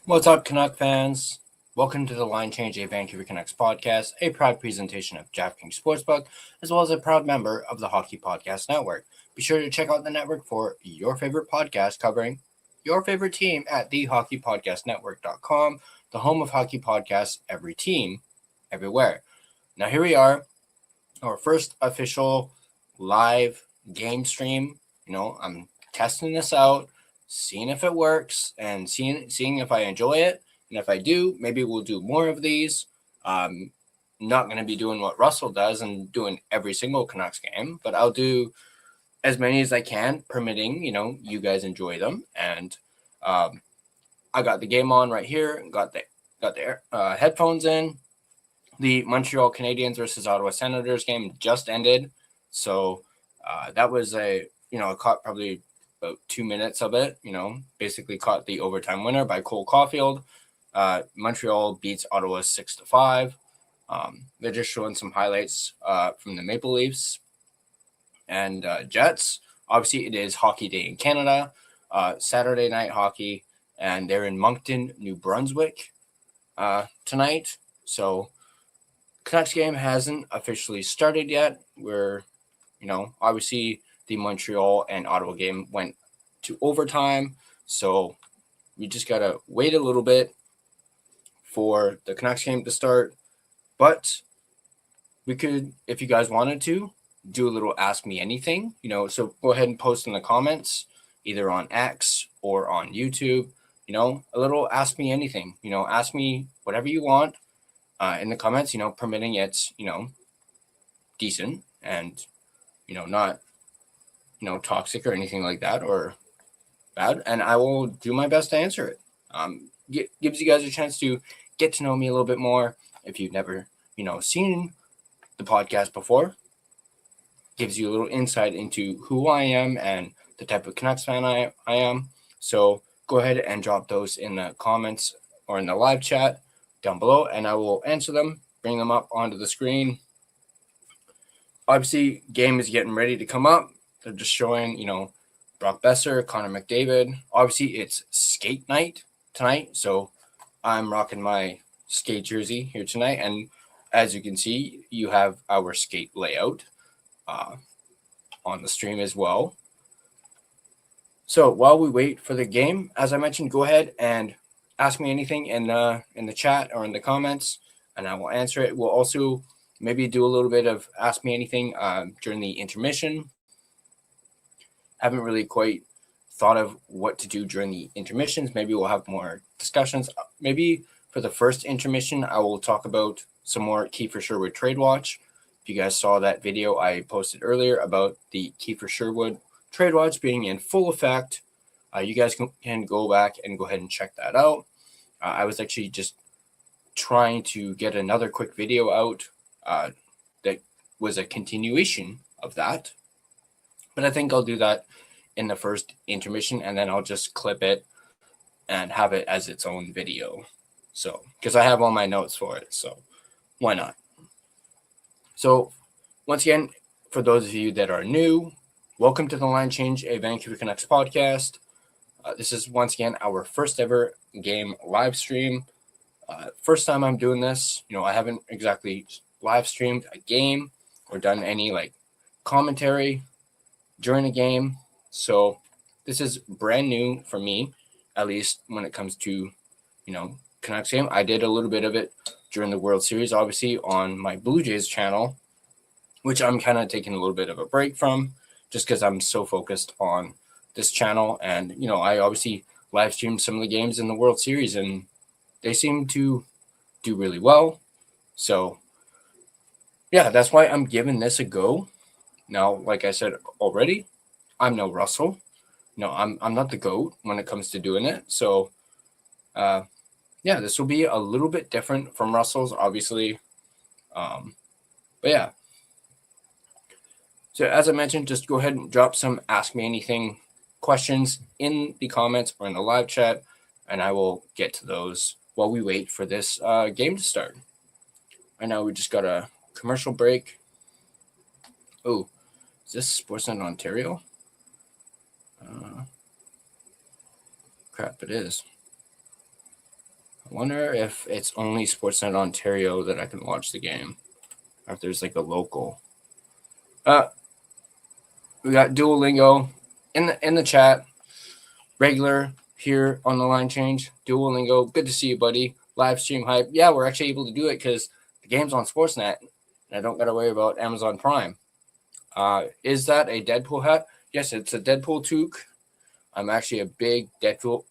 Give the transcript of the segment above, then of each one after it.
What's up, Canuck fans? Welcome to the Line Change, a Vancouver Canucks podcast, a proud presentation of DraftKings Sportsbook, as well as a proud member of the Hockey Podcast Network. Be sure to check out the network for your favorite podcast covering your favorite team at thehockeypodcastnetwork.com, the home of hockey podcasts, every team, everywhere. Now here we are, our first official live game stream. I'm testing this out, seeing if it works, and seeing if I enjoy it. And if I do, maybe we'll do more of these. Not going to be doing what Russell does and doing every single Canucks game, but I'll do as many as I can, permitting, you guys enjoy them. And I got the game on right here, got the headphones in. The Montreal Canadiens versus Ottawa Senators game just ended. So that was I caught probably about 2 minutes of it, basically caught the overtime winner by Cole Caulfield. Montreal beats Ottawa 6-5. They're just showing some highlights from the Maple Leafs and Jets. Obviously, it is Hockey Day in Canada, Saturday night hockey, and they're in Moncton, New Brunswick tonight. So Canucks game hasn't officially started yet. We're, obviously the Montreal and Ottawa game went to overtime. So we just got to wait a little bit for the Canucks game to start. But we could, if you guys wanted to, do a little Ask Me Anything, so go ahead and post in the comments, either on X or on YouTube, a little Ask Me Anything, ask me whatever you want in the comments, permitting it's, decent and, not, toxic or anything like that or bad. And I will do my best to answer it. Gives you guys a chance to get to know me a little bit more. If you've never, seen the podcast before, gives you a little insight into who I am and the type of Canucks fan I am. So go ahead and drop those in the comments or in the live chat down below, and I will answer them, bring them up onto the screen. Obviously, game is getting ready to come up. They're just showing, Brock Besser, Connor McDavid. Obviously, it's skate night tonight, so I'm rocking my skate jersey here tonight. And as you can see, you have our skate layout on the stream as well. So while we wait for the game, as I mentioned, go ahead and ask me anything in the chat or in the comments, and I will answer it. We'll also maybe do a little bit of Ask Me Anything during the intermission. Haven't really quite thought of what to do during the intermissions. Maybe we'll have more discussions. Maybe for the first intermission, I will talk about some more Kiefer Sherwood trade watch. If you guys saw that video I posted earlier about the Kiefer Sherwood trade watch being in full effect, you guys can go back and go ahead and check that out. I was actually just trying to get another quick video out that was a continuation of that. But I think I'll do that in the first intermission, and then I'll just clip it and have it as its own video. So, because I have all my notes for it, so why not? So, once again, for those of you that are new, welcome to the Line Change, a Vancouver Canucks podcast. This is once again our first ever game live stream. First time I'm doing this. I haven't exactly live streamed a game or done any commentary during a game. So this is brand new for me, at least when it comes to, Canucks game. I did a little bit of it during the World Series, obviously, on my Blue Jays channel, which I'm kind of taking a little bit of a break from just because I'm so focused on this channel. And, I obviously live streamed some of the games in the World Series, and they seem to do really well. So, yeah, that's why I'm giving this a go. Now, like I said already, I'm no Russell. No, I'm not the GOAT when it comes to doing it. So, yeah, this will be a little bit different from Russell's, obviously. But yeah. So as I mentioned, just go ahead and drop some Ask Me Anything questions in the comments or in the live chat, and I will get to those while we wait for this game to start. Right now, we just got a commercial break. Oh, is this Sportsnet Ontario? Crap, it is. I wonder if it's only Sportsnet Ontario that I can watch the game, or if there's like a local. We got Duolingo in the chat. Regular here on the line change. Duolingo, good to see you, buddy. Live stream hype. Yeah, we're actually able to do it because the game's on Sportsnet, and I don't got to worry about Amazon Prime. Is that a Deadpool hat? Yes, it's a Deadpool toque. I'm actually a big Deadpool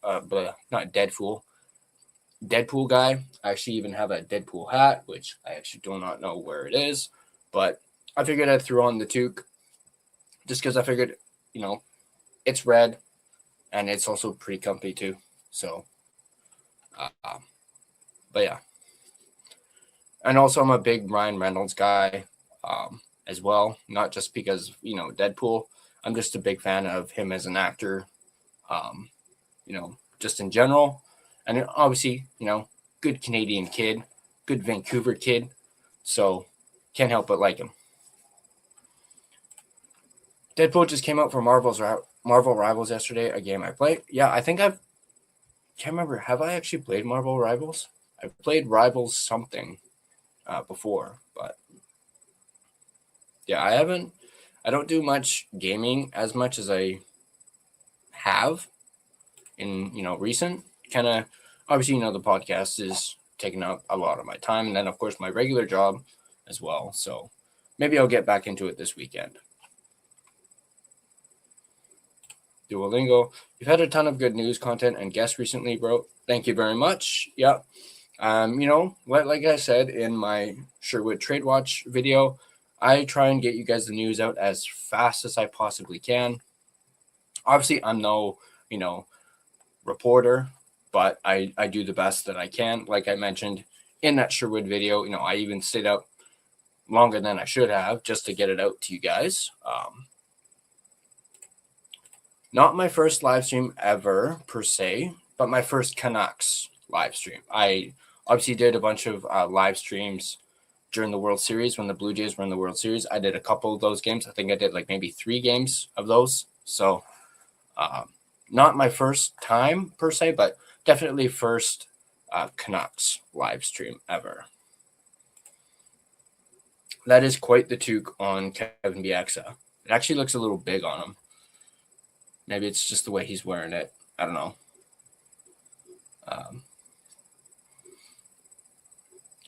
guy. I actually even have a Deadpool hat, which I actually do not know where it is, but I figured I'd throw on the toque just because I figured, it's red and it's also pretty comfy too. So, but yeah. And also I'm a big Ryan Reynolds guy as well, not just because, Deadpool. I'm just a big fan of him as an actor, just in general. And obviously, good Canadian kid, good Vancouver kid. So can't help but like him. Deadpool just came out for Marvel Rivals yesterday, a game I played. Yeah, I think can't remember. Have I actually played Marvel Rivals? I've played Rivals something before, but yeah, I don't do much gaming as much as I have in, recent. Kind of, obviously, the podcast is taking up a lot of my time. And then, of course, my regular job as well. So maybe I'll get back into it this weekend. Duolingo. You've had a ton of good news content and guests recently, bro. Thank you very much. Yeah. Like I said in my Sherwood Trade Watch video, I try and get you guys the news out as fast as I possibly can. Obviously, I'm no, reporter, but I do the best that I can. Like I mentioned in that Sherwood video, I even stayed up longer than I should have just to get it out to you guys. Not my first live stream ever, per se, but my first Canucks live stream. I obviously did a bunch of live streams during the World Series when the Blue Jays were in the World Series. I did a couple of those games. I think I did like maybe 3 games of those. So not my first time, per se, but definitely first Canucks live stream ever. That is quite the toque on Kevin Bieksa. It actually looks a little big on him. Maybe it's just the way he's wearing it. I don't know.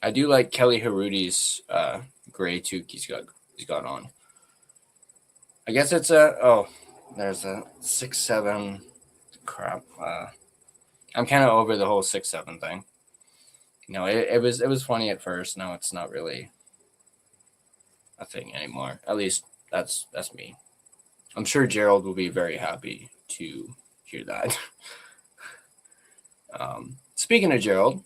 I do like Kelly Haruti's gray toque he's got on. I guess it's there's a 6'7". Crap. I'm kind of over the whole 6'7" thing. It was funny at first. Now it's not really a thing anymore. At least that's me. I'm sure Gerald will be very happy to hear that. Speaking of Gerald,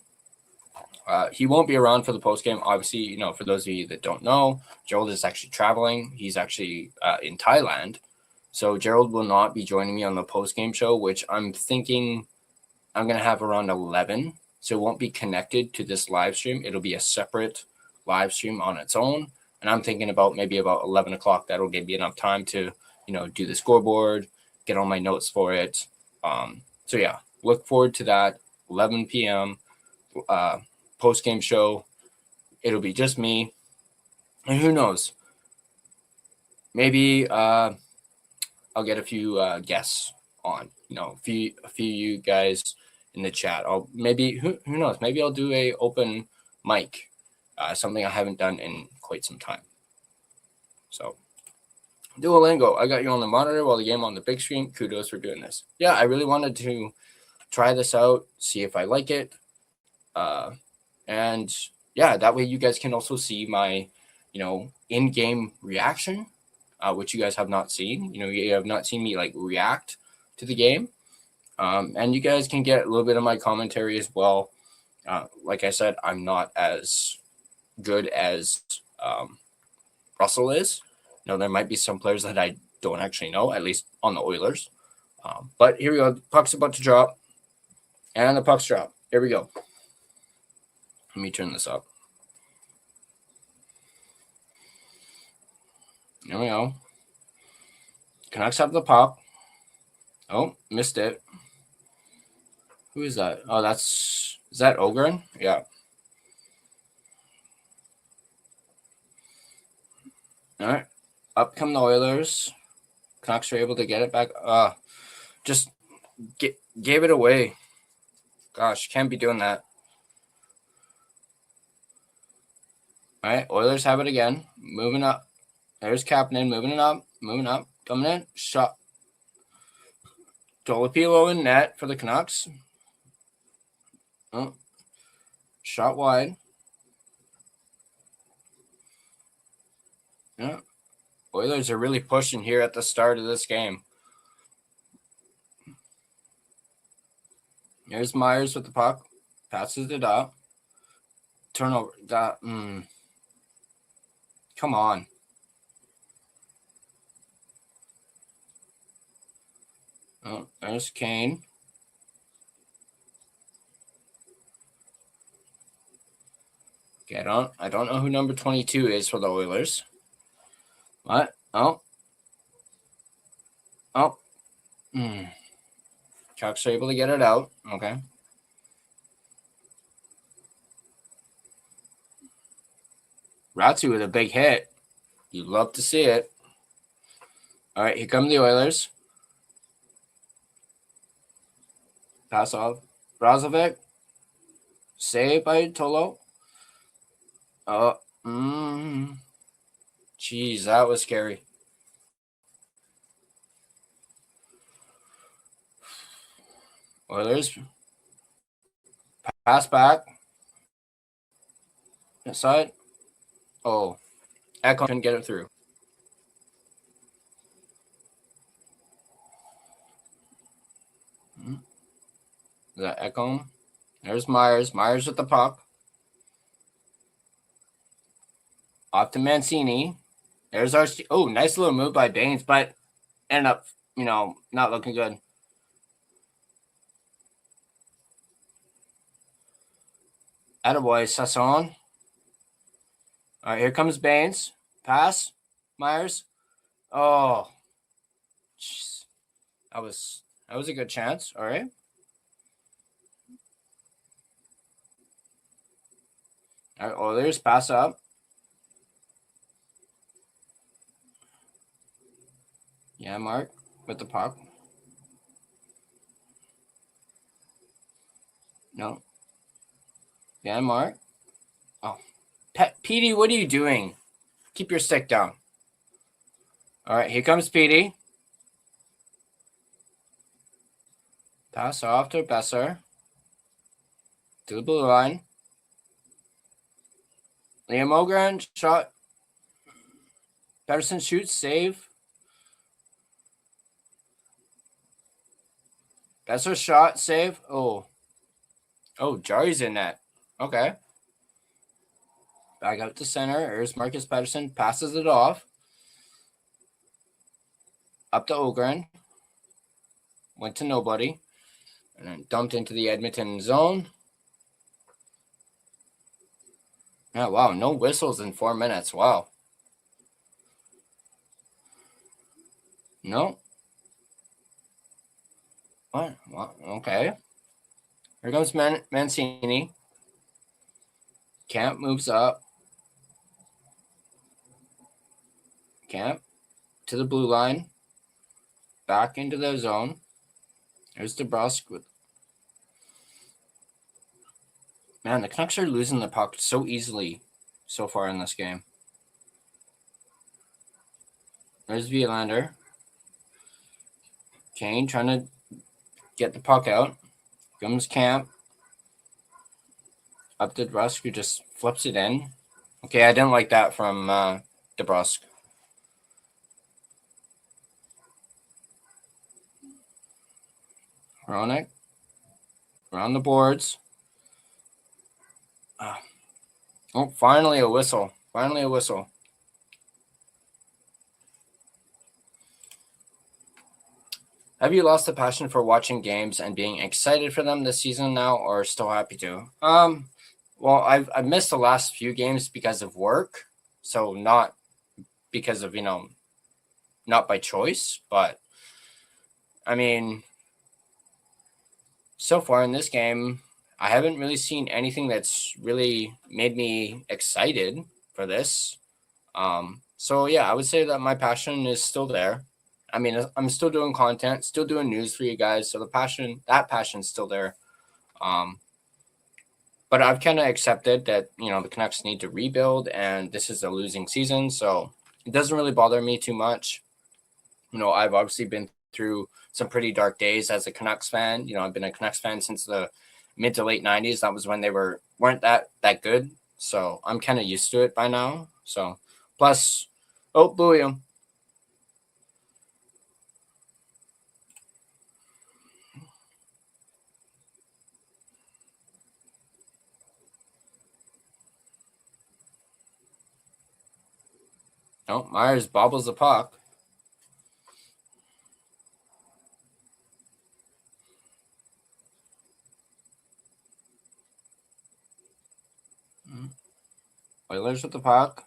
he won't be around for the post game. Obviously, for those of you that don't know, Gerald is actually traveling. He's actually in Thailand. So Gerald will not be joining me on the post game show, which I'm thinking I'm going to have around 11. So it won't be connected to this live stream. It'll be a separate live stream on its own. And I'm thinking about maybe about 11 o'clock. That'll give me enough time to, do the scoreboard, get all my notes for it. So yeah, look forward to that. 11 p.m. Post-game show. It'll be just me. And who knows? Maybe I'll get a few guests on. A few of you guys in the chat. Who knows? Maybe I'll do a open mic. Something I haven't done in quite some time. So, Duolingo, I got you on the monitor while the game on the big screen. Kudos for doing this. Yeah, I really wanted to try this out, see if I like it. And yeah, that way you guys can also see my, in-game reaction, which you guys have not seen. You have not seen me react to the game. And you guys can get a little bit of my commentary as well. Like I said, I'm not as good as Russell is. There might be some players that I don't actually know, at least on the Oilers. But here we go. The puck's about to drop. And the puck's drop. Here we go. Let me turn this up. There we go. Canucks have the puck. Oh, missed it. Who is that? Oh, is Is that Ogren? Yeah. All right. Up come the Oilers. Canucks are able to get it back. Just gave it away. Gosh, can't be doing that. All right, Oilers have it again. Moving up. There's Kapanen moving it up. Moving up. Coming in. Shot. Dolopilo in net for the Canucks. Oh. Shot wide. Yeah. Oilers are really pushing here at the start of this game. Here's Myers with the puck. Passes it up. Turnover. Come on. Oh, there's Kane. Okay, I don't know who number 22 is for the Oilers. What? Oh. Canucks are able to get it out. Okay. Ratsu with a big hit. You'd love to see it. All right, here come the Oilers. Pass off. Brazovic. Save by Tolo. Oh. Jeez, that was scary. Oilers. Pass back. Inside. Oh. Ekholm couldn't get it through. Is that Ekholm? There's Myers. Myers with the puck. Off to Mancini. There's our... Oh, nice little move by Baines, but ended up, not looking good. Attaboy, Sasson. All right, here comes Baines. Pass. Myers. Oh. Jeez. That was a good chance. All right. All right, Oilers pass up. Yeah, Mark with the puck. No. Yeah, Mark. Oh. Petey, what are you doing? Keep your stick down. All right, here comes Petey. Pass off to Besser. To the blue line. Liam Ogren, shot. Pedersen shoots, save. Besser shot, save. Oh, Jari's in net. Okay. Back out to center. Here's Marcus Pedersen. Passes it off. Up to Ogren. Went to nobody. And then dumped into the Edmonton zone. Yeah, wow. No whistles in 4 minutes. Wow. No. What? Well, okay. Here comes Mancini. Camp moves up. Camp to the blue line. Back into the zone. There's DeBrusque with... Man, the Canucks are losing the puck so easily so far in this game. There's Violander. Kane trying to get the puck out. Comes Camp. Up to DeBrusque, who just flips it in. Okay, I didn't like that from DeBrusque. Hronek. Around the boards. Oh, finally a whistle. Finally a whistle. Have you lost the passion for watching games and being excited for them this season now, or still happy to? Well, I've missed the last few games because of work, so not because of, not by choice, but I mean, so far in this game, I haven't really seen anything that's really made me excited for this. So yeah, I would say that my passion is still there. I mean, I'm still doing content, still doing news for you guys. So that passion's still there. Um, but I've kind of accepted that, the Canucks need to rebuild and this is a losing season. So it doesn't really bother me too much. I've obviously been through some pretty dark days as a Canucks fan. I've been a Canucks fan since the mid to late 90s. That was when they weren't that good. So I'm kind of used to it by now. So plus, oh, booey him. Oh, Myers bobbles the puck. Oilers with the puck.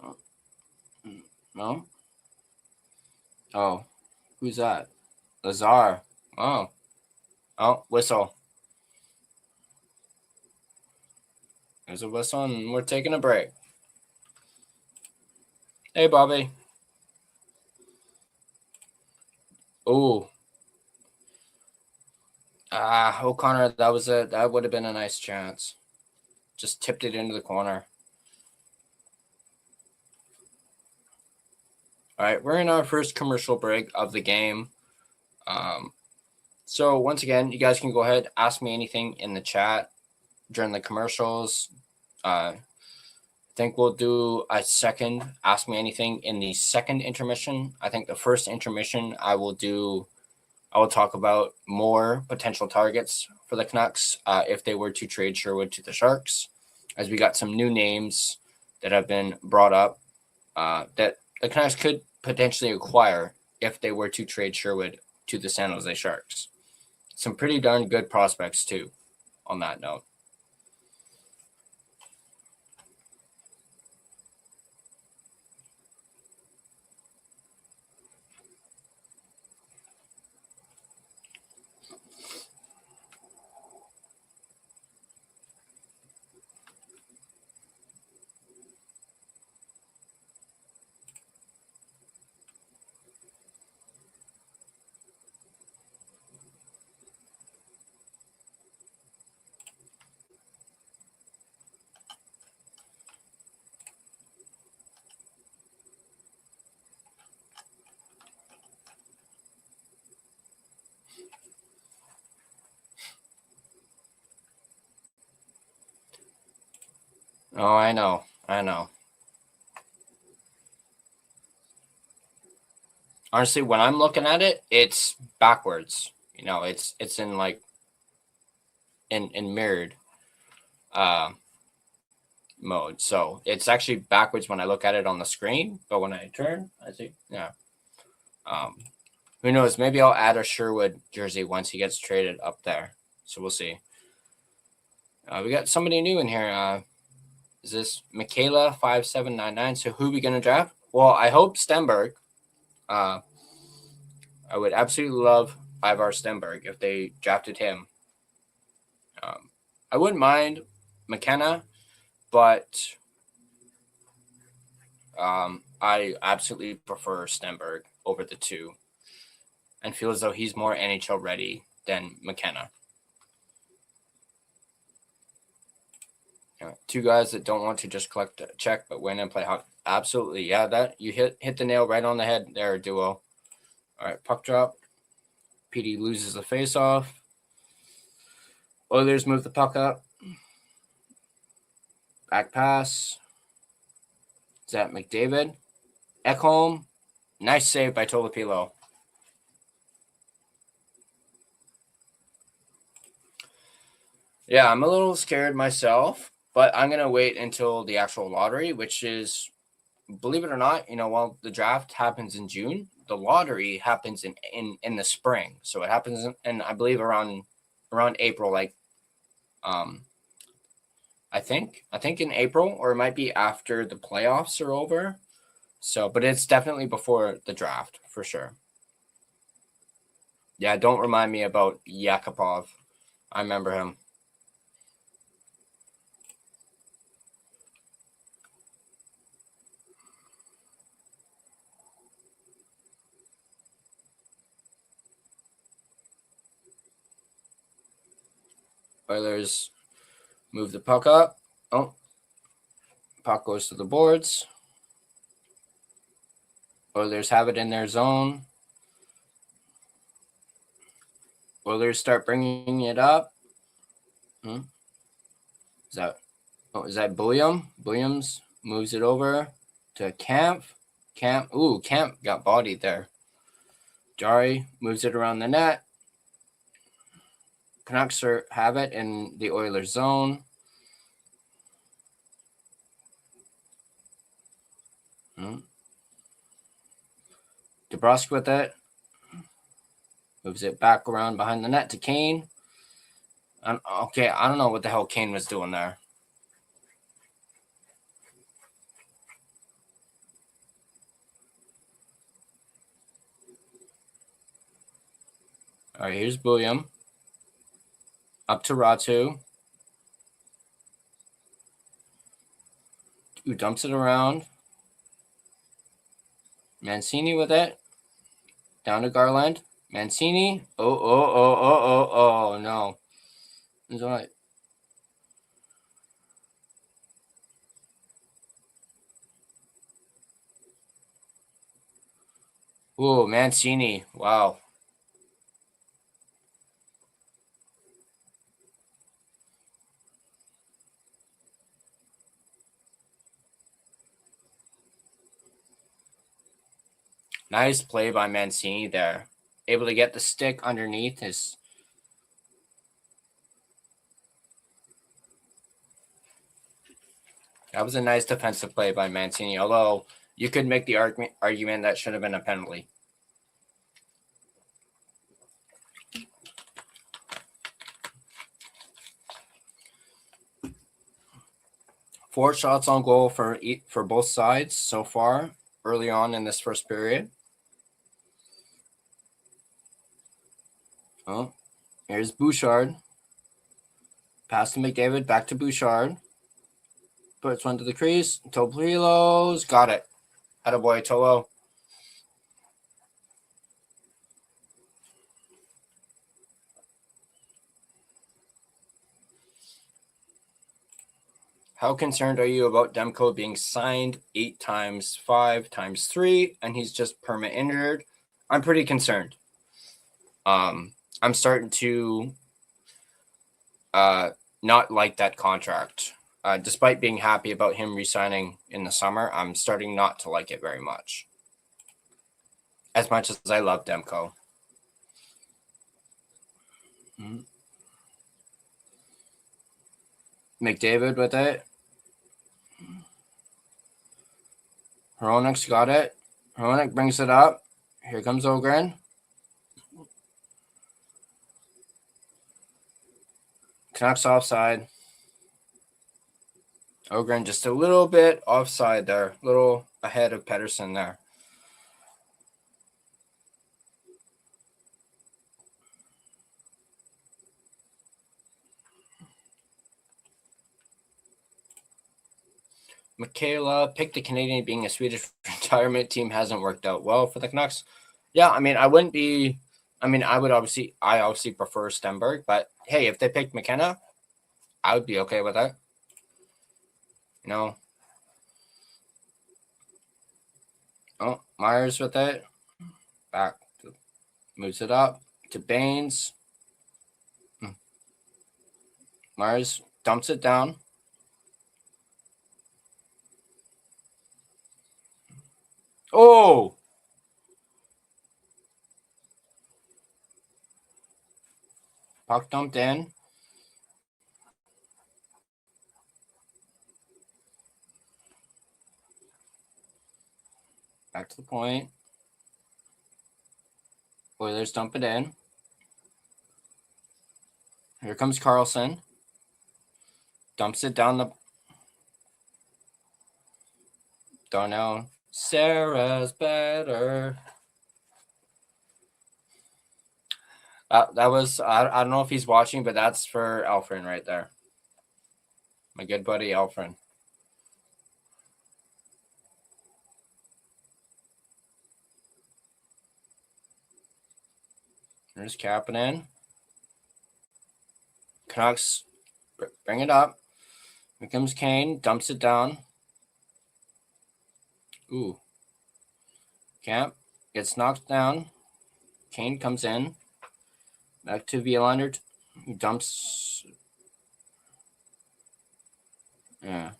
Oh, no. Oh, who's that? Lazar. Oh. Oh, whistle. There's a whistle, and we're taking a break. Hey, Bobby. Oh. O'Connor, that would have been a nice chance. Just tipped it into the corner. All right, we're in our first commercial break of the game. So once again, you guys can go ahead, ask me anything in the chat during the commercials. I think we'll do a second Ask Me Anything in the second intermission. I think the first intermission I will talk about more potential targets for the Canucks if they were to trade Sherwood to the Sharks, as we got some new names that have been brought up that the Canucks could potentially acquire if they were to trade Sherwood to the San Jose Sharks. Some pretty darn good prospects, too, on that note. Oh, I know. Honestly, when I'm looking at it, it's backwards. It's in like in mirrored mode. So it's actually backwards when I look at it on the screen, but when I turn, I see, yeah. Who knows? Maybe I'll add a Sherwood jersey once he gets traded up there. So we'll see. We got somebody new in here. Is this Michaela 5799? So who are we gonna draft? Well, I hope Stenberg. I would absolutely love Ivar Stenberg if they drafted him. I wouldn't mind McKenna, but I absolutely prefer Stenberg over the two and feel as though he's more NHL ready than McKenna. Two guys that don't want to just collect a check but win and play hockey. Absolutely. Yeah, that you hit the nail right on the head there, duo. All right, puck drop. PD loses the face-off. Oilers move the puck up. Back pass. Is that McDavid? Ekholm. Nice save by Tolopilo. Yeah, I'm a little scared myself, but I'm going to wait until the actual lottery, which is, believe it or not, while the draft happens in June, the lottery happens in the spring. So it happens in I believe around April, like I think in April, or it might be after the playoffs are over. So, but it's definitely before the draft for sure. Yeah, don't remind me about Yakupov. I remember him. Oilers move the puck up. Oh, puck goes to the boards. Oilers have it in their zone. Oilers start bringing it up. Is that Bulliam? Williams moves it over to Camp. Camp got bodied there. Jari moves it around the net. Canucks have it in the Oilers zone. DeBrusque with it. Moves it back around behind the net to Kane. Okay, I don't know what the hell Kane was doing there. All right, here's Bulliam. Up to Ratu. Who dumps it around. Mancini with it. Down to Garland. Mancini. Oh, no. It's all right. Oh, Mancini. Wow. Nice play by Mancini there. Able to get the stick underneath his. That was a nice defensive play by Mancini, although you could make the argument that should have been a penalty. Four shots on goal for both sides so far early on in this first period. Oh, here's Bouchard. Pass to McDavid, back to Bouchard. Puts one to the crease. Toplilo's got it. Attaboy, Tolo. How concerned are you about Demko being signed 8 times 5 times 3 and he's just perma injured? I'm pretty concerned. I'm starting to not like that contract. Despite being happy about him re-signing in the summer, I'm starting not to like it very much. As much as I love Demko. McDavid with it. Hronek's got it. Hronek brings it up. Here comes Ogren. Canucks offside. Ogren just a little bit offside there. A little ahead of Pettersson there. Michaela picked the Canadian being a Swedish retirement team hasn't worked out well for the Canucks. Yeah, I mean, I would obviously prefer Stenberg, but hey, if they picked McKenna, I would be okay with that. Oh, Myers with it. Back. Moves it up to Baines. Myers dumps it down. Oh! Puck dumped in. Back to the point. Oilers dump it in. Here comes Carlson. Dumps it down the. Darnell. Sarah's better. That was I don't know if he's watching, but that's for Alfred right there. My good buddy Alfred. There's Kapanen. Canucks bring it up. Here comes Kane, dumps it down. Ooh. Camp gets knocked down. Kane comes in. Back to Villander. Dumps. Yeah.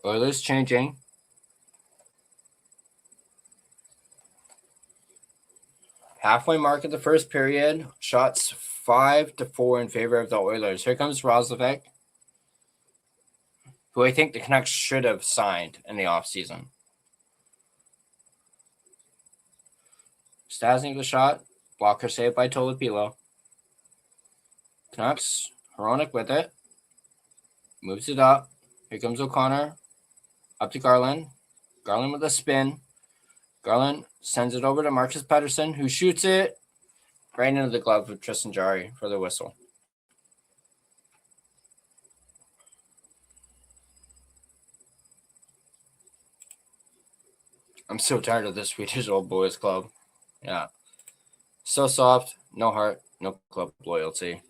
Oilers changing. Halfway mark of the first period. Shots 5-4 in favor of the Oilers. Here comes Roslovic, who I think the Canucks should have signed in the offseason. Stasny the shot. Blocker saved by Tolopilo. Canucks. Hronek with it. Moves it up. Here comes O'Connor. Up to Garland. Garland with a spin. Garland sends it over to Marcus Pettersson, who shoots it right into the glove of Tristan Jarry for the whistle. I'm so tired of this Swedish old boys club. Yeah. So soft, no heart, no club loyalty.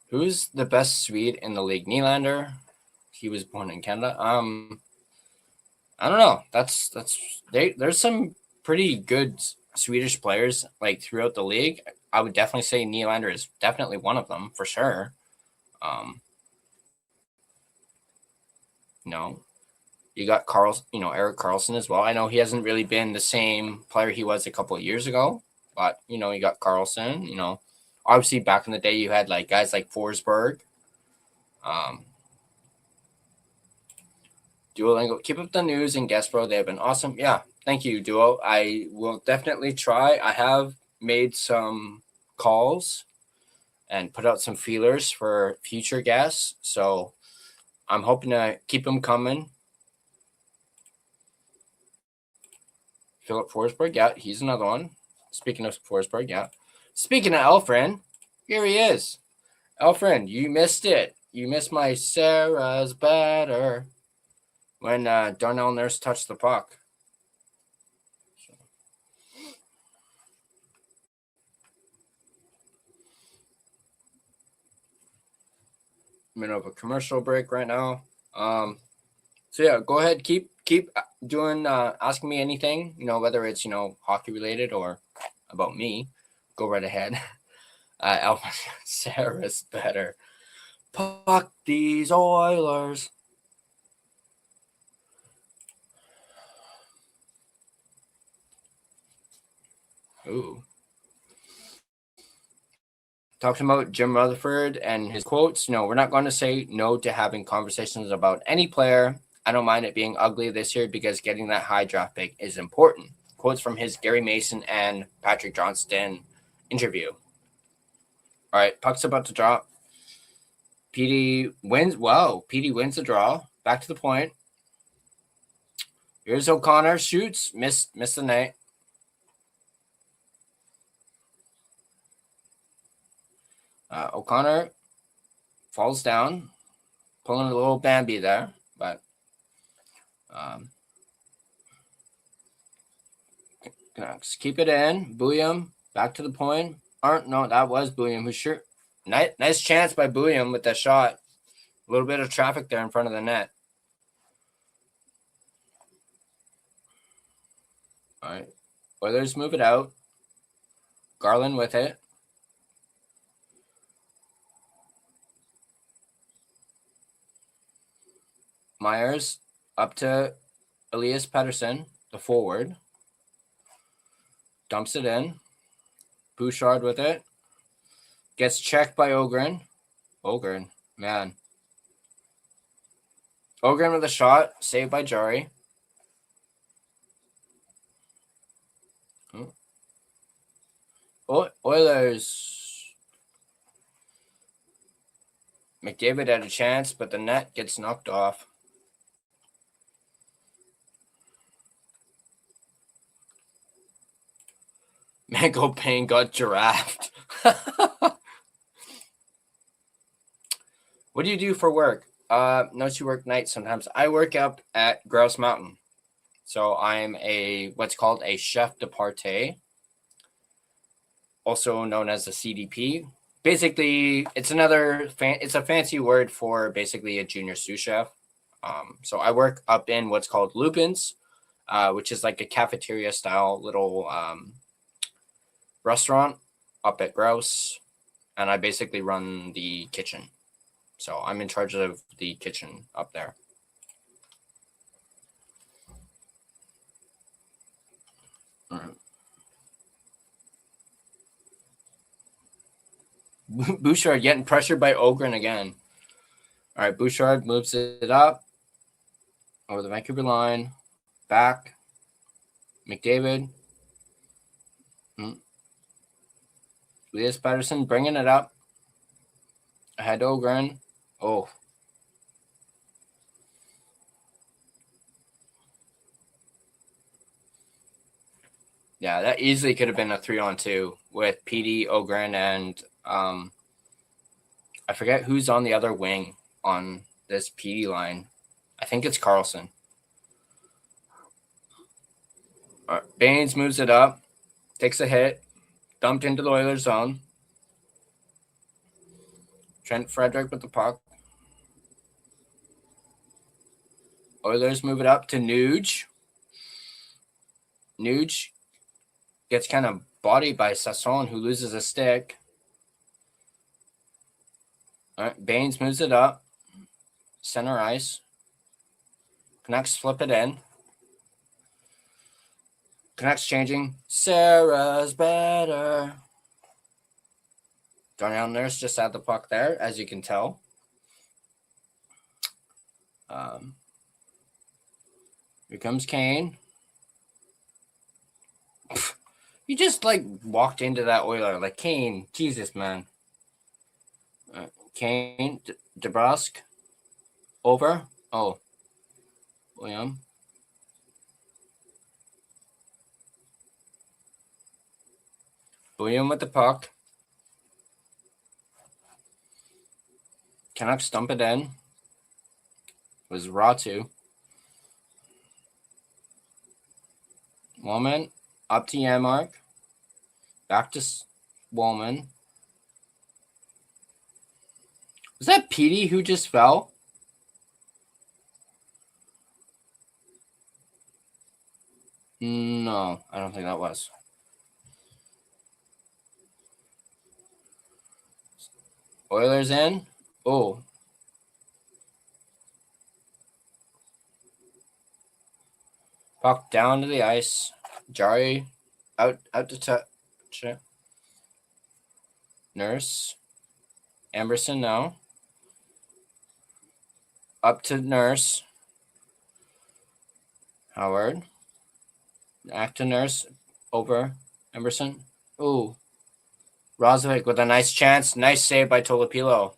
Who's the best Swede in the league? Nylander. He was born in Canada. I don't know. There's some pretty good Swedish players like throughout the league. I would definitely say Nylander is definitely one of them for sure. You got Erik Karlsson as well. I know he hasn't really been the same player he was a couple of years ago, but you got Karlsson. Obviously back in the day you had like guys like Forsberg. Duolingo, keep up the news and guest bro. They have been awesome. Yeah, thank you, Duo. I will definitely try. I have made some calls and put out some feelers for future guests, so I'm hoping to keep them coming. Philip Forsberg, yeah, he's another one. Speaking of Forsberg, yeah. Speaking of Elfriend, here he is. Elfriend, you missed it. You missed my Sarah's better when Darnell Nurse touched the puck. Middle of a commercial break right now. So yeah, go ahead, keep doing asking me anything, whether it's hockey related or about me. Go right ahead. Sarah's better. Puck these Oilers. Ooh. Talking about Jim Rutherford and his quotes. We're not going to say no to having conversations about any player. I don't mind it being ugly this year because getting that high draft pick is important. Quotes from his Gary Mason and Patrick Johnston interview. All right, puck's about to drop. PD wins. Wow, PD wins the draw. Back to the point. Here's O'Connor. Shoots. Missed the net. O'Connor falls down, pulling a little Bambi there, but Canucks keep it in. Bouillon back to the point. No, that was Bouillon who sure. Nice chance by Bouillon with that shot. A little bit of traffic there in front of the net. All right. Oilers move it out. Garland with it. Myers up to Elias Pettersson, the forward. Dumps it in. Bouchard with it. Gets checked by Ogren. Man. Ogren with a shot. Saved by Jarry. Oilers. McDavid had a chance, but the net gets knocked off. Mango Pain got giraffed. What do you do for work? No, you work nights sometimes. I work up at Grouse Mountain. So I'm what's called a chef de partie, also known as a CDP. Basically, it's a fancy word for basically a junior sous chef. So I work up in what's called Lupin's, which is like a cafeteria style little restaurant up at Grouse, and I basically run the kitchen. So I'm in charge of the kitchen up there. Bouchard getting pressured by Ogren again. All right, Bouchard moves it up over the Vancouver line. Back. McDavid. Elias Pettersson bringing it up. Ahead to Ogren. Oh. Yeah, that easily could have been a 3-on-2 with PD, Ogren, and I forget who's on the other wing on this PD line. I think it's Carlson. All right, Baines moves it up, takes a hit, dumped into the Oilers zone. Trent Frederick with the puck. Oilers move it up to Nuge. Nuge gets kind of bodied by Sasson, who loses a stick. All right, Baines moves it up. Center ice. Canucks flip it in. Canucks changing. Sarah's better. Darnell Nurse just had the puck there, as you can tell. Here comes Kane. He just walked into that Oiler. Kane, Jesus, man. Kane, DeBrusque, over. Oh, William. William with the puck. Canucks dump it in. It was Ratu. Woman up to Yanmark. Back to Woman. Was that Petey who just fell? No, I don't think that was. Oilers in. Oh. Puck down to the ice. Jari out to touch it. Nurse. Amberson now. Up to Nurse. Howard. Back to Nurse. Over. Amberson. Ooh. Roslovic with a nice chance. Nice save by Tolopilo.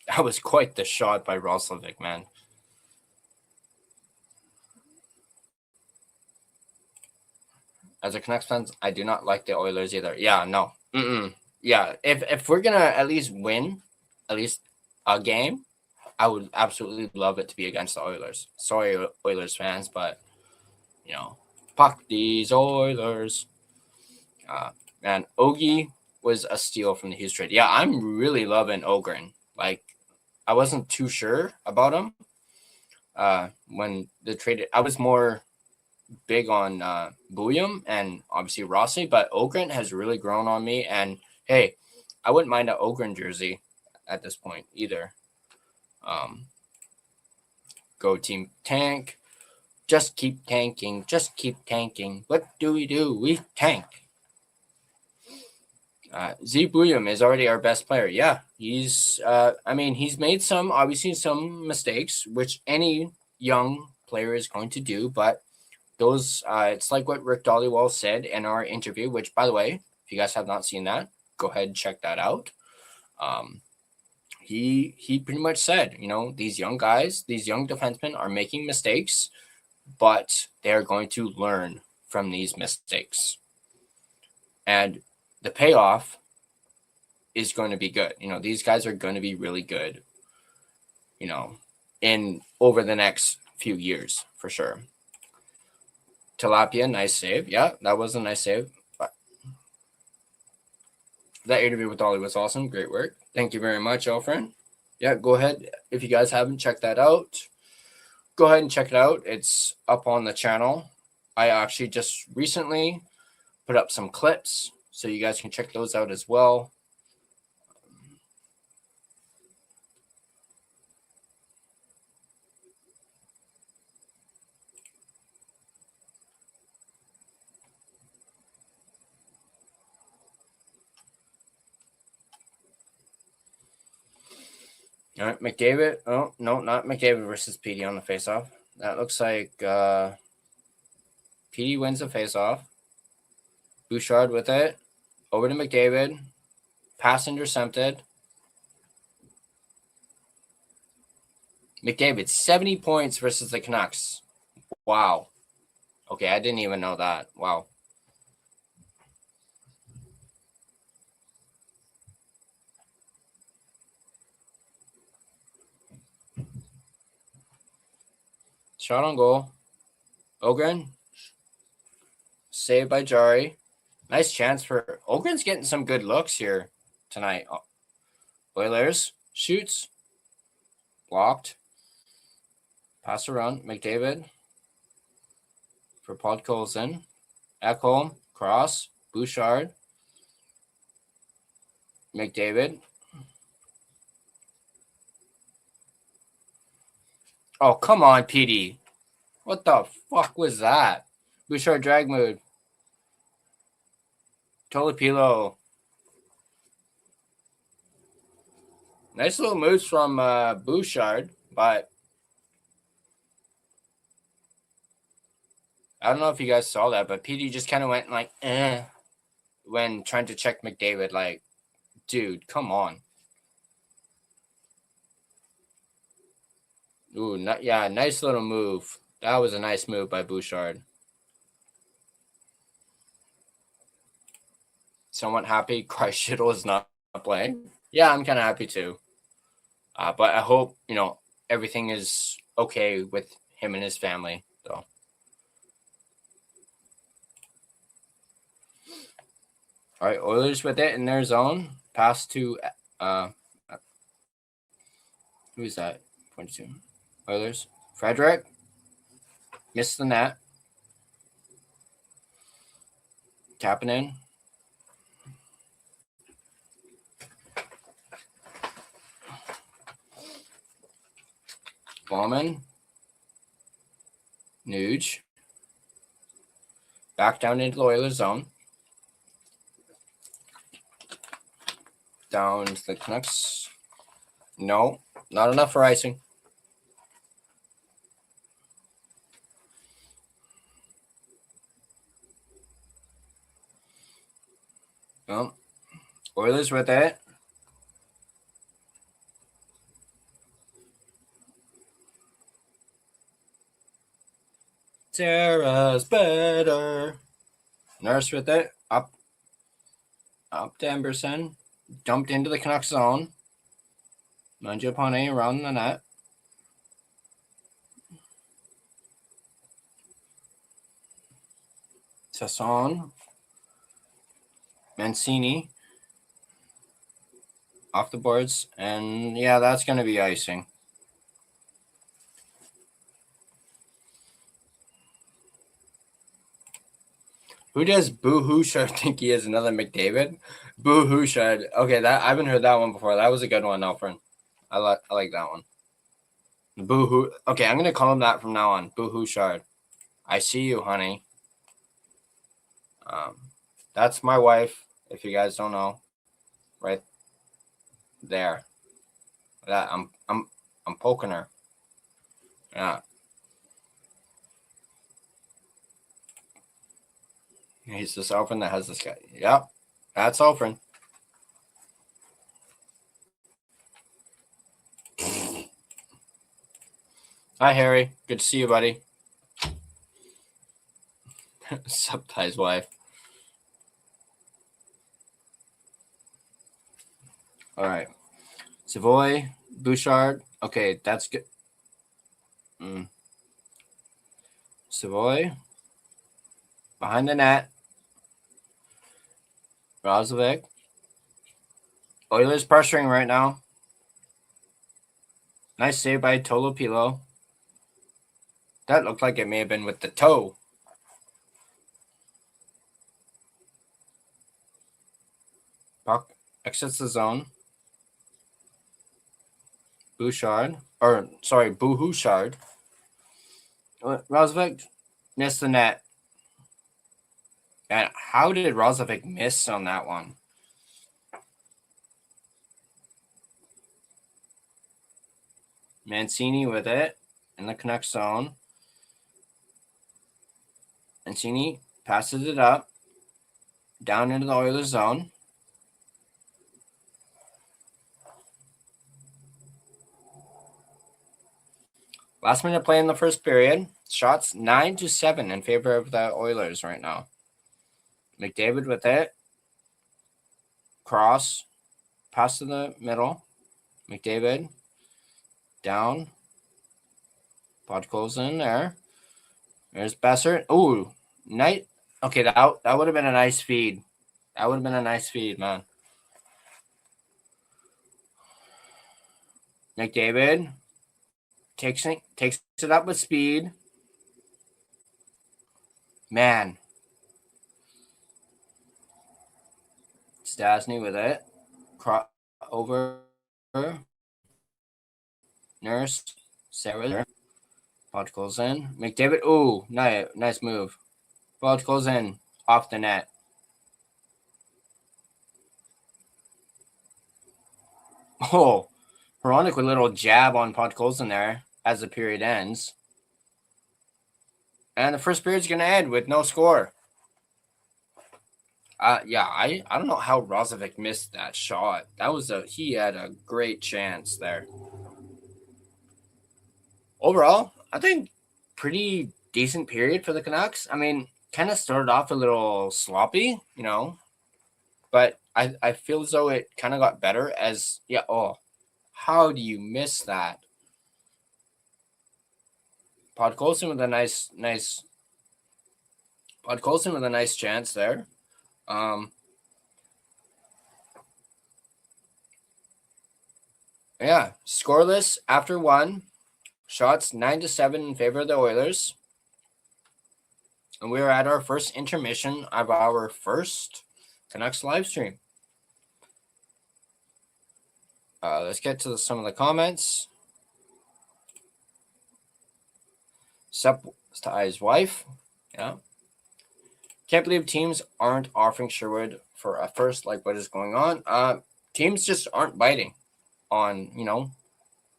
That was quite the shot by Roslovic, man. As a Canucks fan, I do not like the Oilers either. Yeah, no. Yeah, if we're going to at least win at least a game, I would absolutely love it to be against the Oilers. Sorry, Oilers fans, but, fuck these Oilers. Man, Ogie was a steal from the Hughes trade. Yeah, I'm really loving Ogren. I wasn't too sure about him when the trade. I was more big on Bouillon and obviously Rossi, but Ogren has really grown on me. And hey, I wouldn't mind an Ogren jersey at this point either. Go Team Tank. Just keep tanking. Just keep tanking. What do? We tank. Z Bouillon is already our best player. Yeah, he's made some mistakes, which any young player is going to do, but those, it's like what Rick Dollywall said in our interview, which, by the way, if you guys have not seen that, go ahead and check that out. He pretty much said, these young guys, these young defensemen are making mistakes, but they're going to learn from these mistakes. And the payoff is going to be good. These guys are going to be really good, in over the next few years for sure. Tilapia, nice save. Yeah, that was a nice save. But that interview with Ollie was awesome. Great work. Thank you very much, Alfred. Yeah, go ahead. If you guys haven't checked that out, go ahead and check it out. It's up on the channel. I actually just recently put up some clips, so you guys can check those out as well. All right, McDavid. Oh, no, not McDavid versus PD on the faceoff. That looks like PD wins the faceoff. Bouchard with it. Over to McDavid. Pass intercepted. McDavid, 70 points versus the Canucks. Wow. Okay, I didn't even know that. Wow. Shot on goal. Ogren. Saved by Jari. Nice chance for Ogren's getting some good looks here tonight. Oilers shoots. Blocked. Pass around. McDavid. For Podkolzin. Ekholm. Cross. Bouchard. McDavid. Oh, come on, PD. What the fuck was that? Bouchard drag move. Tolopilo. Nice little moves from Bouchard, but I don't know if you guys saw that, but PD just kind of went like, when trying to check McDavid. Like, dude, come on. Ooh, nice little move. That was a nice move by Bouchard. Somewhat happy Kreischittl is not playing. Yeah, I'm kind of happy too. But I hope, everything is okay with him and his family, though. All right, Oilers with it in their zone. Pass to who is that? 22. Oilers. Frederick. Missed the net. Kapanen. Bauman. Nuge. Back down into the Oilers zone. Down to the Canucks. No, not enough for icing. Well, Oilers with it. Sarah's better. Nurse with it. Up to Emberson. Dumped into the Canucks zone. Mangiapane around the net. Sasson. Mancini. Off the boards. And yeah, that's going to be icing. Who does Boo-Hoo Shard think he is? Another McDavid? Boo-Hoo Shard. Okay, that I haven't heard that one before. That was a good one, Alfred. I like that one. Boo-Hoo. Okay, I'm going to call him that from now on. Boo-Hoo Shard. I see you, honey. That's my wife, if you guys don't know. Right there. That I'm poking her. Yeah. He's this Alfred that has this guy. Yep. That's Alfred. Hi, Harry. Good to see you, buddy. Subtai's wife. All right. Savoy, Bouchard. Okay, that's good. Savoy. Behind the net. Rozovic. Oilers pressuring right now. Nice save by Tolopilo. That looked like it may have been with the toe. Puck exits the zone. Bouchard. Rozovic missed the net. And how did Rozovic miss on that one? Mancini with it in the Canucks zone. Mancini passes it up down into the Oilers zone. Last minute play in the first period. Shots 9-7 in favor of the Oilers right now. McDavid with it. Cross. Pass to the middle. McDavid. Down. Podkolzin there. There's Bessert. Ooh. Night. Okay, that would have been a nice feed. That would have been a nice feed, man. McDavid. Takes it up with speed. Man. Stasny with it. Over. Nurse. Sarah. Bot goes in. McDavid. Ooh, nice move. Bot goes in. Off the net. Oh. Hronik with a little jab on Podkolzin there as the period ends. And the first period's going to end with no score. I don't know how Rozovic missed that shot. He had a great chance there. Overall, I think pretty decent period for the Canucks. I mean, kind of started off a little sloppy, but I feel as though it kind of got better as how do you miss that? Podkolzin with a nice chance there. Scoreless after one. Shots 9-7 in favor of the Oilers. And we are at our first intermission of our first Canucks live stream. Let's get to some of the comments. Subtai's wife. Yeah. Can't believe teams aren't offering Sherwood for a first, like what is going on. Teams just aren't biting on,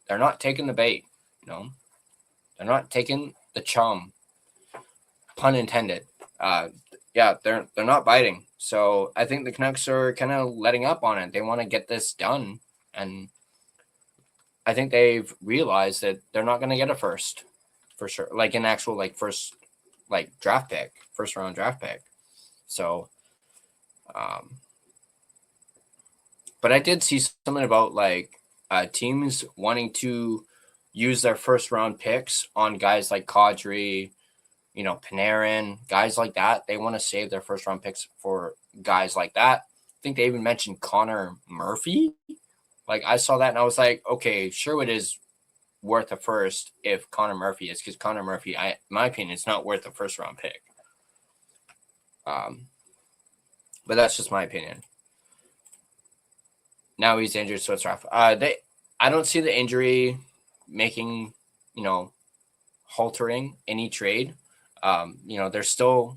they're not taking the bait, they're not taking the chum, pun intended. They're not biting. So I think the Canucks are kind of letting up on it. They want to get this done. And I think they've realized that they're not going to get a first for sure. Like an actual first draft pick, first round draft pick. So, but I did see something about teams wanting to use their first round picks on guys like Kadri, Panarin, guys like that. They want to save their first round picks for guys like that. I think they even mentioned Connor Murphy. I saw that and I was like, okay, Sherwood is worth a first if Connor Murphy is, because Connor Murphy, in my opinion, is not worth a first round pick. But that's just my opinion. Now he's injured, so it's rough. I don't see the injury making, haltering any trade. They're still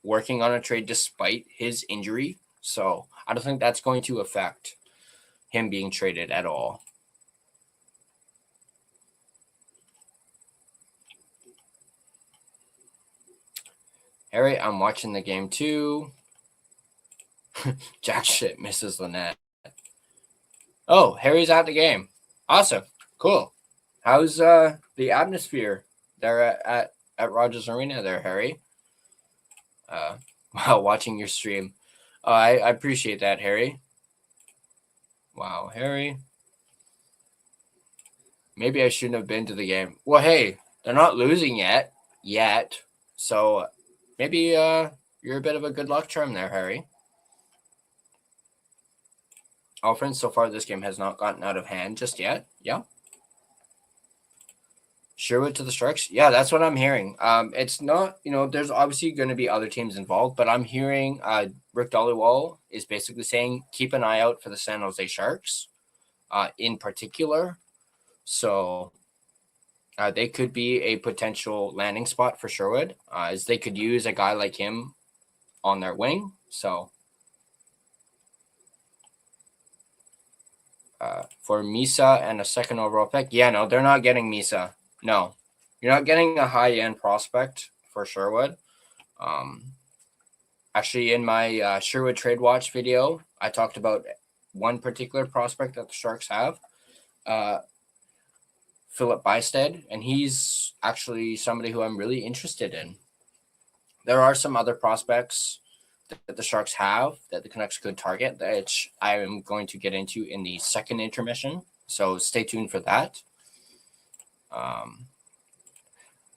working on a trade despite his injury. So I don't think that's going to affect him being traded at all. Harry, I'm watching the game too. Jack shit misses the net. Oh, Harry's at the game. Awesome. Cool. How's the atmosphere there at Rogers Arena there, Harry? while watching your stream. I appreciate that, Harry. Wow, Harry. Maybe I shouldn't have been to the game. Well, hey, they're not losing yet. So maybe you're a bit of a good luck charm there, Harry. Offense, so far this game has not gotten out of hand just yet. Yeah. Sherwood to the Sharks. Yeah, that's what I'm hearing. It's not, there's obviously going to be other teams involved, but I'm hearing Rick Dollywall is basically saying keep an eye out for the San Jose Sharks in particular. So they could be a potential landing spot for Sherwood, as they could use a guy like him on their wing. So for Misa and a second overall pick, no, they're not getting Misa. No, you're not getting a high-end prospect for Sherwood. Actually, in my Sherwood Trade Watch video, I talked about one particular prospect that the Sharks have, Philip Bysted, and he's actually somebody who I'm really interested in. There are some other prospects that the Sharks have that the Canucks could target, which I am going to get into in the second intermission. So stay tuned for that.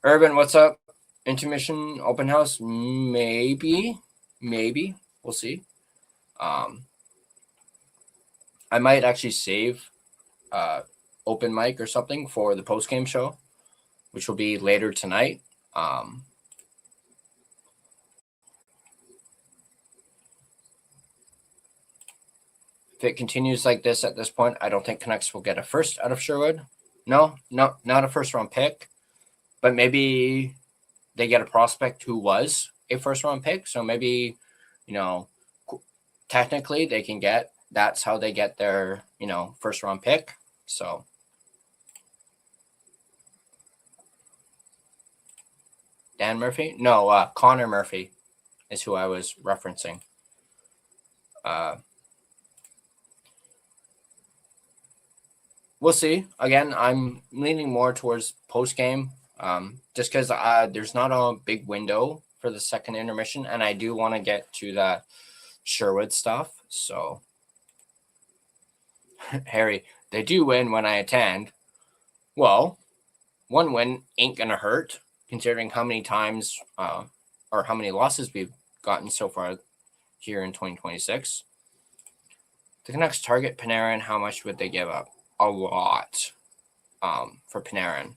Urban, what's up? Intermission open house? Maybe. We'll see. I might actually save open mic or something for the post-game show, which will be later tonight. If it continues like this at this point, I don't think Canucks will get a first out of Sherwood. No, not a first-round pick. But maybe they get a prospect who was a first-round pick. So maybe, technically they can get – that's how they get their, first-round pick. So Dan Murphy? No, Connor Murphy is who I was referencing. We'll see. Again, I'm leaning more towards post-game just because there's not a big window for the second intermission, and I do want to get to the Sherwood stuff. So, Harry, they do win when I attend. Well, one win ain't going to hurt, considering how many times or how many losses we've gotten so far here in 2026. The Canucks target Panarin. How much would they give up? A lot for Panarin.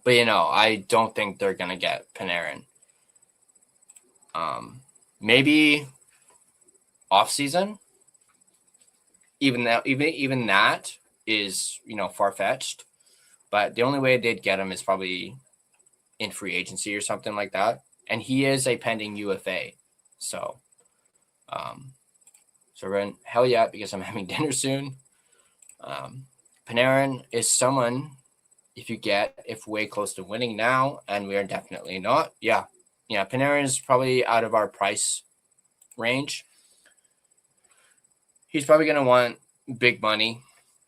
But, I don't think they're going to get Panarin. Maybe off-season. Even that is, far-fetched. But the only way they'd get him is probably in free agency or something like that. And he is a pending UFA. So, we're in hell yeah, because I'm having dinner soon. Panarin is someone, if way close to winning now, and we are definitely not. Yeah, Panarin is probably out of our price range. He's probably going to want big money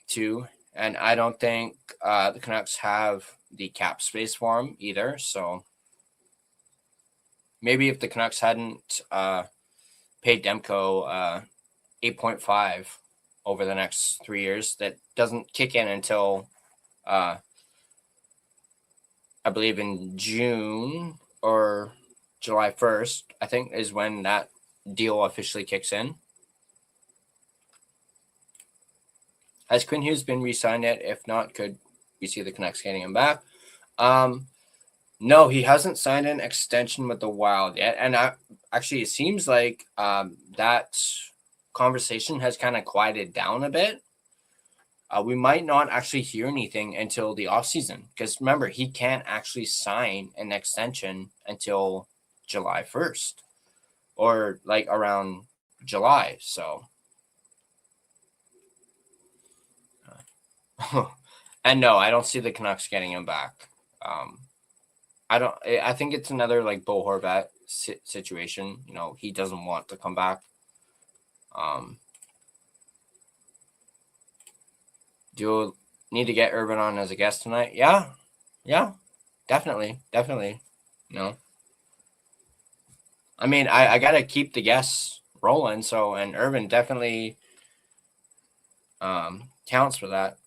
too, and I don't think the Canucks have the cap space for him either. So maybe if the Canucks hadn't paid Demko 8.5 over the next 3 years, that doesn't kick in until I believe in June or July 1st, I think, is when that deal officially kicks in. Has Quinn Hughes been re-signed yet? If not, could we see the Canucks getting him back? No, he hasn't signed an extension with the Wild yet. And actually, it seems like that conversation has kind of quieted down a bit. We might not actually hear anything until the offseason. Because remember, he can't actually sign an extension until July 1st. Or like around July. So... and no, I don't see the Canucks getting him back. I think it's another like Bo Horvat situation. He doesn't want to come back. Do you need to get Urban on as a guest tonight? Yeah, definitely. No. I mean, I got to keep the guests rolling. So, and Irvin definitely counts for that.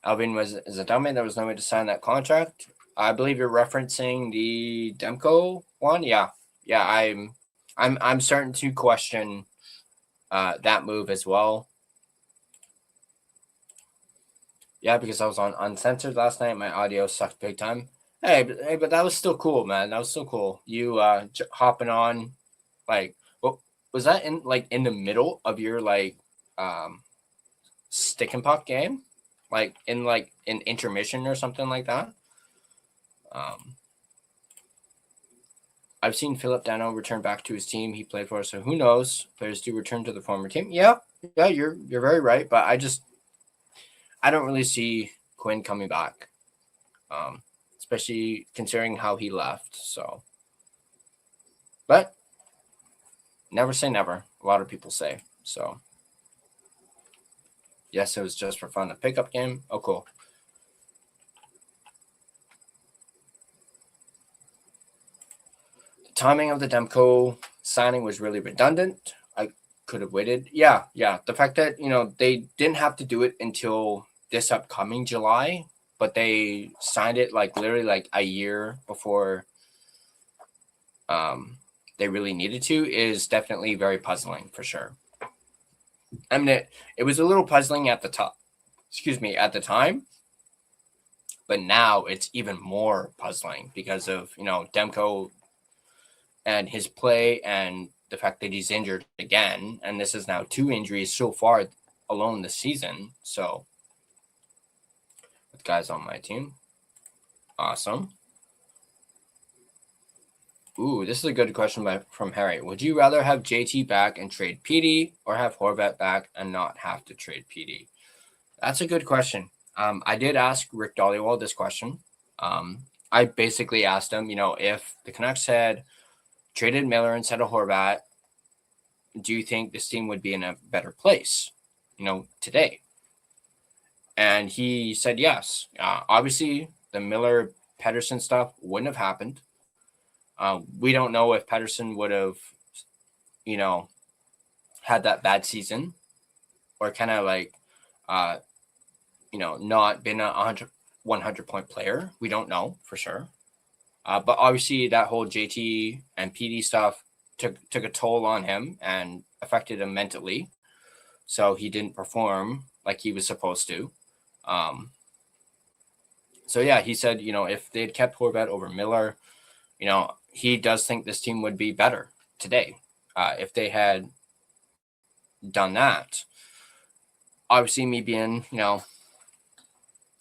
Alvin is it telling me there was no way to sign that contract? I believe you're referencing the Demko one. Yeah. I'm starting to question that move as well. Yeah, because I was on Uncensored last night. My audio sucked big time. Hey, but that was still cool, man. That was still cool. You hopping on, like, what was that in the middle of your stick and puck game, like in an intermission or something like that? I've seen Philip Dano return back to his team he played for, so who knows? Players do return to the former team. Yeah, you're very right, but I don't really see Quinn coming back, especially considering how he left. So, but never say never. A lot of people say so. Yes, it was just for fun. A pickup game. Oh, cool. The timing of the Demko signing was really redundant. I could have waited. Yeah. The fact that they didn't have to do it until this upcoming July, but they signed it literally a year before they really needed to is definitely very puzzling for sure. I mean, it was a little puzzling at the top. At the time, but now it's even more puzzling because of Demko and his play and the fact that he's injured again, and this is now 2 injuries so far alone this season. So, with guys on my team, awesome. Ooh, this is a good question from Harry. Would you rather have JT back and trade PD, or have Horvat back and not have to trade PD? That's a good question. I did ask Rick Dollywall this question. I basically asked him, if the Canucks had traded Miller instead of Horvat, do you think this team would be in a better place, today? And he said yes. Obviously, the Miller Pettersson stuff wouldn't have happened. We don't know if Pettersson would have, had that bad season, or kind of not been a 100 point player. We don't know for sure. But obviously that whole JT and PD stuff took a toll on him and affected him mentally. So he didn't perform like he was supposed to. So yeah, he said, if they had kept Horvat over Miller, he does think this team would be better today if they had done that. Obviously, me being,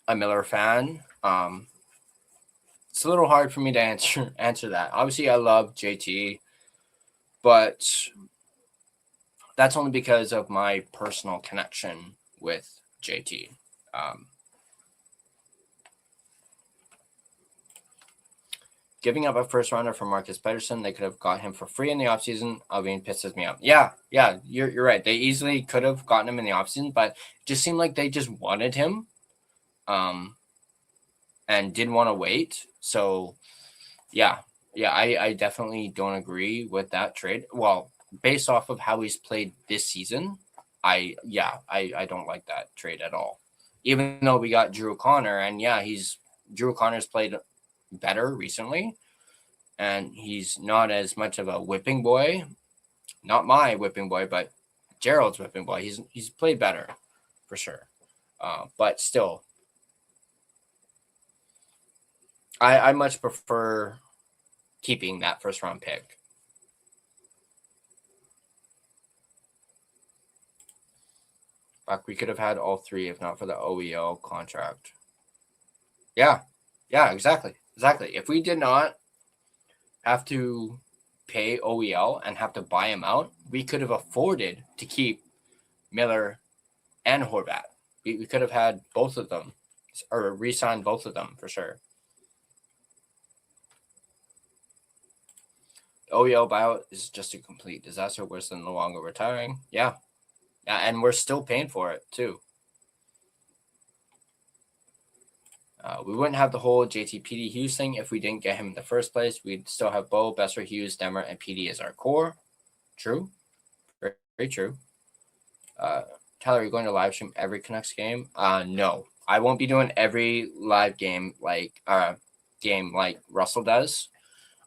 a Miller fan, it's a little hard for me to answer that. Obviously, I love JT, but that's only because of my personal connection with JT. Giving up a first rounder for Marcus Pettersson, they could have got him for free in the offseason. Alvin pisses me off. Yeah, you're right. They easily could have gotten him in the offseason, but it just seemed like they just wanted him and didn't want to wait. So, yeah, I definitely don't agree with that trade. Well, based off of how he's played this season, I don't like that trade at all. Even though we got Drew O'Connor, and Drew O'Connor's played better recently, and he's not as much of a whipping boy. Not my whipping boy, but Gerald's whipping boy. He's played better for sure. But still, I much prefer keeping that first round pick. Fuck, we could have had all 3 if not for the OEL contract. Yeah, exactly. If we did not have to pay OEL and have to buy him out, we could have afforded to keep Miller and Horvat. We could have had both of them, or re-signed both of them for sure. OEL buyout is just a complete disaster, worse than Luongo retiring. Yeah, and we're still paying for it too. We wouldn't have the whole JT PD Hughes thing if we didn't get him in the first place. We'd still have Bo, Besser, Hughes, Demmer, and PD as our core. True. Very, very true. Tyler, are you going to live stream every Canucks game? No. I won't be doing every live game like Russell does.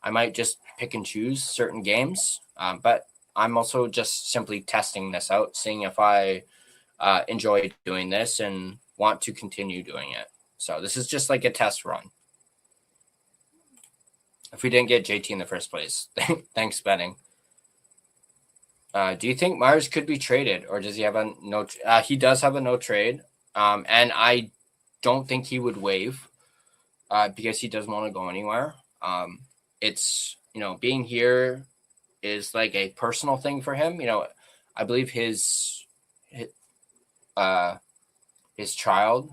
I might just pick and choose certain games. But I'm also just simply testing this out, seeing if I enjoy doing this and want to continue doing it. So this is just like a test run. If we didn't get JT in the first place, thanks, betting. Do you think Myers could be traded, or does he have a no? He does have a no trade, and I don't think he would waive because he doesn't want to go anywhere. It's being here is like a personal thing for him. I believe his child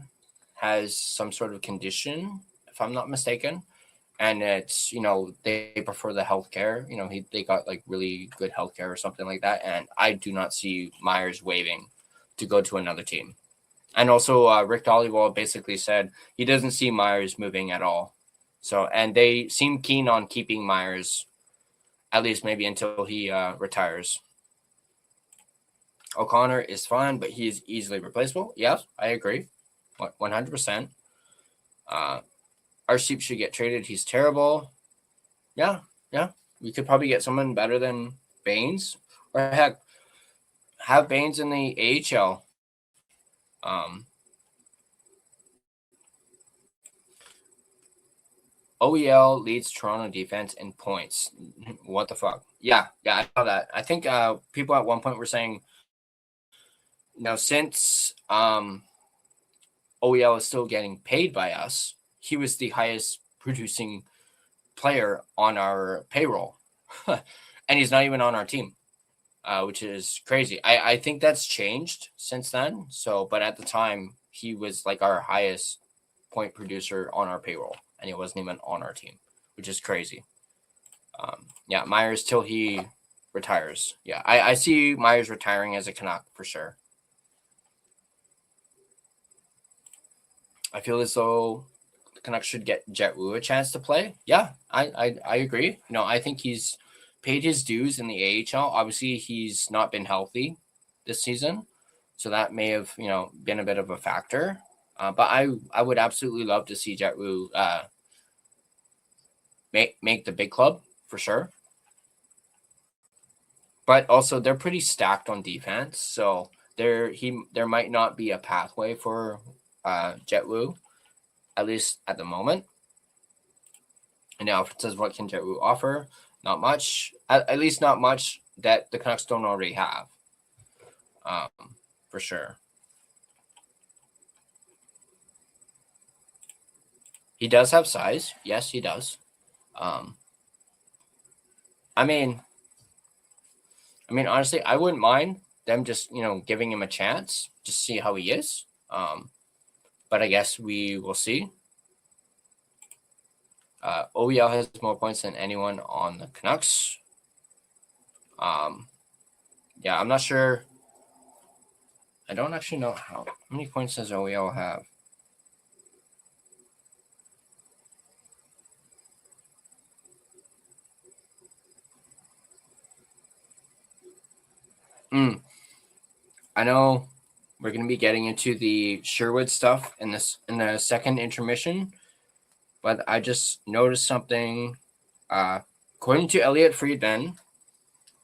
has some sort of condition, if I'm not mistaken. And it's, they prefer the healthcare. They got like really good healthcare or something like that. And I do not see Myers waiving to go to another team. And also Rick Dollywall basically said he doesn't see Myers moving at all. So, and they seem keen on keeping Myers at least maybe until he retires. O'Connor is fine, but he is easily replaceable. Yes, I agree. 100%. Our sheep should get traded. He's terrible. Yeah. We could probably get someone better than Baines, or heck, have Baines in the AHL. OEL leads Toronto defense in points. What the fuck? Yeah, I saw that. I think people at one point were saying, since OEL is still getting paid by us, he was the highest producing player on our payroll. And he's not even on our team, which is crazy. I think that's changed since then. But at the time, he was like our highest point producer on our payroll, and he wasn't even on our team, which is crazy. Myers till he retires. Yeah, I see Myers retiring as a Canuck for sure. I feel as though the Canucks should get Jet Wu a chance to play. Yeah, I agree. I think he's paid his dues in the AHL. Obviously, he's not been healthy this season, so that may have been a bit of a factor. But I would absolutely love to see Jet Wu make the big club for sure. But also, they're pretty stacked on defense, so there might not be a pathway for Jet Wu, at least at the moment. And now, if it says what can Jet Wu offer, not much. At least not much that the Canucks don't already have. For sure. He does have size. Yes, he does. I mean, honestly, I wouldn't mind them just, giving him a chance to see how he is. But I guess we will see. OEL has more points than anyone on the Canucks. I'm not sure. I don't actually know how many points does OEL have. I know we're going to be getting into the Sherwood stuff in the second intermission, but I just noticed something. According to Elliot Friedman,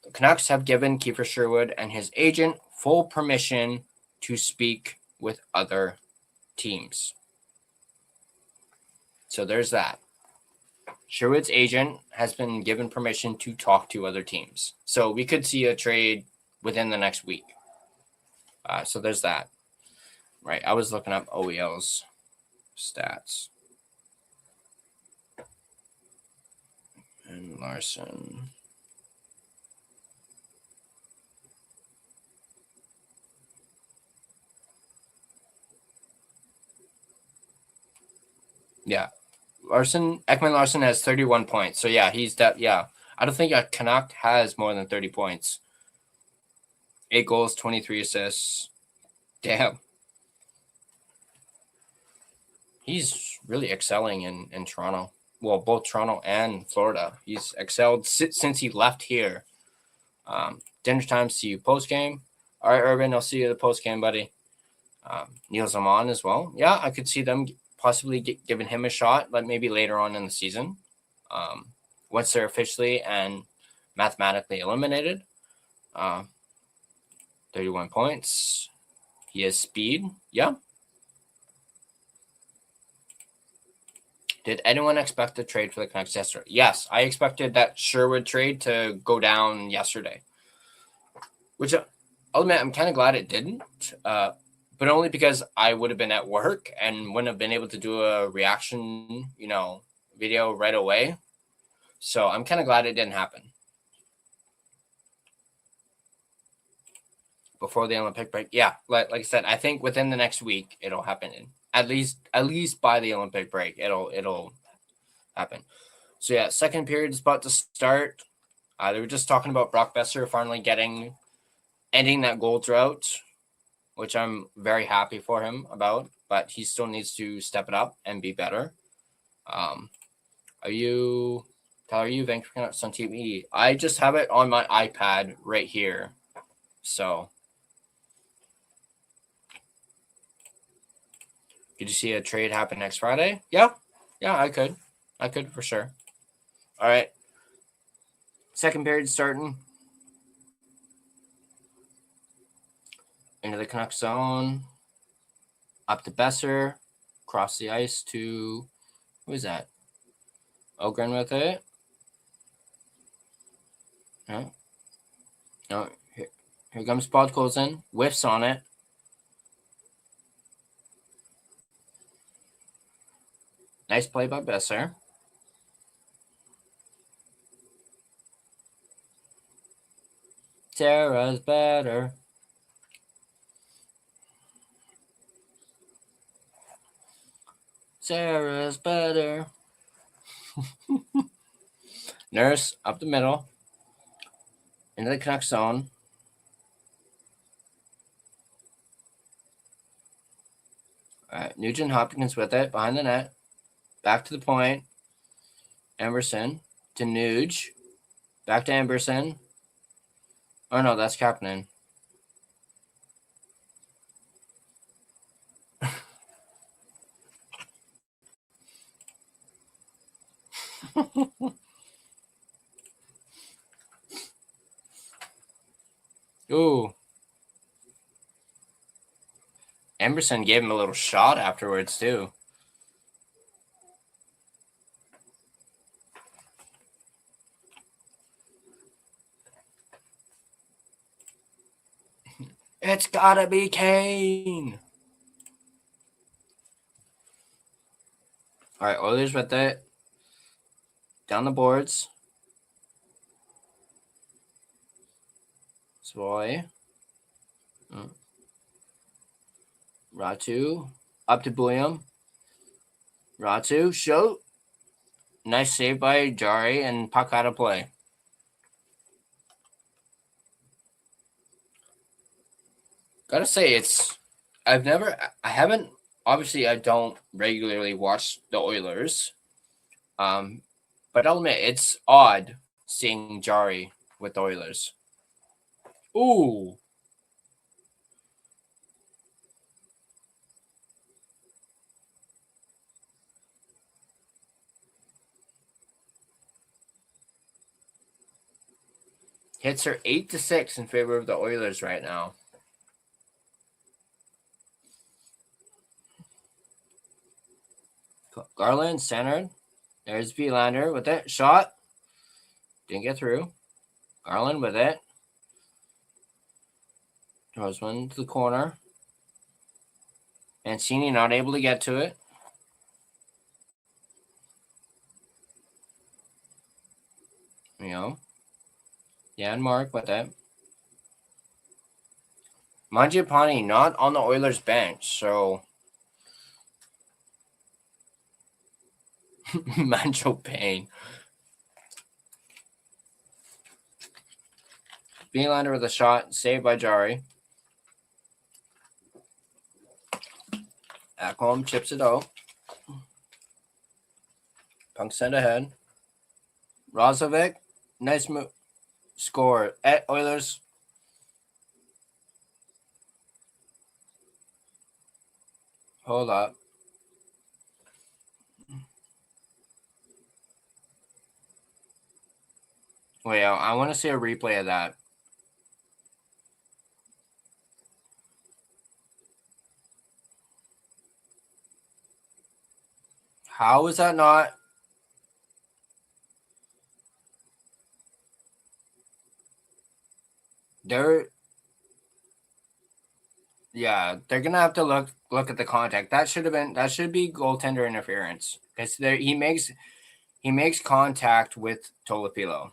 the Canucks have given Kiefer Sherwood and his agent full permission to speak with other teams. So there's that. Sherwood's agent has been given permission to talk to other teams. So we could see a trade within the next week. So there's that. Right. I was looking up OEL's stats. And Larson. Yeah. Ekman Larson has 31 points. So yeah, he's that. Yeah. I don't think a Canuck has more than 30 points. 8 goals, 23 assists. Damn. he's really excelling in Toronto. Well, both Toronto and Florida. He's excelled since he left here. Dinner time, see you post game. All right, Urban, I'll see you at the post game, buddy. Neil Zaman as well. Yeah, I could see them possibly giving him a shot, but maybe later on in the season, once they're officially and mathematically eliminated. 31 points. He has speed. Yeah. Did anyone expect the trade for the Canucks yesterday? Yes, I expected that Sherwood trade to go down yesterday, which I'll admit I'm kind of glad it didn't, but only because I would have been at work and wouldn't have been able to do a reaction, video right away. So I'm kind of glad it didn't happen before the Olympic break. Yeah, like I said, I think within the next week it'll happen. At least by the Olympic break, it'll happen. So yeah, second period is about to start. They were just talking about Brock Besser finally ending that goal drought, which I'm very happy for him about, but he still needs to step it up and be better. Are you Vancouver Canucks on TV? I just have it on my iPad right here. So could you see a trade happen next Friday? Yeah, I could for sure. All right. Second period starting. Into the Canucks zone. Up to Besser. Across the ice to, who is that? Ogren with it. No. Here comes Podkolzin. Whiffs on it. Nice play by Besser. Sarah's better. Sarah's better. Nurse up the middle. Into the Canucks zone. All right, Nugent Hopkins with it behind the net. Back to the point. Emerson to Nuge. Back to Emerson. Oh no, that's Kapanen. Ooh. Emerson gave him a little shot afterwards, too. It's gotta be Kane. All right, Oilers with it. Down the boards. Swoy. Ratu. Up to William. Ratu. Shoot. Nice save by Jari and puck out of play. Gotta say, I don't regularly watch the Oilers. But I'll admit, it's odd seeing Jari with the Oilers. Ooh. Hits are 8-6 in favor of the Oilers right now. Garland centered. There's Vilander with it. Shot. Didn't get through. Garland with it. Throws one to the corner. Mancini not able to get to it. And Mark with it. Mangiapane not on the Oilers bench, so Mangiapane. Vilander with a shot, saved by Jari. Ekholm chips it out. Punk sent ahead. Rozovic, nice move. Score at Oilers. Hold up. Wait, I want to see a replay of that. How is that not? They're gonna have to look at the contact. That should be goaltender interference because he makes contact with Tolopilo.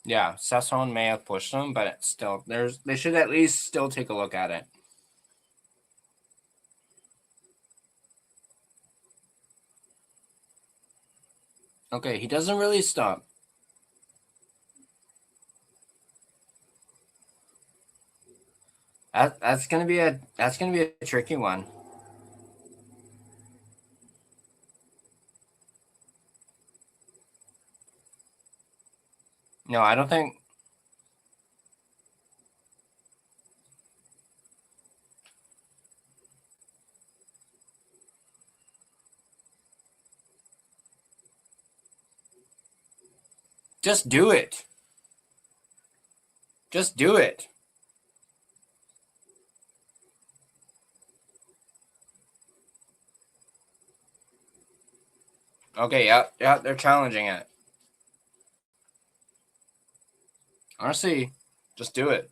Yeah, Sasson may have pushed him, but it's still they should at least still take a look at it. Okay, he doesn't really stop. That's gonna be a tricky one. No, I don't think. Just do it. Just do it. Okay, yeah, they're challenging it. Honestly, just do it.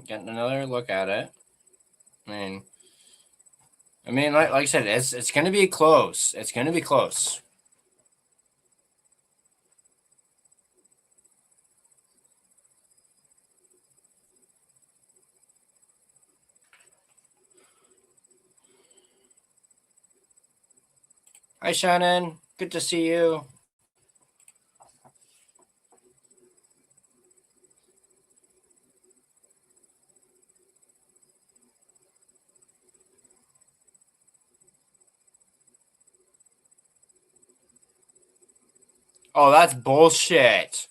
Getting another look at it. I mean, like I said, it's going to be close. It's going to be close. Hi, Shannon. Good to see you. Oh, that's bullshit.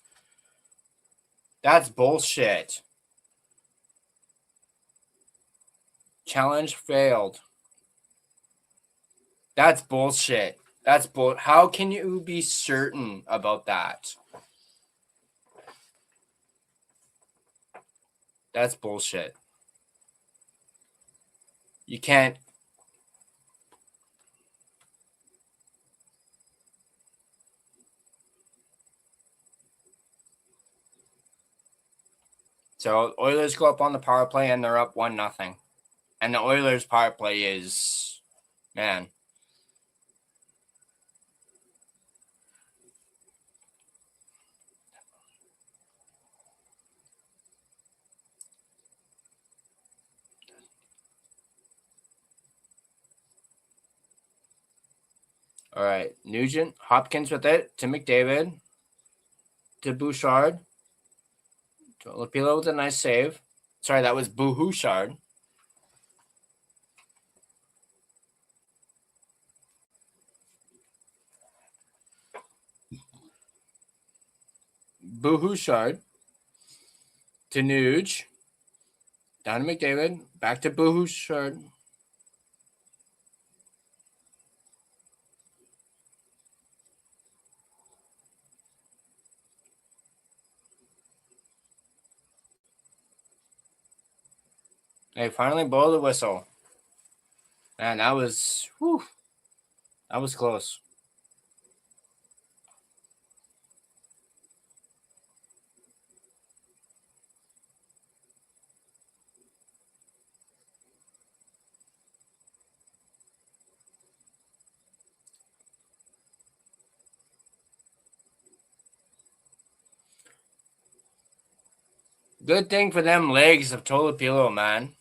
That's bullshit. Challenge failed. That's bullshit. That's bull. How can you be certain about that? That's bullshit. You can't. So Oilers go up on the power play and they're up 1-0. And the Oilers power play is, man. All right, Nugent, Hopkins with it to McDavid, to Bouchard, to Lapilo with a nice save. Sorry, that was Bouchard. Bouchard. to Nuge. Down to McDavid. Back to Bouchard. They finally blow the whistle. Man, that was close. Good thing for them legs of Tolopilo, man.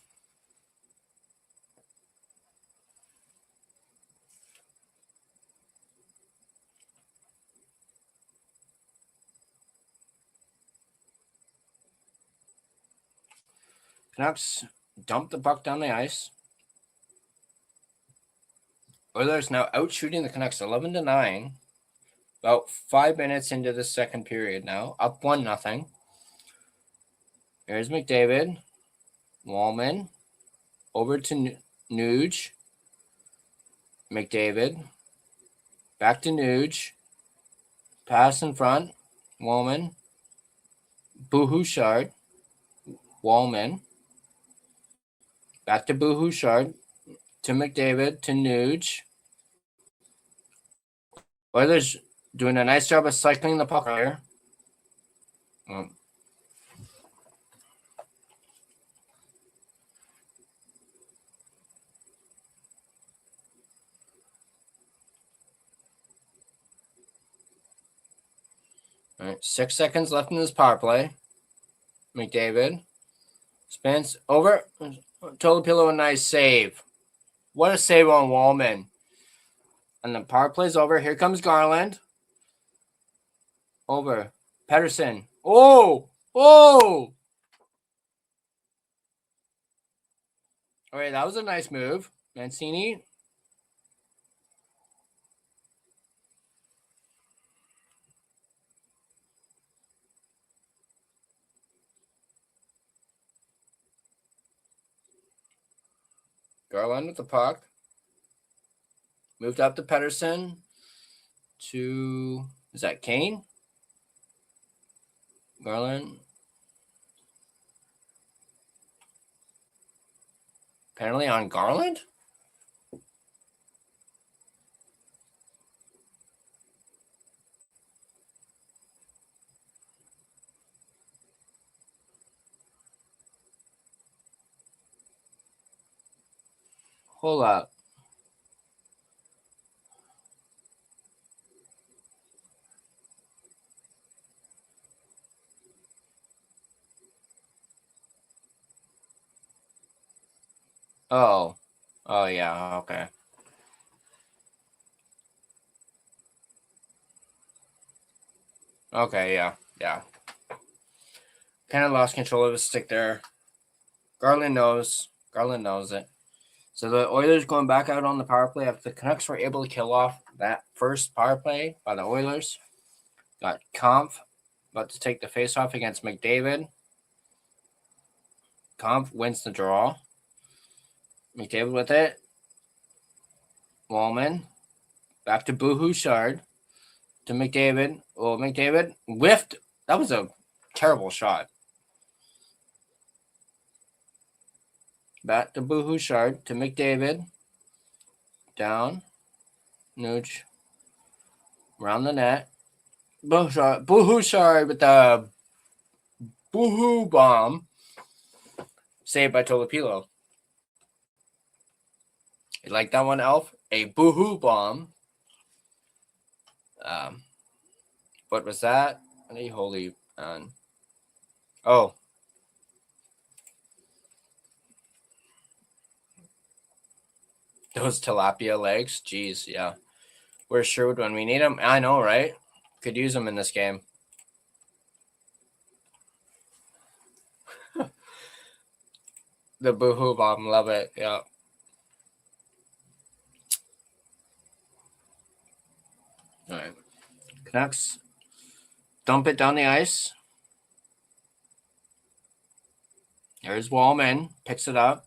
Canucks dump the puck down the ice. Oilers now out shooting the Canucks 11-9. About 5 minutes into the second period now. Up 1-0. Here's McDavid. Wallman. Over to Nuge. McDavid. Back to Nuge. Pass in front. Wallman. Bouchard. Wallman. Back to Bouchard. To McDavid. To Nuge. Oilers doing a nice job of cycling the puck here. All right, 6 seconds left in this power play. McDavid spins over. Tolopilo, a nice save. What a save on Wallman. And the power play's over. Here comes Garland. Over. Pedersen. Oh! All right, that was a nice move. Mancini. Garland with the puck. Moved up to Pedersen. Is that Kane? Garland. Penalty on Garland? Hold up. Oh. Oh, yeah. Okay. Okay, yeah. Yeah. Kind of lost control of his stick there. Garland knows it. So the Oilers going back out on the power play after the Canucks were able to kill off that first power play by the Oilers. Got Kampf about to take the faceoff against McDavid. Kampf wins the draw. McDavid with it. Wallman. Back to Bouchard. To McDavid. Oh, McDavid whiffed. That was a terrible shot. Back to Bouchard. To McDavid. Down. Nuge. Around the net. Bouchard with the boohoo bomb. Saved by Tolopilo. You like that one, Elf? A boohoo bomb. What was that? Holy man. Oh. Those tilapia legs. Jeez, yeah. Where's Sherwood when we need him? I know, right? Could use him in this game. The boohoo bomb. Love it. Yeah. All right. Canucks dump it down the ice. There's Wallman. Picks it up.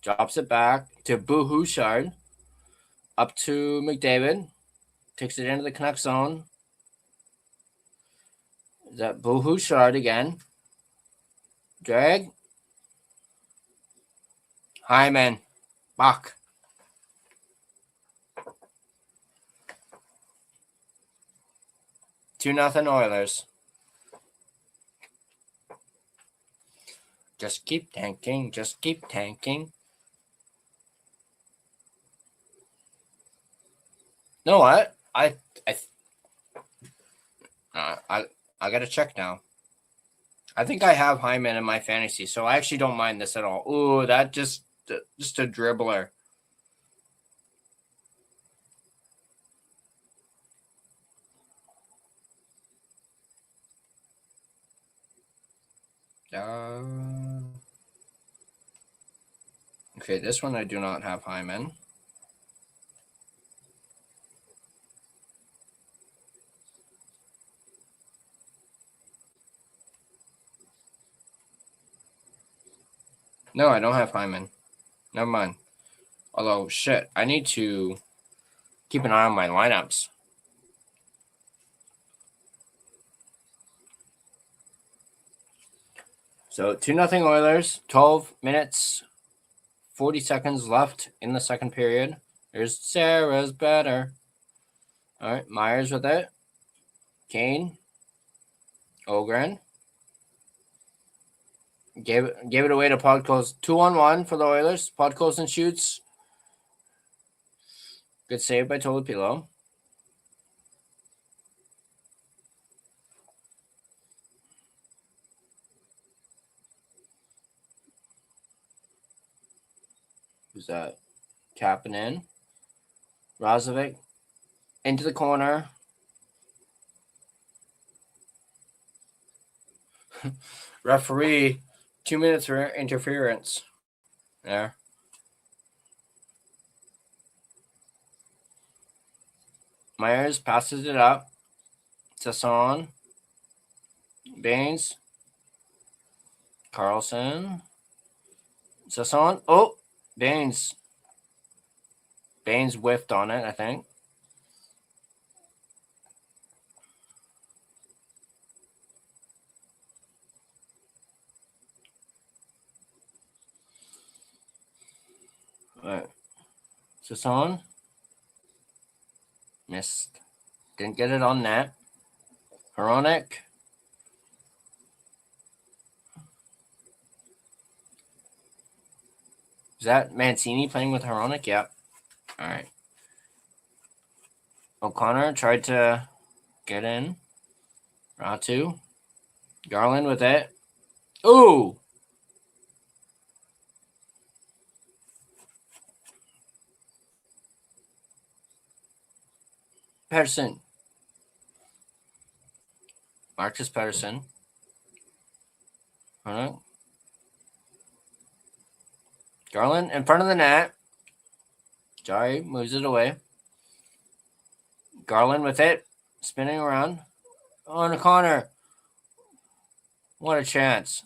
Drops it back to Bouchard. Up to McDavid. Takes it into the Canucks zone. Is that Bouchard again? Drag. Hyman. Bach. Two nothing Oilers. Just keep tanking. Just keep tanking. You know what? I gotta check now. I think I have Hyman in my fantasy, so I actually don't mind this at all. Ooh, that just a dribbler. Okay, this one I do not have Hyman. No, I don't have Hyman. Never mind. Although, shit, I need to keep an eye on my lineups. So 2-0 Oilers, 12 minutes, 40 seconds left in the second period. There's Sarah's better. All right, Myers with it. Kane. Ogren. Gave it away to Podkolzin. 2-on-1 for the Oilers. Podkolzin shoots. Good save by Tolopilo. Who's that? Tapping in. Razovic into the corner. Referee, 2 minutes for interference. There. Myers passes it up. Sasson. Baines. Carlson. Sasson. Oh, Baines. Baines whiffed on it, I think. All right. Sasson. Missed. Didn't get it on net. Hronek. Is that Mancini playing with Hronek? Yeah. All right. O'Connor tried to get in. Ratu. Garland with it. Ooh! Pedersen. Marcus Pedersen. Garland in front of the net. Jari moves it away. Garland with it. Spinning around. On the corner. What a chance.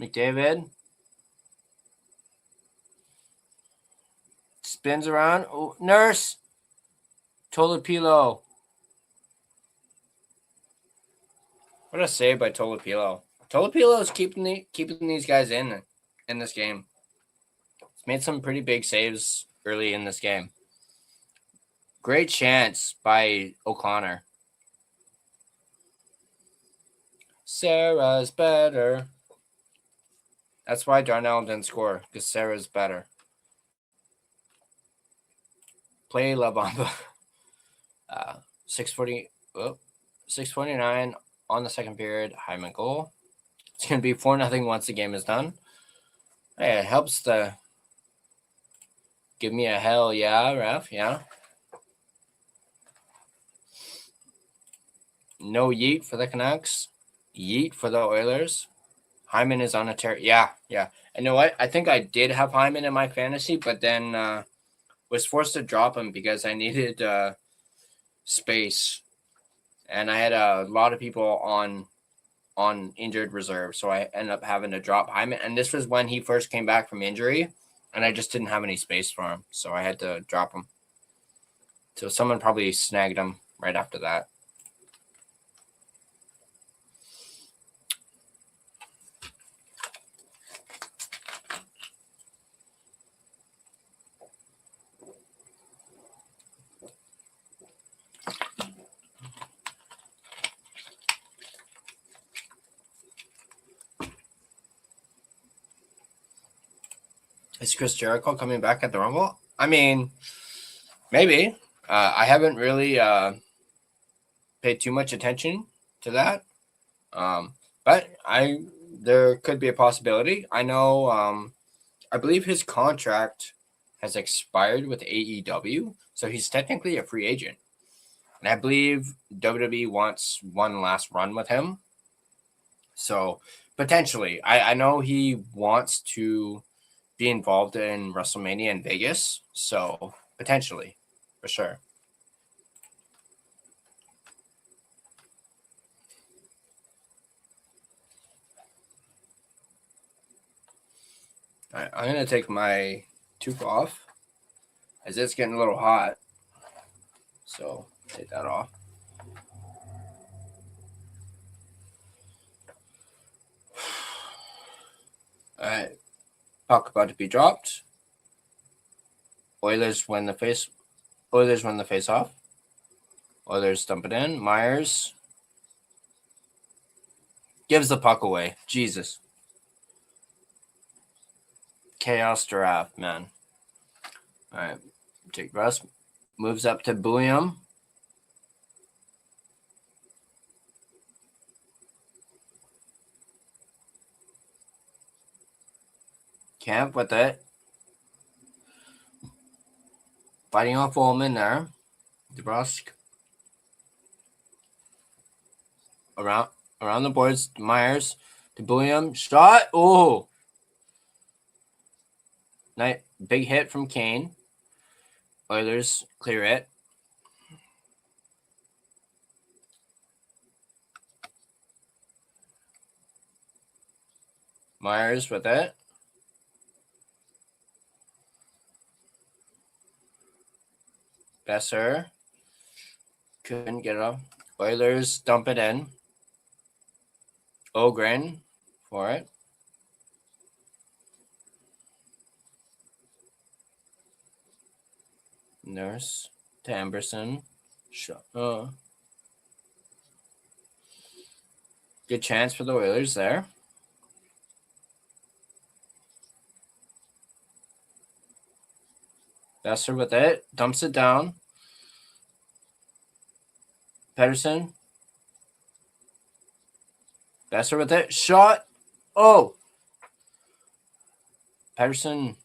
McDavid. Spins around. Oh, Nurse. Tolopilo. What a save by Tolopilo. Tolopilo is keeping these guys in this game. He's made some pretty big saves early in this game. Great chance by O'Connor. Sarah's better. That's why Darnell didn't score, because Sarah's better. Play La Bamba. 6:49 on the second period. Hyman goal. It's going to be 4-0 once the game is done. Hey, it helps to give me a hell yeah, ref. Yeah. No yeet for the Canucks. Yeet for the Oilers. Hyman is on a tear. Yeah. And you know what? I think I did have Hyman in my fantasy, but then was forced to drop him because I needed space, and I had a lot of people on injured reserve, so I ended up having to drop Hyman. And this was when he first came back from injury, and I just didn't have any space for him, so I had to drop him. So someone probably snagged him right after that. Is Chris Jericho coming back at the Rumble? I mean, maybe. I haven't really paid too much attention to that. But there could be a possibility. I know, I believe his contract has expired with AEW, so he's technically a free agent. And I believe WWE wants one last run with him. So potentially, I know he wants to be involved in WrestleMania in Vegas. So potentially, for sure. All right, I'm going to take my toque off as it's getting a little hot. So take that off. All right. Puck about to be dropped. Oilers win the face off. Oilers dump it in. Myers gives the puck away. Jesus. Chaos draft, man. All right. Jake Russ moves up to Bulliam. Camp with it. Fighting off Ullman there. DeBrusque. Around the boards. Myers to Bulliam. Shot. Oh. Nice. Big hit from Kane. Oilers clear it. Myers with it. Besser couldn't get it off. Oilers dump it in. Ogren for it. Nurse to Amberson. Good chance for the Oilers there. Besser with it. Dumps it down. Pedersen. Besser with it. Shot. Oh. Pedersen.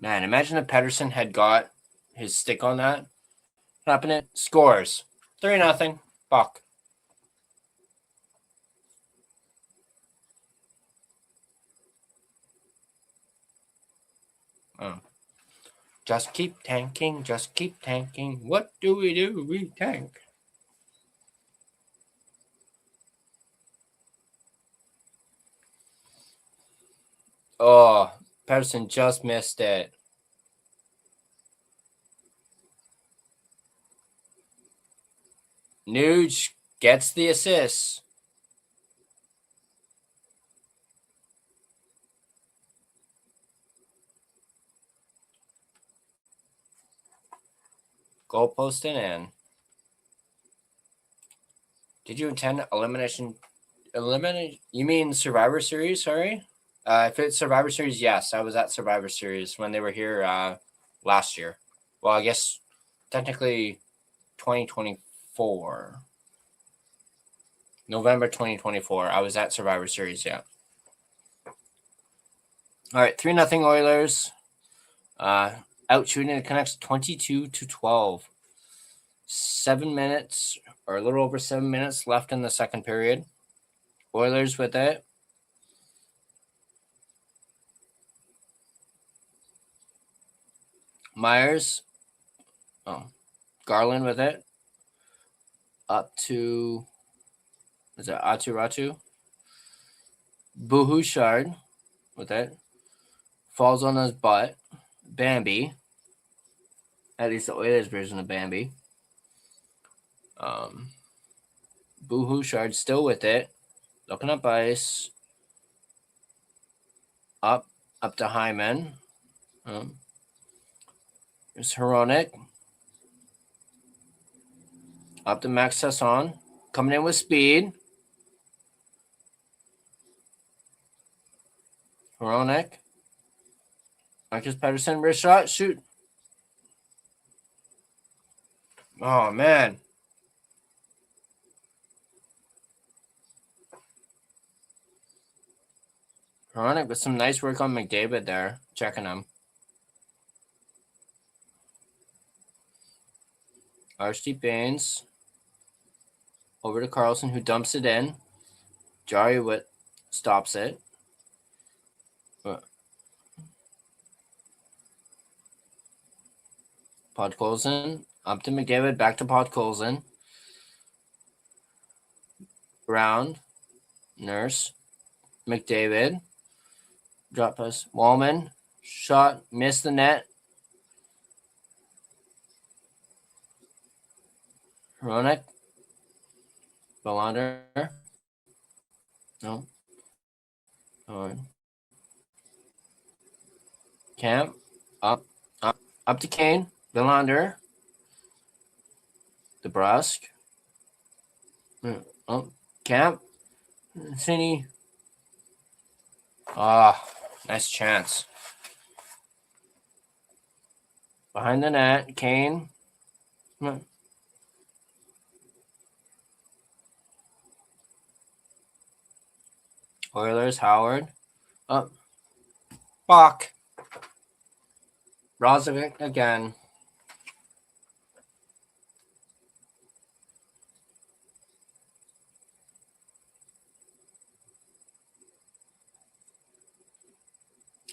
Man, imagine if Pedersen had got his stick on that. What happened? It scores. 3-0. Buck. Oh. Just keep tanking. Just keep tanking. What do? We tank. Oh, Pedersen just missed it. Nuge gets the assist. Goalpost and in. Did you attend elimination? You mean Survivor Series? Sorry. If it's Survivor Series, yes, I was at Survivor Series when they were here last year. Well, I guess technically 2024. November 2024. I was at Survivor Series, yeah. All right, 3-0 Oilers. Out shooting the Canucks 22-12. 7 minutes or a little over 7 minutes left in the second period. Oilers with it. Myers. Garland with it. Up to, is it Ratu? Bouchard with it. Falls on his butt. Bambi. At least the Oilers version of Bambi. Bouchard still with it. Looking up ice. Up to Hyman. There's Hronek. Up to Max Sasson. Coming in with speed. Hronek. Marcus Pettersson, wrist shot, shoot. Oh, man. Hronek with some nice work on McDavid there. Checking him. Archie Baines. Over to Carlson, who dumps it in. Jari Witt stops it. Podkolzin. Up to McDavid. Back to Podkolzin. Round. Nurse. McDavid. Drop pass. Wallman. Shot. Missed the net. Hronek. Belander. No. Camp. Up to Kane. Belander. DeBrusque. Camp. Cini. Nice chance. Behind the net. Kane. Oilers. Howard. Up. Fuck. Brozovic again.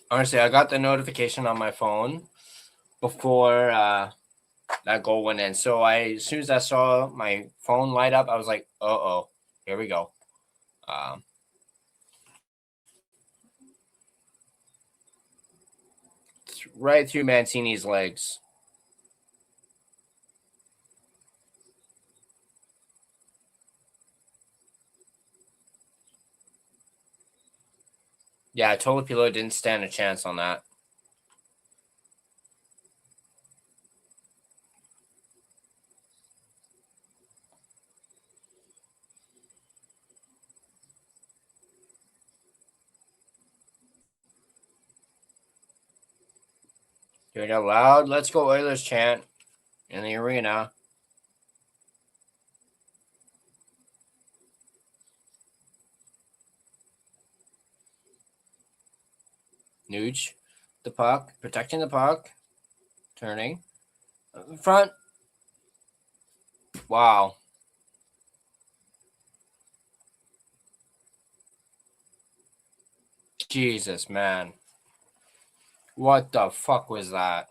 Honestly, I got the notification on my phone before that goal went in. So as soon as I saw my phone light up, I was like, uh-oh, here we go. Right through Mancini's legs. Yeah, Tolopilo didn't stand a chance on that. Doing it loud, let's go Oilers chant in the arena. Nuge, the puck, protecting the puck, turning, in front. Wow. Jesus, man. What the fuck was that?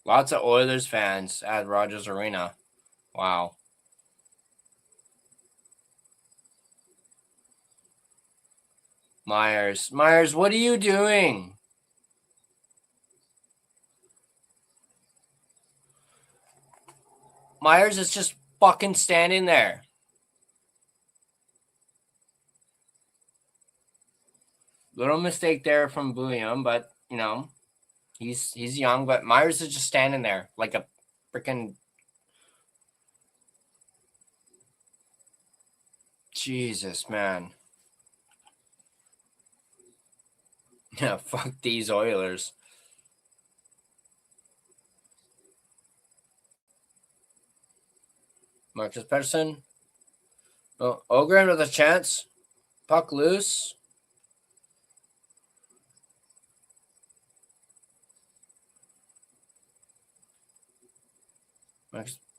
Lots of Oilers fans at Rogers Arena. Wow. Myers, what are you doing? Myers is just fucking standing there. Little mistake there from Bouillon, but, you know, he's young, but Myers is just standing there like a freaking... Jesus, man. Yeah, fuck these Oilers. Marcus Pettersson. Oh, Ogren with a chance. Puck loose.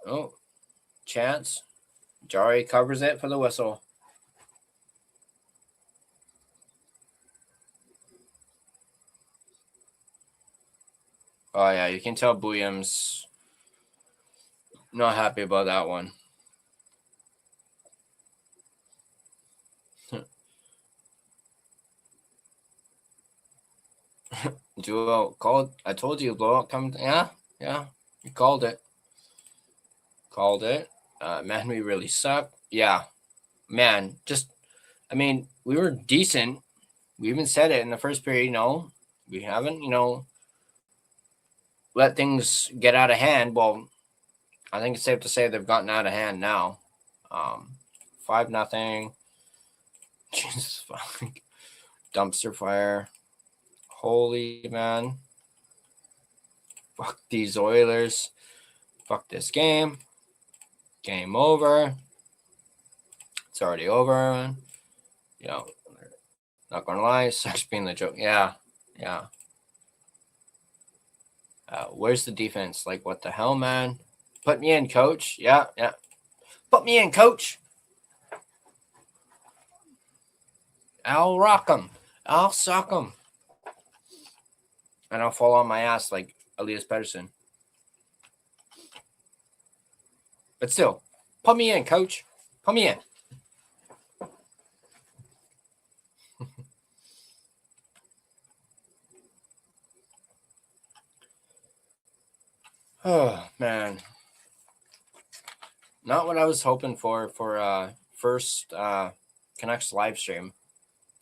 Oh, chance. Jari covers it for the whistle. Oh, yeah, you can tell Williams not happy about that one. Duo called. I told you, blowout coming. Yeah, you called it. Man, we really suck. Yeah, man, I mean, we were decent. We even said it in the first period, we haven't, let things get out of hand. Well, I think it's safe to say they've gotten out of hand now. 5-0. Jesus fuck. Dumpster fire. Holy man. Fuck these Oilers. Fuck this game. Game over. It's already over. Not gonna lie, sucks being the joke. Yeah. Where's the defense? Like, what the hell, man? Put me in, coach. Yeah. Put me in, coach. I'll rock him. I'll sock him. And I'll fall on my ass like Elias Pettersson. But still, put me in, coach. Put me in. Oh, man. Not what I was hoping for first Canucks live stream.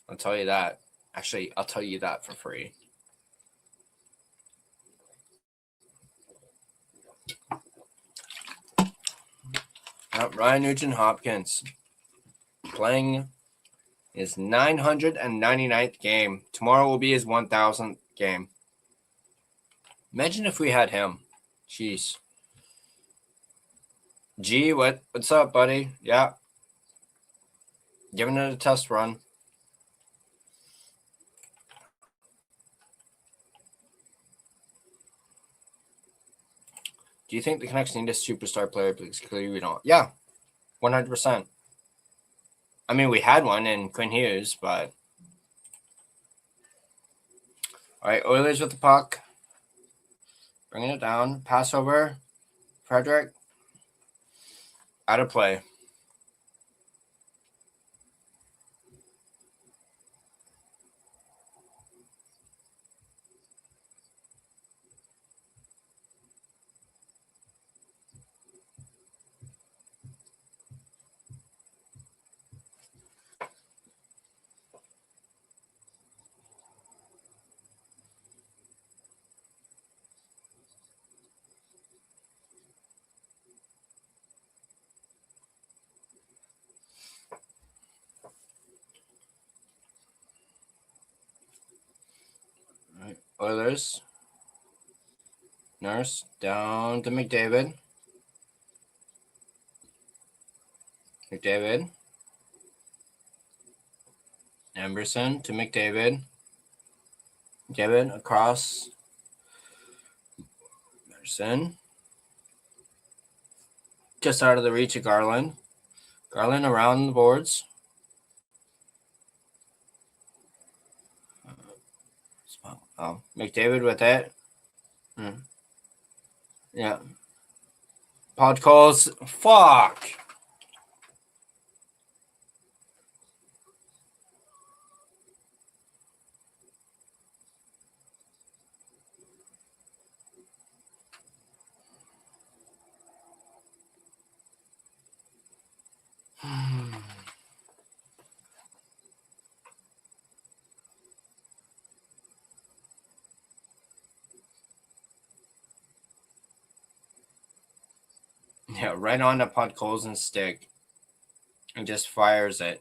I'll tell you that. Actually, I'll tell you that for free. Ryan Nugent-Hopkins playing his 999th game. Tomorrow will be his 1,000th game. Imagine if we had him. Jeez. G, what's up, buddy? Yeah. Giving it a test run. Do you think the Canucks need a superstar player? Because clearly we don't. Yeah, 100%. I mean, we had one in Quinn Hughes, but... All right, Oilers with the puck. Bringing it down. Pass over. Frederick. Out of play. All right, Oilers. Nurse down to McDavid. Emberson to McDavid. McDavid across. Anderson. Just out of the reach of Garland. Garland around the boards. McDavid with it. Yeah. Pod calls. Fuck. Yeah, right on the Podkolzin stick. And just fires it.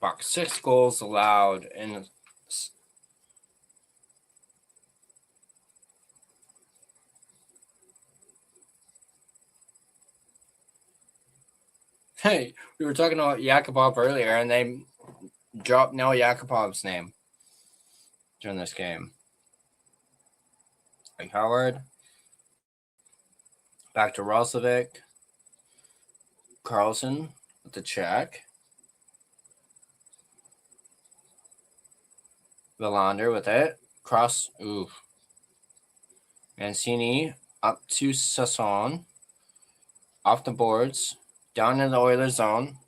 Fuck, 6 goals allowed in... Hey, we were talking about Yakupov earlier, and they dropped Noah Yakupov's name during this game. Like Howard. Back to Roslovic. Carlson with the check. Villander with it. Cross. Ooh. Mancini up to Sasson. Off the boards. Down in the Oilers zone.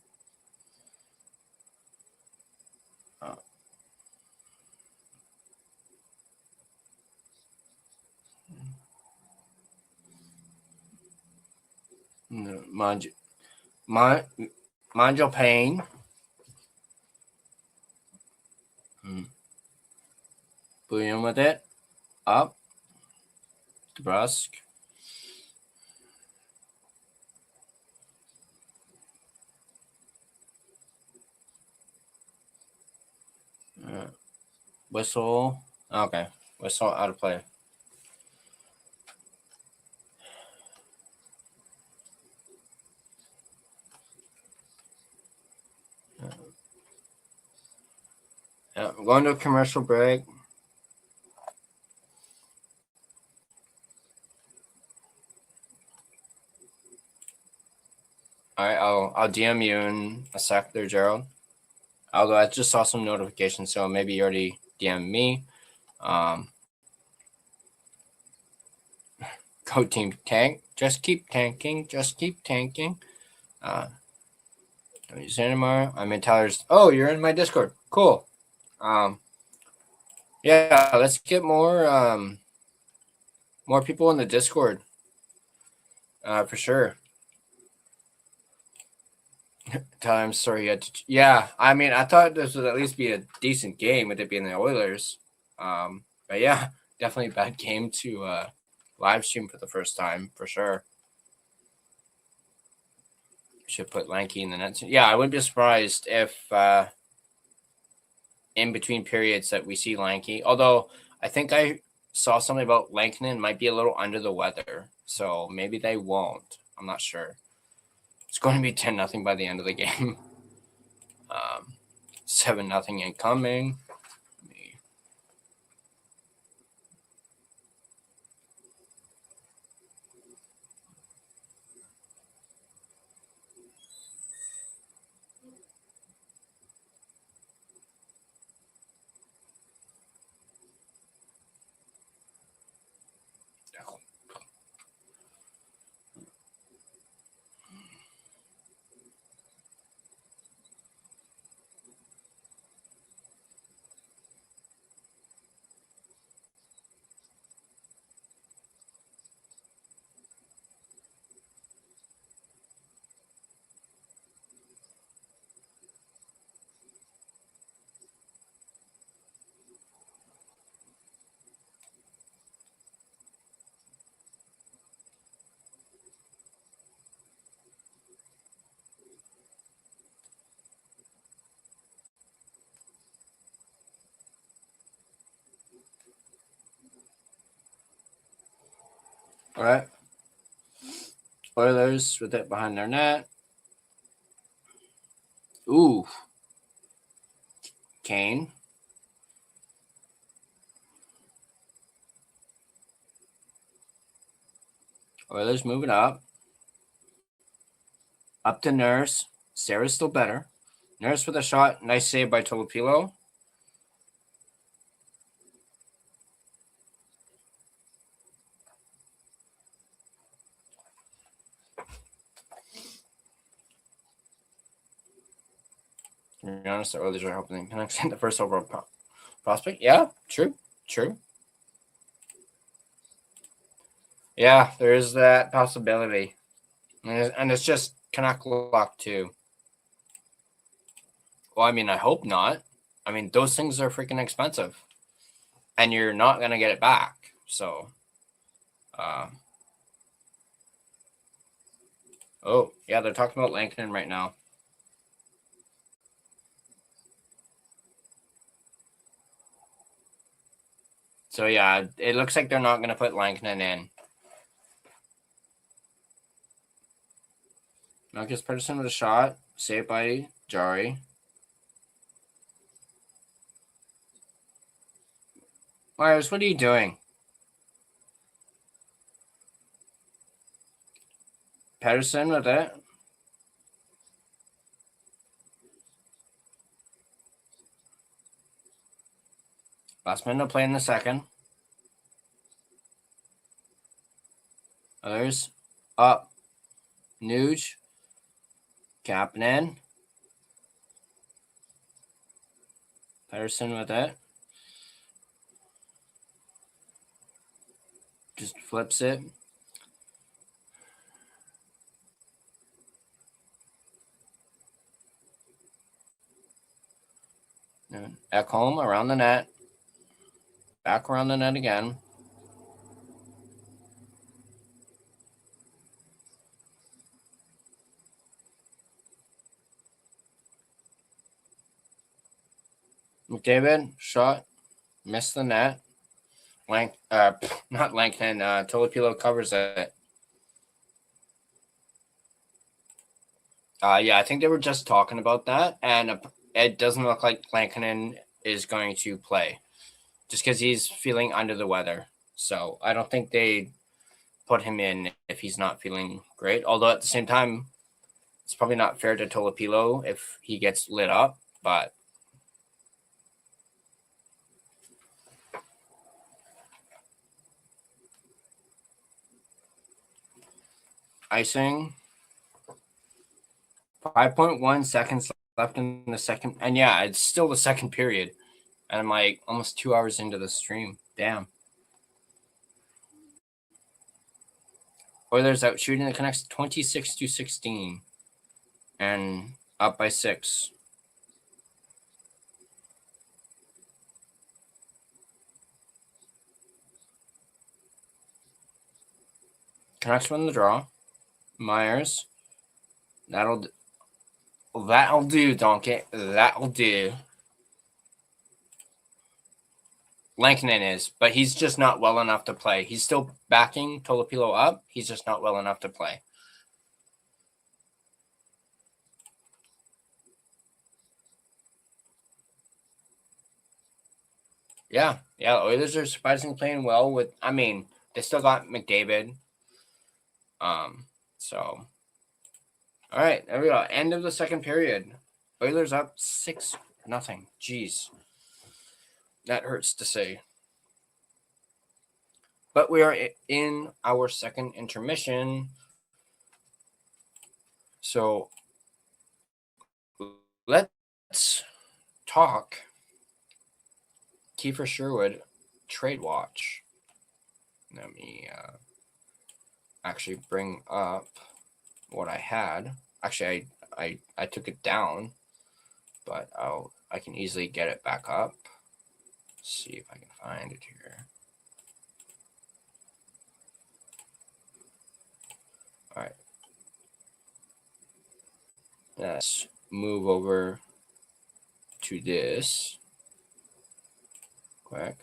Manjo Payne. Bouillon with it. Up. DeBrusque. Whistle. Okay. Whistle out of play. Yeah, I'm going to a commercial break. All right, I'll DM you in a sec there, Gerald. Although I just saw some notifications, so maybe you already DM'd me. Go team tank. Just keep tanking. Just keep tanking. Don't use it anymore. I'm in Tyler's. Oh, you're in my Discord. Cool. Yeah, let's get more people in the Discord. For sure. Tyler, I'm sorry you had to. Yeah, I mean, I thought this would at least be a decent game with it being the Oilers. But yeah, definitely a bad game to live stream for the first time, for sure. Should put Lanky in the net. Yeah, I wouldn't be surprised if in between periods that we see Lanky. Although I think I saw something about Lankinen might be a little under the weather, so maybe they won't. I'm not sure. It's going to be 10-0 by the end of the game. 7-0 incoming. All right. Oilers with it behind their net. Ooh. Kane. Oilers moving up. Up to Nurse. Sarah's still better. Nurse with a shot. Nice save by Tolopilo. To be honest, the Oilers are hoping the Canucks in the first overall prospect. Yeah, true. Yeah, there is that possibility. And it's just Canuck luck, too. Well, I mean, I hope not. I mean, those things are freaking expensive. And you're not going to get it back. So, oh, yeah, they're talking about Lankinen right now. So, yeah, it looks like they're not going to put Lankinen in. Marcus Pettersson with a shot. Saved by Jari. Myers, what are you doing? Pedersen with it. Last minute of play in the second. Others up. Nuge. Kapanen. Pedersen with it. Just flips it. Ekholm around the net. Back around the net again. McDavid shot, missed the net. Not Langton. Tolopilo covers it. Yeah, I think they were just talking about that, and it doesn't look like Lankinen is going to play, just because he's feeling under the weather. So I don't think they put him in if he's not feeling great. Although at the same time, it's probably not fair to Tolopilo if he gets lit up, but. Icing. 5.1 seconds left in the second. And yeah, it's still the second period. And I'm like almost 2 hours into the stream. Damn. Oilers out shooting the Canucks 26-16. And up by 6. Canucks win the draw. Myers. That'll do, Donkey. That'll do. Lankinen is, but he's just not well enough to play. He's still backing Tolopilo up. He's just not well enough to play. Yeah. Oilers are surprisingly playing well with. I mean, they still got McDavid. So. All right, there we go. End of the second period. Oilers up 6-0. Jeez. That hurts to say. But we are in our second intermission. So let's talk Kiefer Sherwood trade watch. Let me actually bring up what I had. Actually, I took it down, but I can easily get it back up. Let's see if I can find it here. All right. Let's move over to this quick.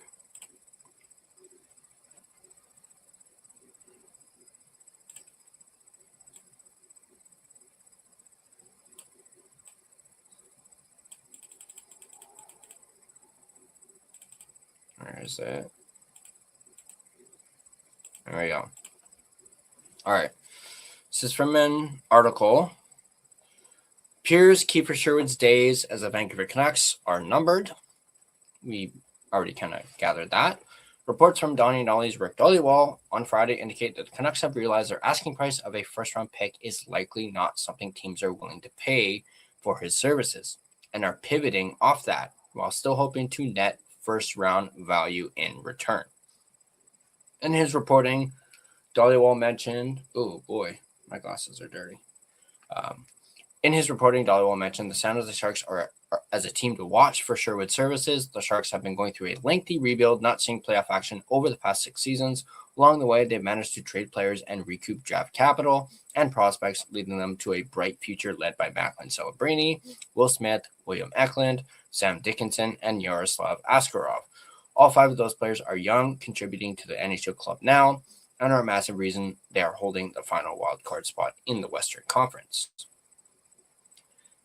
Where is it? There we go. All right. This is from an article. Appears Kiefer Sherwood's days as a Vancouver Canucks are numbered. We already kind of gathered that. Reports from Donnie Nolly's Rick Dollywall on Friday indicate that the Canucks have realized their asking price of a first-round pick is likely not something teams are willing to pay for his services, and are pivoting off that while still hoping to net first-round value in return. In his reporting, Dollywall mentioned, oh boy, my glasses are dirty. In his reporting, Dollywall mentioned the San Jose Sharks are as a team to watch for Sherwood's services. The Sharks have been going through a lengthy rebuild, not seeing playoff action over the past 6 seasons. Along the way, they've managed to trade players and recoup draft capital and prospects, leading them to a bright future led by Macklin Celebrini, Will Smith, William Eklund, Sam Dickinson, and Yaroslav Askarov. All 5 of those players are young, contributing to the NHL club now, and are a massive reason they are holding the final wildcard spot in the Western Conference.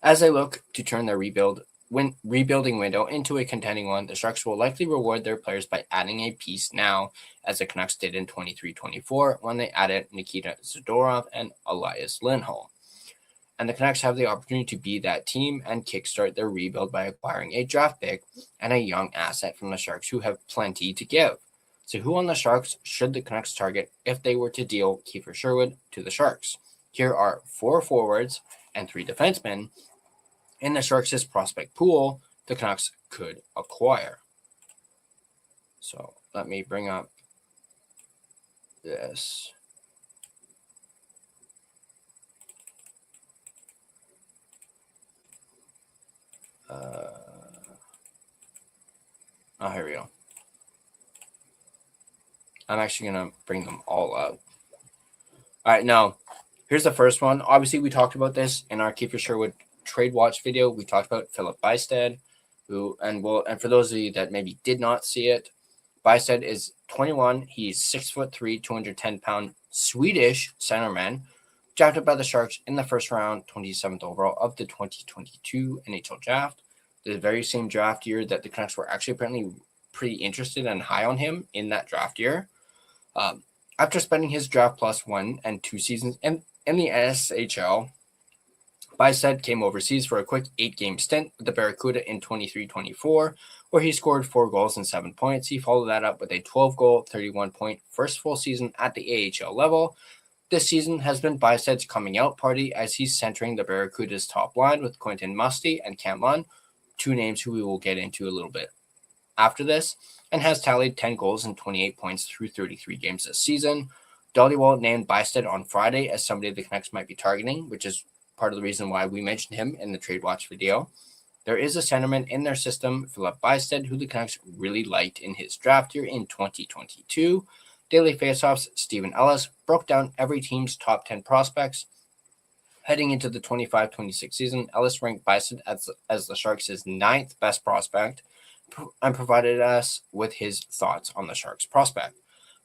As they look to turn their rebuild rebuilding window into a contending one, the Sharks will likely reward their players by adding a piece now, as the Canucks did in 23-24 when they added Nikita Zadorov and Elias Lindholm. And the Canucks have the opportunity to be that team and kickstart their rebuild by acquiring a draft pick and a young asset from the Sharks who have plenty to give. So who on the Sharks should the Canucks target if they were to deal Kiefer Sherwood to the Sharks? Here are 4 forwards and 3 defensemen in the Sharks' prospect pool the Canucks could acquire. So let me bring up this. Here we go. I'm actually going to bring them all up. All right, now, here's the first one. Obviously, we talked about this in our Kiefer Sherwood trade watch video. We talked about Philip Bystead, and for those of you that maybe did not see it, Bystead is 21. He's 6'3", 210-pound Swedish centerman, drafted by the Sharks in the first round, 27th overall of the 2022 NHL draft. The very same draft year that the Canucks were actually apparently pretty interested and high on him in that draft year. After spending his draft plus 1 and 2 seasons in the SHL, Bystead came overseas for a quick 8-game stint with the Barracuda in 23-24, where he scored 4 goals and 7 points. He followed that up with a 12-goal, 31-point first full season at the AHL level. This season has been Bystead's coming out party as he's centering the Barracuda's top line with Quentin Musty and Cam Lund, 2 names who we will get into a little bit after this, and has tallied 10 goals and 28 points through 33 games this season. Dollywall named Bystead on Friday as somebody the Canucks might be targeting, which is part of the reason why we mentioned him in the Trade Watch video. There is a centerman in their system, Philip Bystead, who the Canucks really liked in his draft year in 2022. Daily Faceoff's Stephen Ellis broke down every team's top 10 prospects. Heading into the 25-26 season, Ellis ranked Bystead as the Sharks' 9th best prospect and provided us with his thoughts on the Sharks prospect.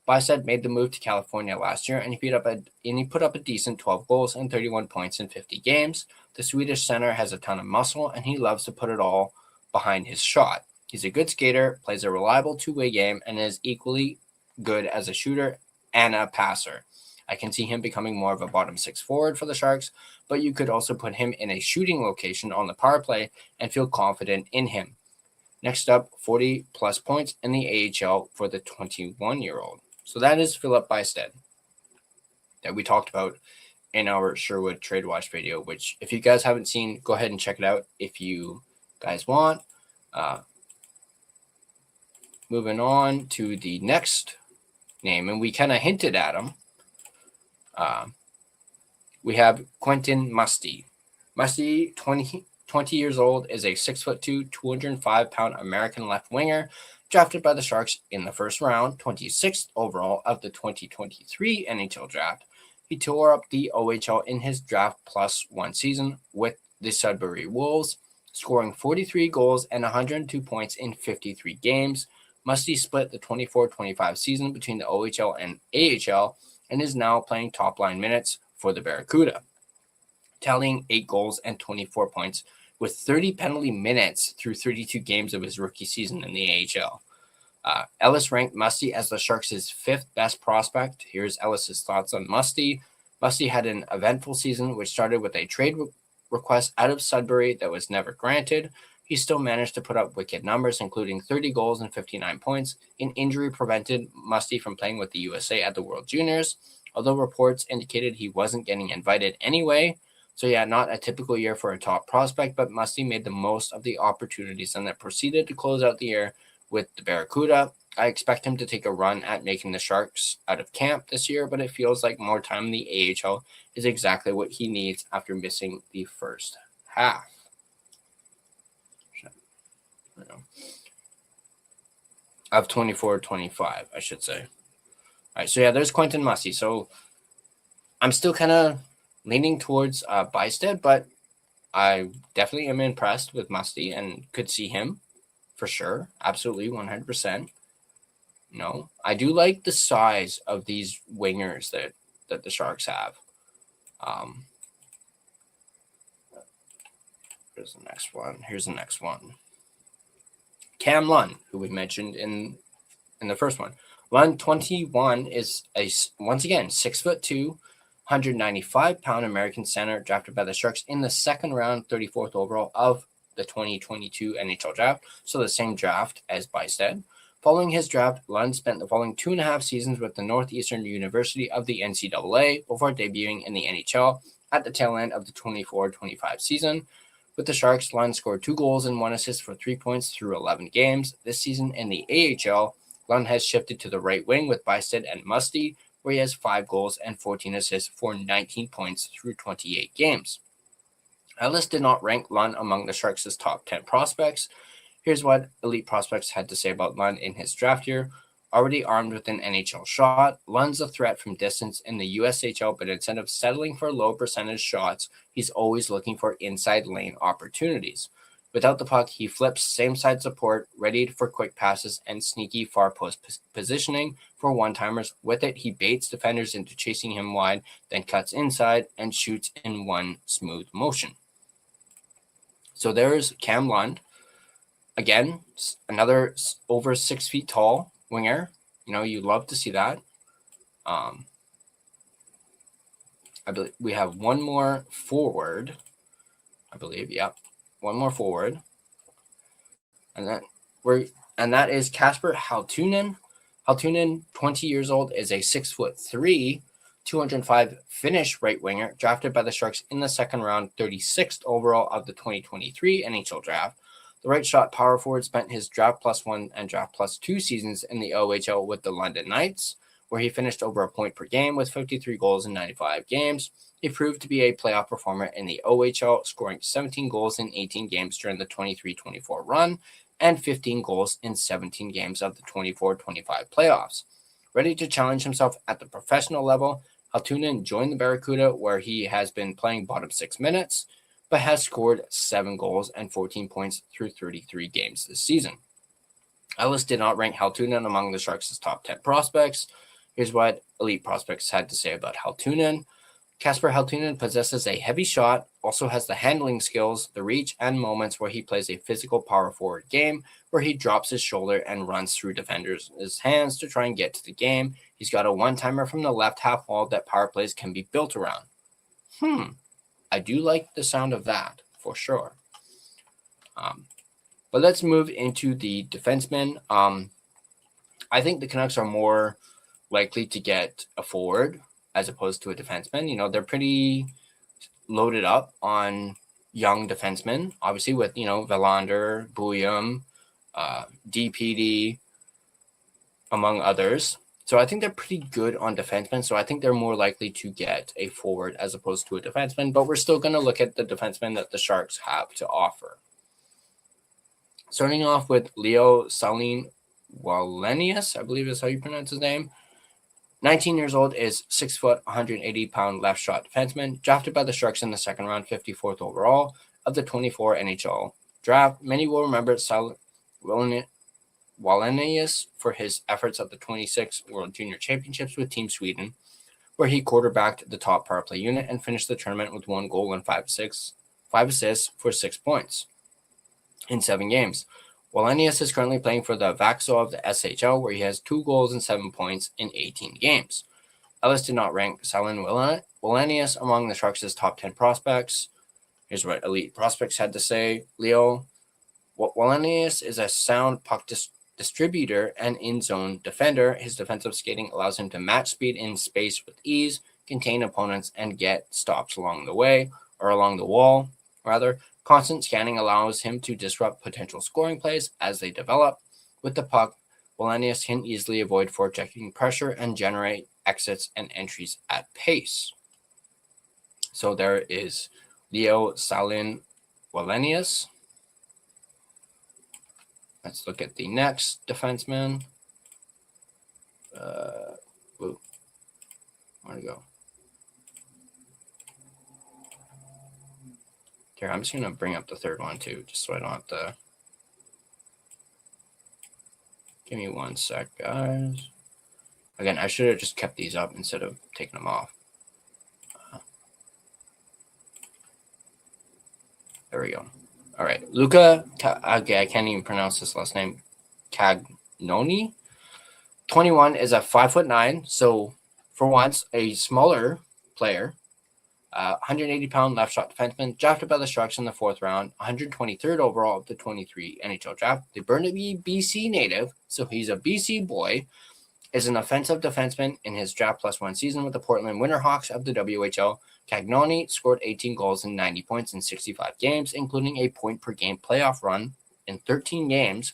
Bystead made the move to California last year, and he put up a decent 12 goals and 31 points in 50 games. The Swedish center has a ton of muscle, and he loves to put it all behind his shot. He's a good skater, plays a reliable two-way game, and is equally good as a shooter and a passer. I can see him becoming more of a bottom 6 forward for the Sharks, but you could also put him in a shooting location on the power play and feel confident in him. Next up, 40-plus points in the AHL for the 21-year-old. So that is Philip Bystead that we talked about in our Sherwood Trade Watch video, which if you guys haven't seen, go ahead and check it out if you guys want. Moving on to the next name, and we kind of hinted at him. We have Quentin Musty. Musty, 20 years old, is a 6'2", 205-pound American left winger, drafted by the Sharks in the first round, 26th overall of the 2023 NHL draft. He tore up the OHL in his draft plus 1 season with the Sudbury Wolves, scoring 43 goals and 102 points in 53 games. Musty split the 24-25 season between the OHL and AHL and is now playing top-line minutes for the Barracuda, tallying 8 goals and 24 points with 30 penalty minutes through 32 games of his rookie season in the AHL. Ellis ranked Musty as the Sharks' 5th best prospect. Here's Ellis's thoughts on Musty. Musty had an eventful season, which started with a trade request out of Sudbury that was never granted. He still managed to put up wicked numbers, including 30 goals and 59 points. An injury prevented Musty from playing with the USA at the World Juniors, although reports indicated he wasn't getting invited anyway. So yeah, not a typical year for a top prospect, but Musty made the most of the opportunities and then proceeded to close out the year with the Barracuda. I expect him to take a run at making the Sharks out of camp this year, but it feels like more time in the AHL is exactly what he needs after missing the first half. Of 24-25, I should say. All right, so yeah, there's Quentin Musty. So I'm still kind of leaning towards Bystead, but I definitely am impressed with Musty and could see him for sure. Absolutely, 100%. No, I do like the size of these wingers that the Sharks have. Where's the next one? Here's the next one. Cam Lund, who we mentioned in the first one. Lund, 21, is once again 6'2", 195-pound American center drafted by the Sharks in the second round, 34th overall of the 2022 NHL draft. So the same draft as Bystad. Following his draft, Lund spent the following 2.5 seasons with the Northeastern University of the NCAA before debuting in the NHL at the tail end of the 24-25 season. With the Sharks, Lund scored 2 goals and 1 assist for 3 points through 11 games. This season in the AHL, Lund has shifted to the right wing with Bystad and Musty, where he has 5 goals and 14 assists for 19 points through 28 games. Ellis did not rank Lund among the Sharks' top 10 prospects. Here's what Elite Prospects had to say about Lund in his draft year. Already armed with an NHL shot, Lund's a threat from distance in the USHL, but instead of settling for low percentage shots, he's always looking for inside lane opportunities. Without the puck, he flips same-side support, ready for quick passes and sneaky far post positioning for one-timers. With it, he baits defenders into chasing him wide, then cuts inside and shoots in one smooth motion. So there's Cam Lund. Again, another over 6 feet tall winger. You know, you love to see that. I believe we have one more forward. I believe, yep. One more forward. And that is Kasper Halttunen. Halttunen, 20 years old, is a 6'3", 205 Finnish right winger drafted by the Sharks in the second round, 36th overall of the 2023 NHL draft. The right shot power forward spent his draft +1 and draft +2 seasons in the OHL with the London Knights, where he finished over a point per game with 53 goals in 95 games. He proved to be a playoff performer in the OHL, scoring 17 goals in 18 games during the 23-24 run and 15 goals in 17 games of the 24-25 playoffs. Ready to challenge himself at the professional level, Halttunen joined the Barracuda, where he has been playing bottom 6 minutes, but has scored 7 goals and 14 points through 33 games this season. Ellis did not rank Halttunen among the Sharks' top 10 prospects. Here's what Elite Prospects had to say about Halttunen. Kasper Halttunen possesses a heavy shot, also has the handling skills, the reach, and moments where he plays a physical power forward game, where he drops his shoulder and runs through defenders' hands to try and get to the game. He's got a one-timer from the left half wall that power plays can be built around. I do like the sound of that, for sure. But let's move into the defensemen. I think the Canucks are more likely to get a forward as opposed to a defenseman. You know, they're pretty loaded up on young defensemen, obviously with, you know, Verlander, Bouillon, DPD, among others. So I think they're pretty good on defensemen. So I think they're more likely to get a forward as opposed to a defenseman. But we're still going to look at the defensemen that the Sharks have to offer. Starting off with Leo Salin Wallenius, I believe is how you pronounce his name. 19 years old, is 6 foot, 180-pound left shot defenseman, drafted by the Sharks in the second round, 54th overall of the 24 NHL draft. Many will remember Salin Wallenius for his efforts at the 26 World Junior Championships with Team Sweden, where he quarterbacked the top power play unit and finished the tournament with 1 goal and 5 assists for 6 points in 7 games. Wallenius is currently playing for the Vaxo of the SHL, where he has 2 goals and 7 points in 18 games. Ellis did not rank Salin Wallenius among the Sharks' top 10 prospects. Here's what Elite Prospects had to say. Leo Wallenius is a sound puck distributor and in-zone defender. His defensive skating allows him to match speed in space with ease, contain opponents, and get stops along the wall. Constant scanning allows him to disrupt potential scoring plays as they develop. With the puck, Wallenius can easily avoid forechecking pressure and generate exits and entries at pace. So there is Leo Salin Wallenius. Let's look at the next defenseman. Where'd it go? Here, I'm just going to bring up the third one too, just so I don't have to. Give me 1 sec, guys. Again, I should have just kept these up instead of taking them off. There we go. All right. Luca, okay, I can't even pronounce his last name. Cagnoni, 21, is a 5'9", so for once a smaller player. 180-pound left shot defenseman, drafted by the Sharks in the 4th round, 123rd overall of the 23 NHL draft. The Burnaby, BC native, so he's a BC boy, is an offensive defenseman in his draft plus 1 season with the Portland Winterhawks of the WHL. Cagnoni scored 18 goals and 90 points in 65 games, including a point-per-game playoff run in 13 games.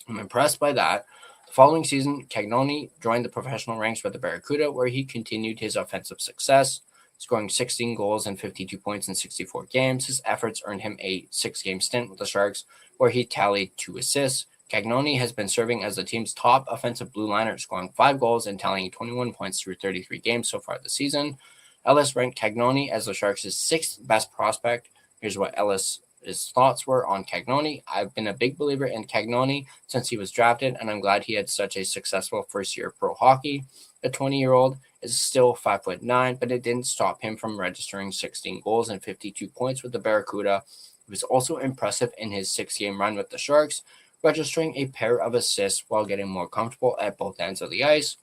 I'm impressed by that. The following season, Cagnoni joined the professional ranks with the Barracuda, where he continued his offensive success, scoring 16 goals and 52 points in 64 games. His efforts earned him a 6-game stint with the Sharks, where he tallied 2 assists. Cagnoni has been serving as the team's top offensive blue liner, scoring 5 goals and tallying 21 points through 33 games so far this season. Ellis ranked Cagnoni as the Sharks' 6th best prospect. Here's what Ellis's thoughts were on Cagnoni. I've been a big believer in Cagnoni since he was drafted, and I'm glad he had such a successful first year of pro hockey. The 20-year-old is still 5'9", but it didn't stop him from registering 16 goals and 52 points with the Barracuda. He was also impressive in his 6-game run with the Sharks, registering a pair of assists while getting more comfortable at both ends of the ice.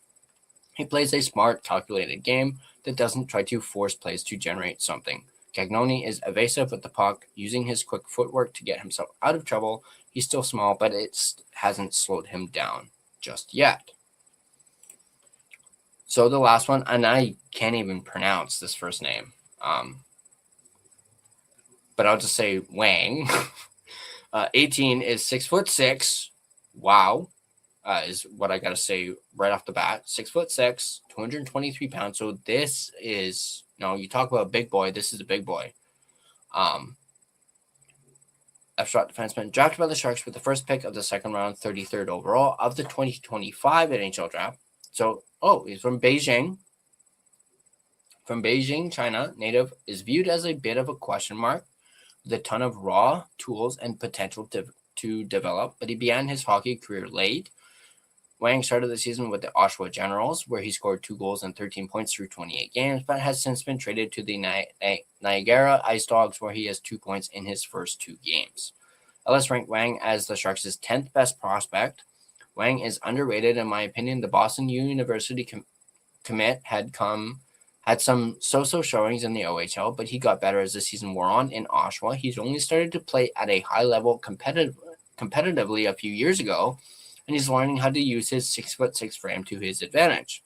He plays a smart, calculated game that doesn't try to force plays to generate something. Cagnoni is evasive with the puck, using his quick footwork to get himself out of trouble. He's still small, but it hasn't slowed him down just yet. So the last one, and I can't even pronounce this first name, but I'll just say Wang. 18 is 6'6". Wow, is what I gotta say right off the bat. 6'6", 223 pounds. So this is, you talk about a big boy. This is a big boy. F-shot defenseman, drafted by the Sharks with the first pick of the 2nd round, 33rd overall of the 2025 NHL draft. So, he's from Beijing. From Beijing, China. Native, is viewed as a bit of a question mark with a ton of raw tools and potential to develop, but he began his hockey career late. Wang started the season with the Oshawa Generals, where he scored 2 goals and 13 points through 28 games, but has since been traded to the Niagara Ice Dogs, where he has 2 points in his first 2 games. Ellis ranked Wang as the Sharks' 10th best prospect. Wang is underrated, in my opinion. The Boston University commit had some so-so showings in the OHL, but he got better as the season wore on in Oshawa. He's only started to play at a high level competitively a few years ago, and he's learning how to use his 6'6" frame to his advantage.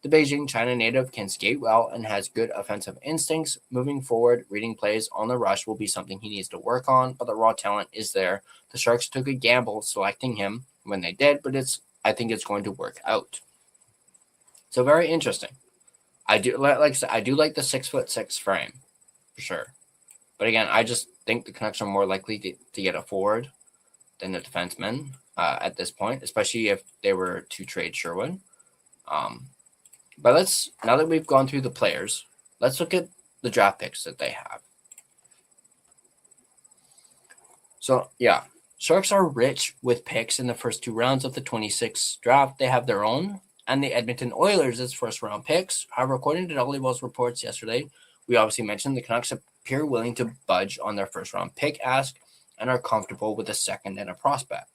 The Beijing, China native can skate well and has good offensive instincts. Moving forward, reading plays on the rush will be something he needs to work on, but the raw talent is there. The Sharks took a gamble selecting him when they did, but I think it's going to work out. So very interesting. I do like the 6'6" frame for sure, but again, I just think the Canucks are more likely to get a forward than a defenseman at this point, especially if they were to trade Sherwood. But now that we've gone through the players, let's look at the draft picks that they have. So yeah, Sharks are rich with picks in the first 2 rounds of the 26th draft. They have their own and the Edmonton Oilers' first-round picks. However, according to Dolly Wells' reports yesterday, we obviously mentioned the Canucks appear willing to budge on their first-round pick ask and are comfortable with a second and a prospect.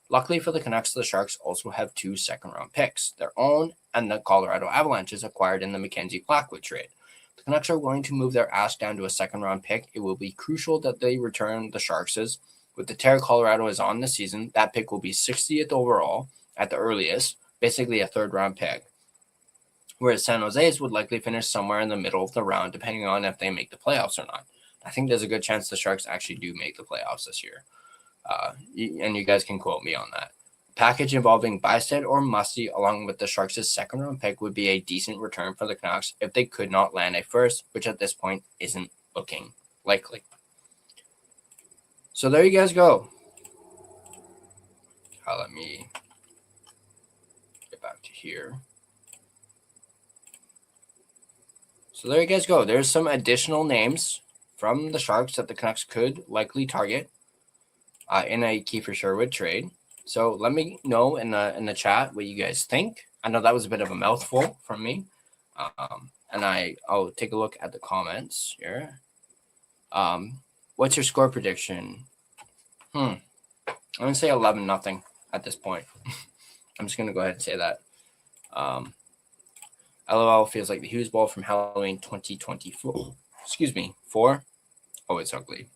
Luckily for the Canucks, the Sharks also have 2 second-round picks, their own and the Colorado Avalanche's acquired in the Mackenzie Blackwood trade. The Canucks are willing to move their ask down to a second-round pick. It will be crucial that they return the Sharks'. With the tear Colorado is on this season, that pick will be 60th overall at the earliest, basically a 3rd-round pick, whereas San Jose's would likely finish somewhere in the middle of the round, depending on if they make the playoffs or not. I think there's a good chance the Sharks actually do make the playoffs this year, and you guys can quote me on that. Package involving Bystad or Musty, along with the Sharks' 2nd-round pick, would be a decent return for the Canucks if they could not land a first, which at this point isn't looking likely. So there you guys go. Let me get back to here. So there you guys go. There's some additional names from the Sharks that the Canucks could likely target in a Kiefer Sherwood trade. So let me know in the chat what you guys think. I know that was a bit of a mouthful from me, and I'll take a look at the comments here. What's your score prediction? I'm going to say 11-0 at this point. I'm just going to go ahead and say that. LOL feels like the Hughes Bowl from Halloween 2024. Excuse me, 4? Oh, it's ugly.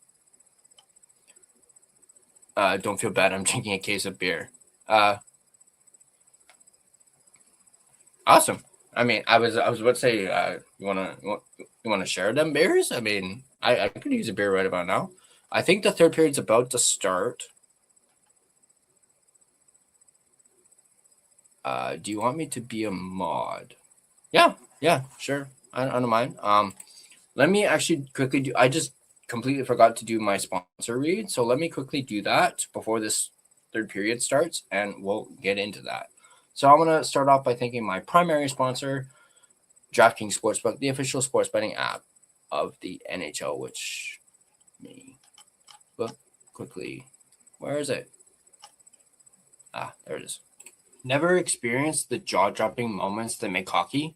Don't feel bad. I'm drinking a case of beer. Awesome. I mean, I was about to say, you wanna share them beers? I mean, I could use a beer right about now. I think the third period's about to start. Do you want me to be a mod? Yeah, sure. I don't mind. Let me actually quickly do. I just completely forgot to do my sponsor read, so let me quickly do that before this third period starts, and we'll get into that. So I'm gonna start off by thanking my primary sponsor, DraftKings Sportsbook, the official sports betting app of the NHL. Which me look quickly. Where is it? There it is. Never experienced the jaw-dropping moments that make hockey?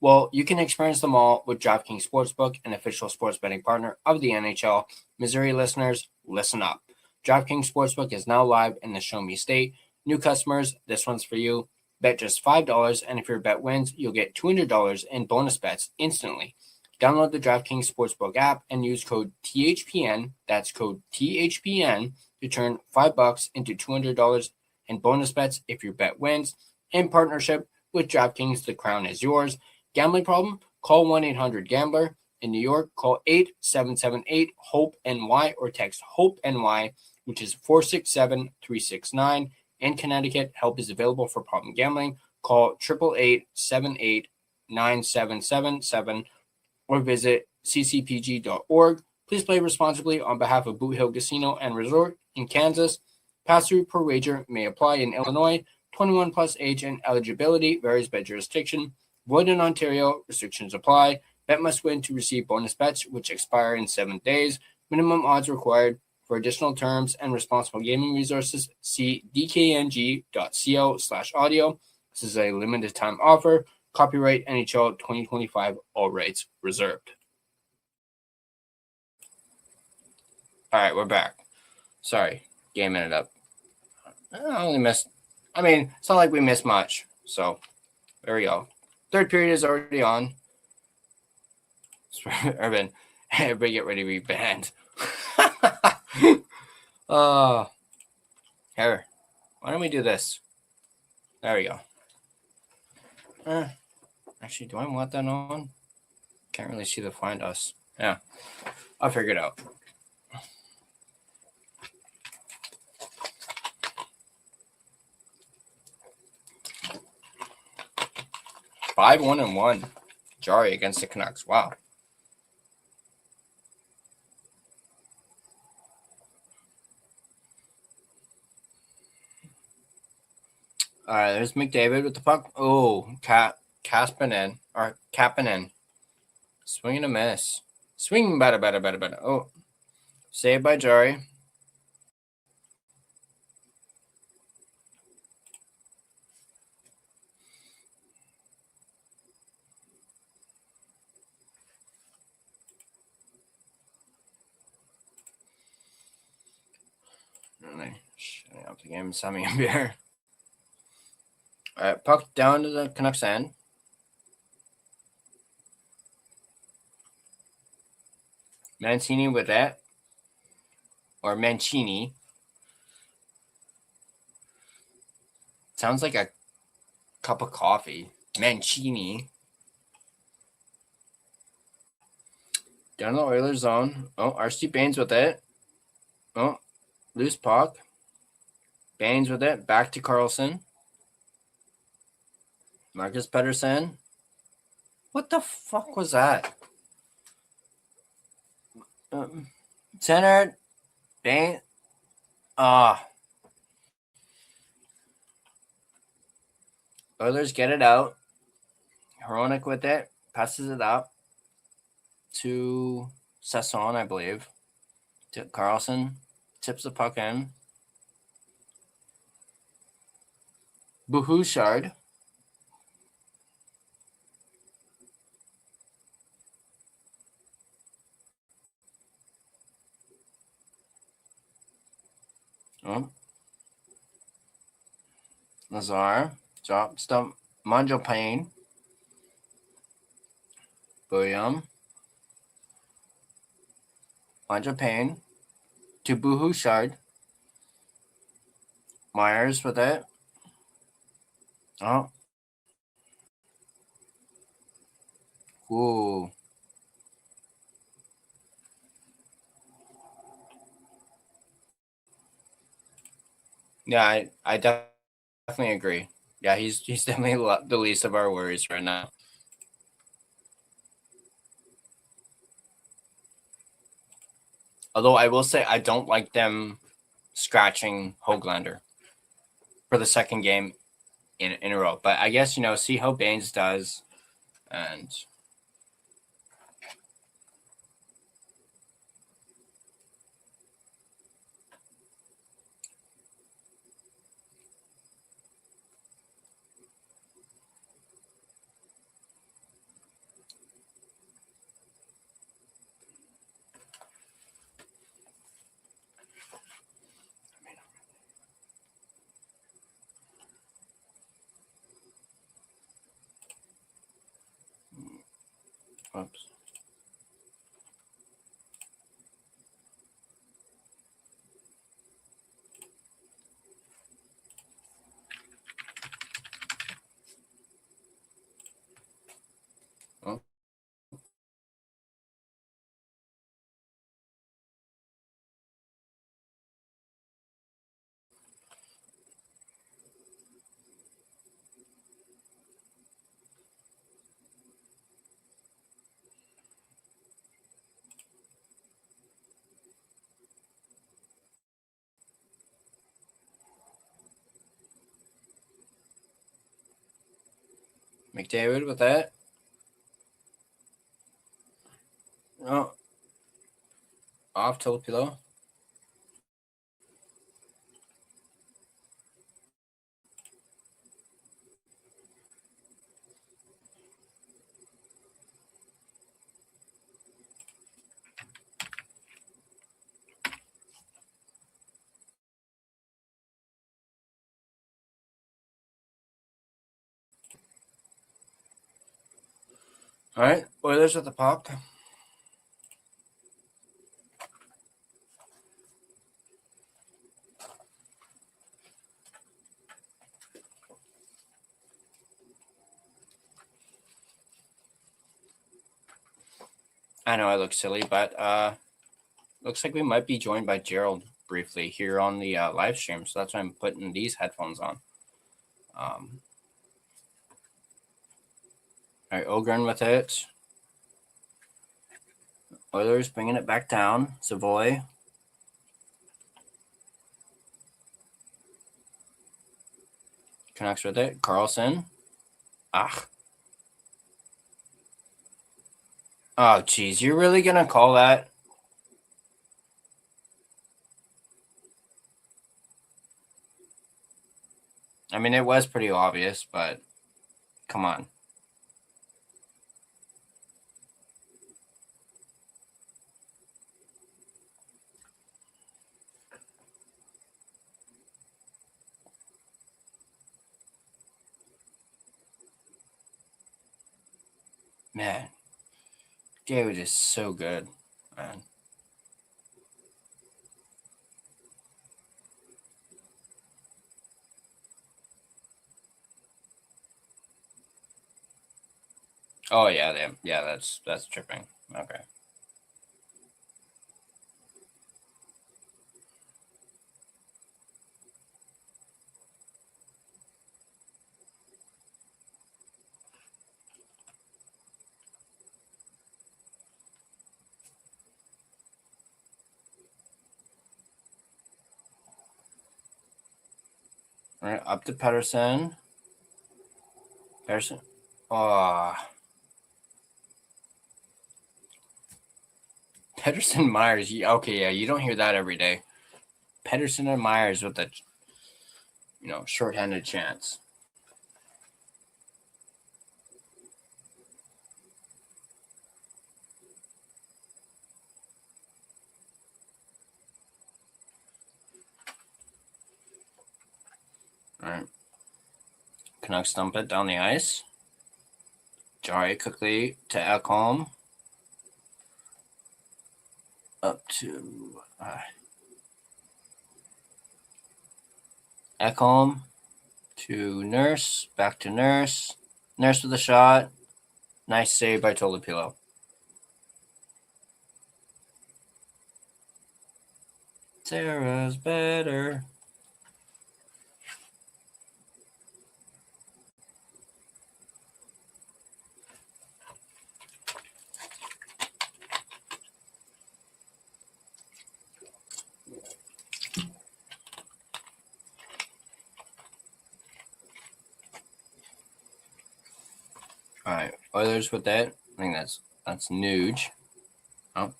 Well, you can experience them all with DraftKings Sportsbook, an official sports betting partner of the NHL. Missouri listeners, listen up. DraftKings Sportsbook is now live in the Show Me State. New customers, this one's for you. Bet just $5, and if your bet wins, you'll get $200 in bonus bets instantly. Download the DraftKings Sportsbook app and use code THPN, that's code THPN, to turn $5 into $200 in bonus bets if your bet wins. In partnership with DraftKings, the crown is yours. Gambling problem? Call 1-800-GAMBLER. In New York, call 8778-HOPE-NY or text HOPE-NY, which is 467-369. In Connecticut, help is available for problem gambling. Call 888-78-9777 or visit ccpg.org. Please play responsibly on behalf of Boot Hill Casino and Resort in Kansas. Pass-through per wager may apply in Illinois. 21 plus age and eligibility varies by jurisdiction. Void in Ontario. Restrictions apply. Bet must win to receive bonus bets, which expire in 7 days. Minimum odds required. For additional terms and responsible gaming resources, see dkng.co/audio. This is a limited time offer. Copyright NHL 2025. All rights reserved. All right, we're back. Sorry, gaming it up. It's not like we missed much. So, there we go. Third period is already on. Urban, everybody get ready to be banned. Here, why don't we do this? There we go. Actually, do I want that on? Can't really see the find us. Yeah, I'll figure it out. Five 1-1. Jari against the Canucks. Wow. All right, there's McDavid with the puck. Oh, Kapanen. Swing and a miss. Swing, better. Oh, saved by Jari. Shutting up the game, Sammy and Bear. All right, puck down to the Canucks end. Mancini with that. Or Mancini. Sounds like a cup of coffee. Mancini. Down the Oilers zone. Oh, RC Baines with it. Oh, loose puck. Baines with it. Back to Carlson. Marcus Pettersson. What the fuck was that? Centered. Baines. Oilers get it out. Hronik with it. Passes it up to Sasson, I believe. To Carlson. Tips the puck in. Bouchard. Lazar. Drop. Stump. Manjo Payne. William. Manjo Payne. To Bouchard. Myers with it. Oh. Ooh. Yeah, I definitely agree. Yeah, he's definitely the least of our worries right now. Although I will say I don't like them scratching Hoglander for the second game in a row. But I guess, see how Baines does. And oops. Oh. McDavid with that. Oh. Off Tolopilo. All right, Oilers at the puck. I know I look silly, but looks like we might be joined by Gerald briefly here on the live stream. So that's why I'm putting these headphones on. All right, Ogren with it. Oilers bringing it back down. Savoy. Canucks with it. Carlson. Ah. Oh, geez. You're really going to call that? I mean, it was pretty obvious, but come on. Man. David is so good, man. Oh, yeah. Yeah, that's tripping. Okay. All right, up to Pedersen. Pedersen. Oh. Pedersen Myers. Okay, yeah, you don't hear that every day. Pedersen and Myers with a shorthanded chance. All right. Canucks dump it down the ice. Jari quickly to Ekholm. Up to Ekholm to Nurse. Back to Nurse. Nurse with a shot. Nice save by Tolopilo. Sarah's better. All right, Oilers with that. I think that's Nuge. Oh,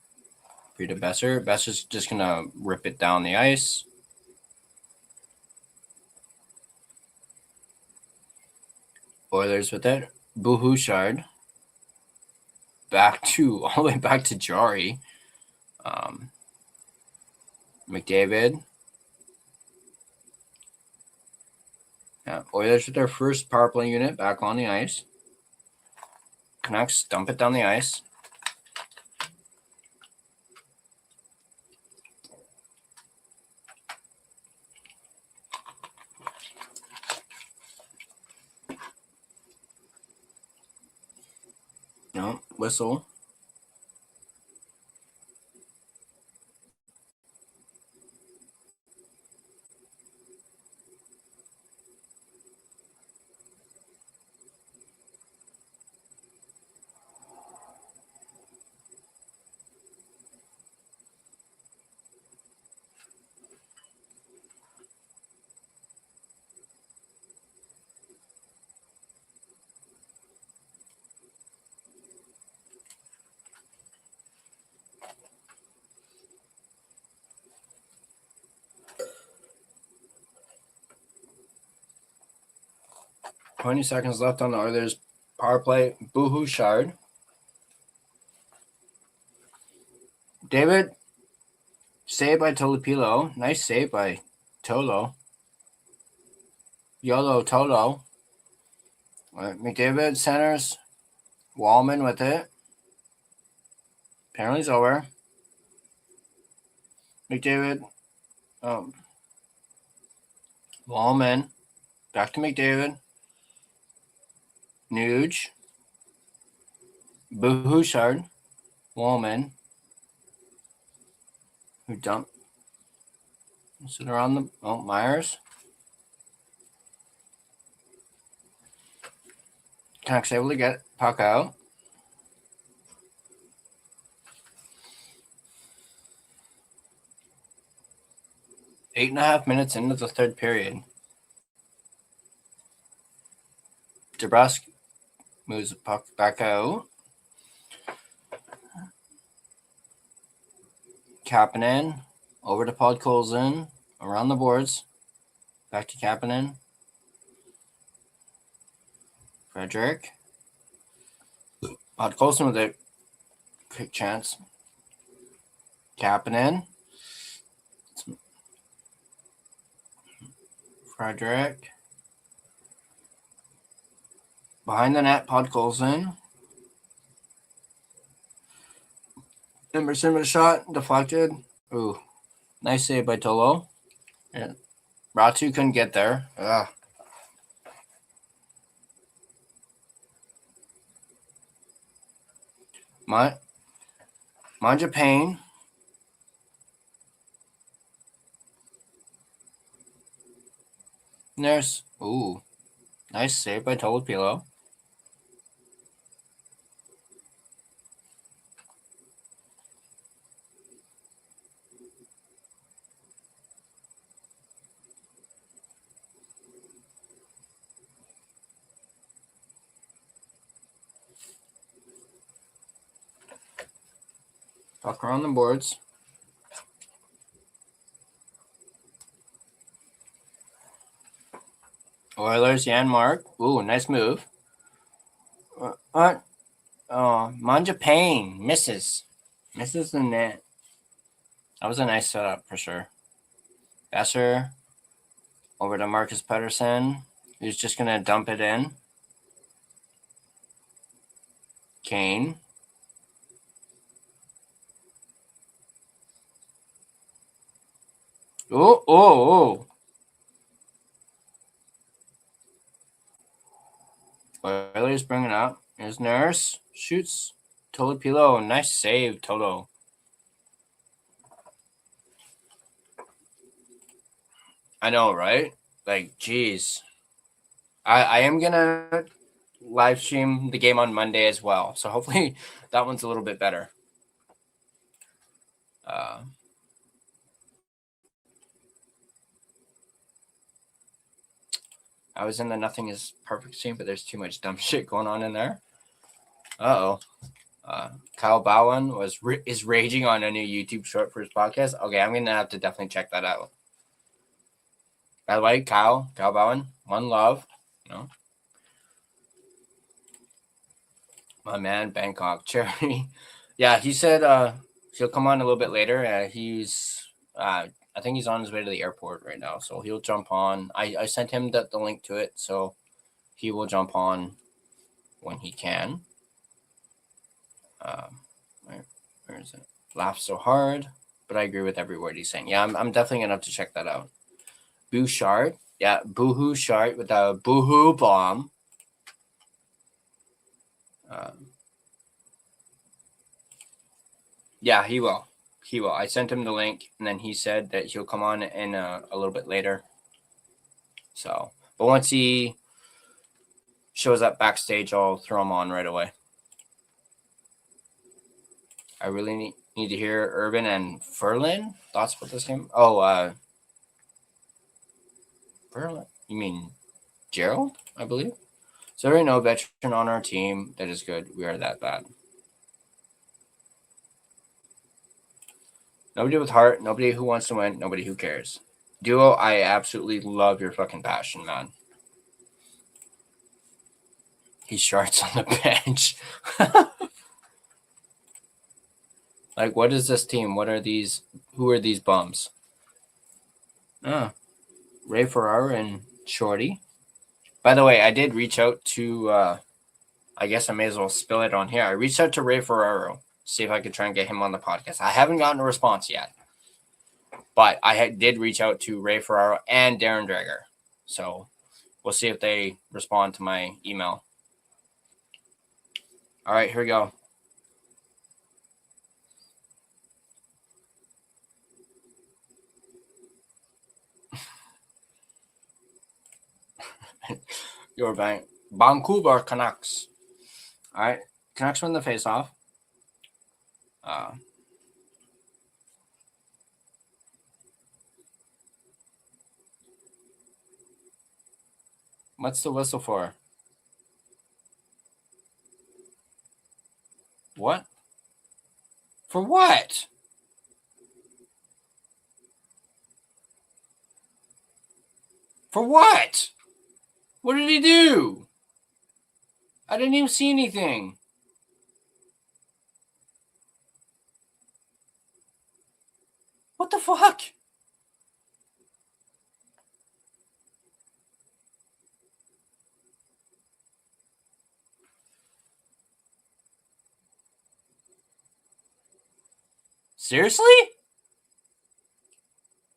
free to Besser. Besser's just gonna rip it down the ice. Oilers with that. Bouchard. All the way back to Jari. McDavid. Yeah, Oilers with their first power play unit back on the ice. Canucks dump it down the ice. No, whistle. $20 seconds left on the Oilers power play. Bouchard. David. Save by Tolopilo. Nice save by Tolo. YOLO Tolo. McDavid centers. Wallman with it. Penalty's over. McDavid. Wallman. Back to McDavid. Nuge. Bouchard. Wallman. Who dumped? Sit around the Myers. Canucks able to get puck out. Eight and a half minutes into the third period. DeBrusk moves the puck back out. Kapanen over to Podkolzin. Around the boards. Back to Kapanen. Frederick. Podkolzin with a quick chance. Kapanen. Frederick. Behind the net, Podkolzin. Emerson with a shot. Deflected. Ooh. Nice save by Tolo. Yeah. Ratu couldn't get there. Ugh. Manja Payne. There's nice save by Tolopilo. Puck around the boards. Oilers, Jan Mark. Ooh, nice move. What? Oh, Manja Payne misses. Misses the net. That was a nice setup for sure. Besser over to Marcus Pettersson. He's just going to dump it in. Kane. Oh. Oilers bring it up. Here's Nurse. Shoots. Tolopilo. Nice save, Toto. I know, right? Like, geez. I am going to live stream the game on Monday as well. So hopefully that one's a little bit better. I was in the nothing is perfect stream, but there's too much dumb shit going on in there. Kyle Bowen is raging on a new YouTube short for his podcast. Okay, I'm gonna have to definitely check that out. By the way, Kyle Bowen, one love. My man, Bangkok Cherry. Yeah, he said he'll come on a little bit later. I think he's on his way to the airport right now, so he'll jump on. I sent him the link to it, so he will jump on when he can. Where is it? Laugh so hard, but I agree with every word he's saying. Yeah, I'm definitely gonna have to check that out. Bouchard, yeah, Boohoo Shart with a Boohoo bomb. Yeah, he will. I sent him the link, and then he said that he'll come on in a little bit later. So, but once he shows up backstage, I'll throw him on right away. I really need to hear Urban and Ferlin. Thoughts about this game? Ferlin. You mean Gerald, I believe? So there ain't no veteran on our team that is good. We are that bad. Nobody with heart, nobody who wants to win, nobody who cares. Duo, I absolutely love your fucking passion, man. He sharts on the bench. Like, what is this team? What are these? Who are these bums? Ray Ferraro and Shorty. By the way, I did reach out to, I guess I may as well spill it on here. I reached out to Ray Ferraro, see if I could try and get him on the podcast. I haven't gotten a response yet, but I did reach out to Ray Ferraro and Darren Dreger. So we'll see if they respond to my email. All right, here we go. Your Vancouver Canucks. All right, Canucks win the faceoff. What's the whistle for? What? For what? For what? What did he do? I didn't even see anything. What the fuck? Seriously?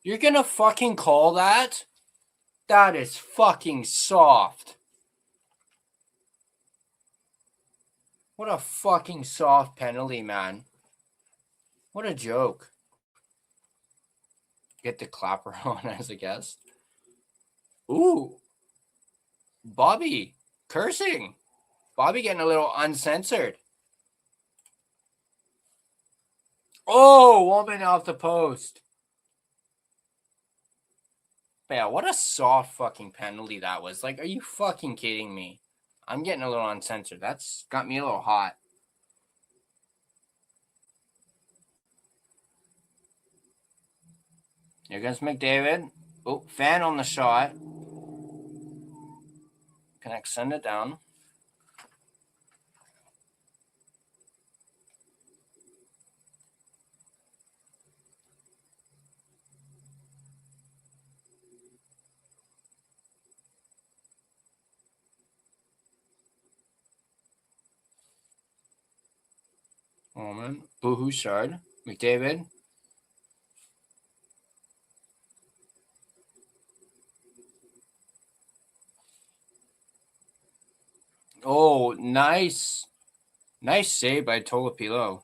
You're gonna fucking call that? That is fucking soft. What a fucking soft penalty, man. What a joke. Get the clapper on as a guest. Ooh. Bobby cursing. Bobby getting a little uncensored. Oh, woman off the post. Yeah, what a soft fucking penalty that was. Like, are you fucking kidding me? I'm getting a little uncensored. That's got me a little hot. Here comes McDavid. Oh, fan on the shot. Can I send it down? Holman, Bouchard, McDavid. Oh, nice. Nice save by Tolopilo.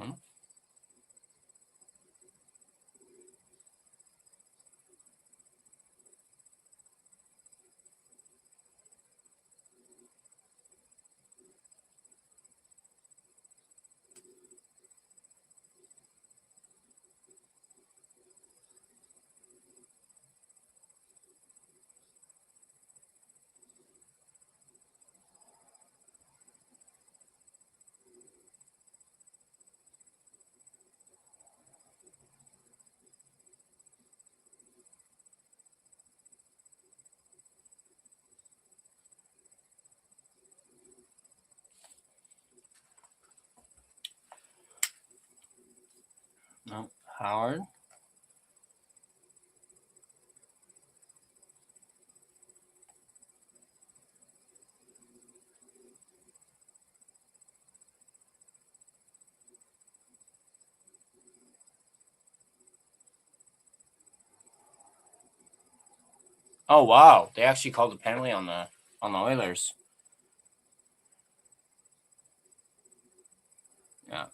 Oh. No, Howard. Oh wow, they actually called a penalty on the Oilers. Yeah.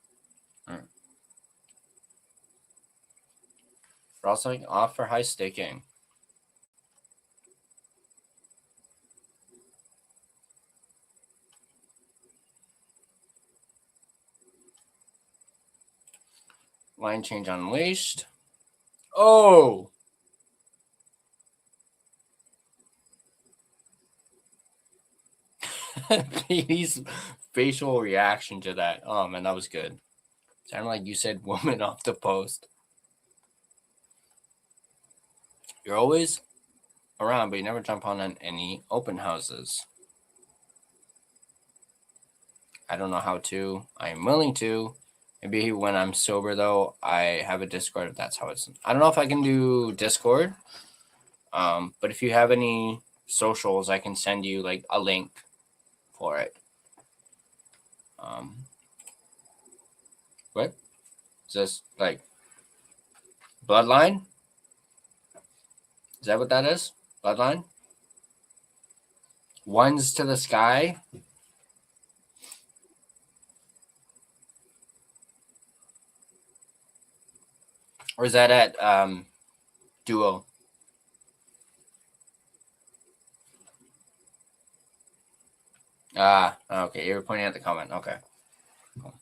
Rosling off for high sticking. Line change unleashed. Oh! Petey's facial reaction to that. Oh man, that was good. Sounded like you said woman off the post. You're always around, but you never jump on any open houses. I don't know how to. I am willing to. Maybe when I'm sober, though, I have a Discord if that's how it's. I don't know if I can do Discord. But if you have any socials, I can send you like a link for it. What? Is this like Bloodline? Is that what that is? Bloodline? Ones to the sky? Or is that at Duo? Ah, okay. You were pointing at the comment. Okay. Cool.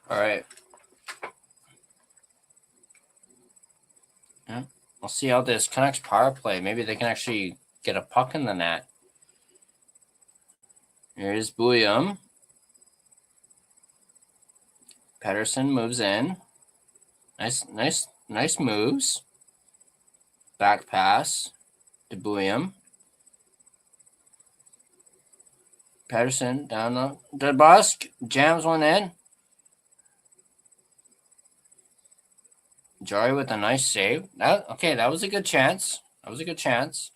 All right. Yeah. We'll see how this Canucks power play. Maybe they can actually get a puck in the net. Here's Bouillon. Pedersen moves in. Nice moves. Back pass to Bouillon. Pedersen down the Busk. Jams one in. Jari with a nice save. That was a good chance. That was a good chance.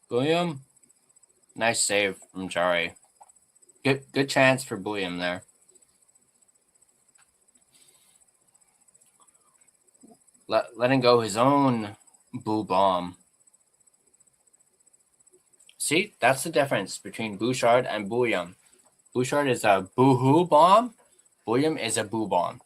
William, nice save from Jari. Good chance for William there. Letting go his own boo bomb. See, that's the difference between Bouchard and Bouillon. Bouchard is a boo-hoo bomb. William is a boo bomb.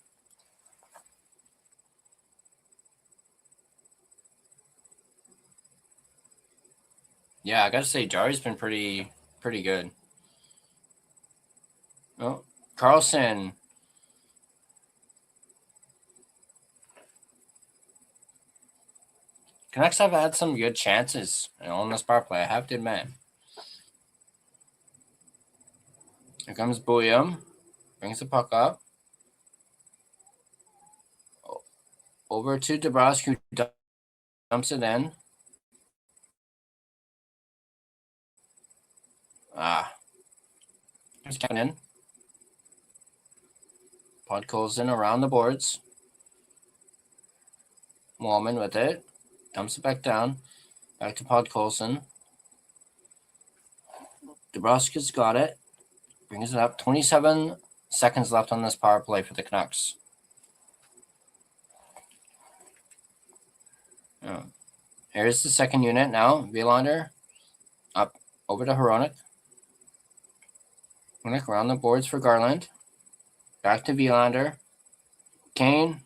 Yeah, I gotta say, Jari's been pretty good. Oh, Carlson. Canucks have had some good chances on this power play, I have to admit. Here comes William. Brings the puck up. Over to DeBrusque, who dumps it in. Here's Kevin. Podkolzin around the boards. Wallman with it. Dumps it back down. Back to Podkolzin. DeBrusque has got it. Brings it up. 27 seconds left on this power play for the Canucks. Here's the second unit now. Wielander up over to Hronek. Hronek around the boards for Garland. Back to Wielander. Kane.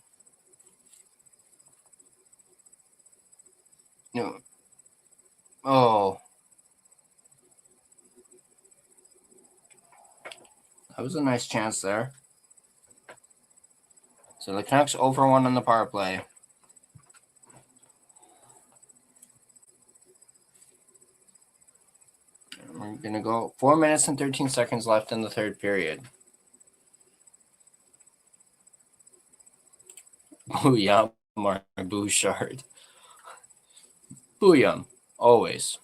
No. Oh. That was a nice chance there. So the Canucks over 1 on the power play. We're going to go 4 minutes and 13 seconds left in the third period. Booyah, Mark Bouchard. Booyah, always.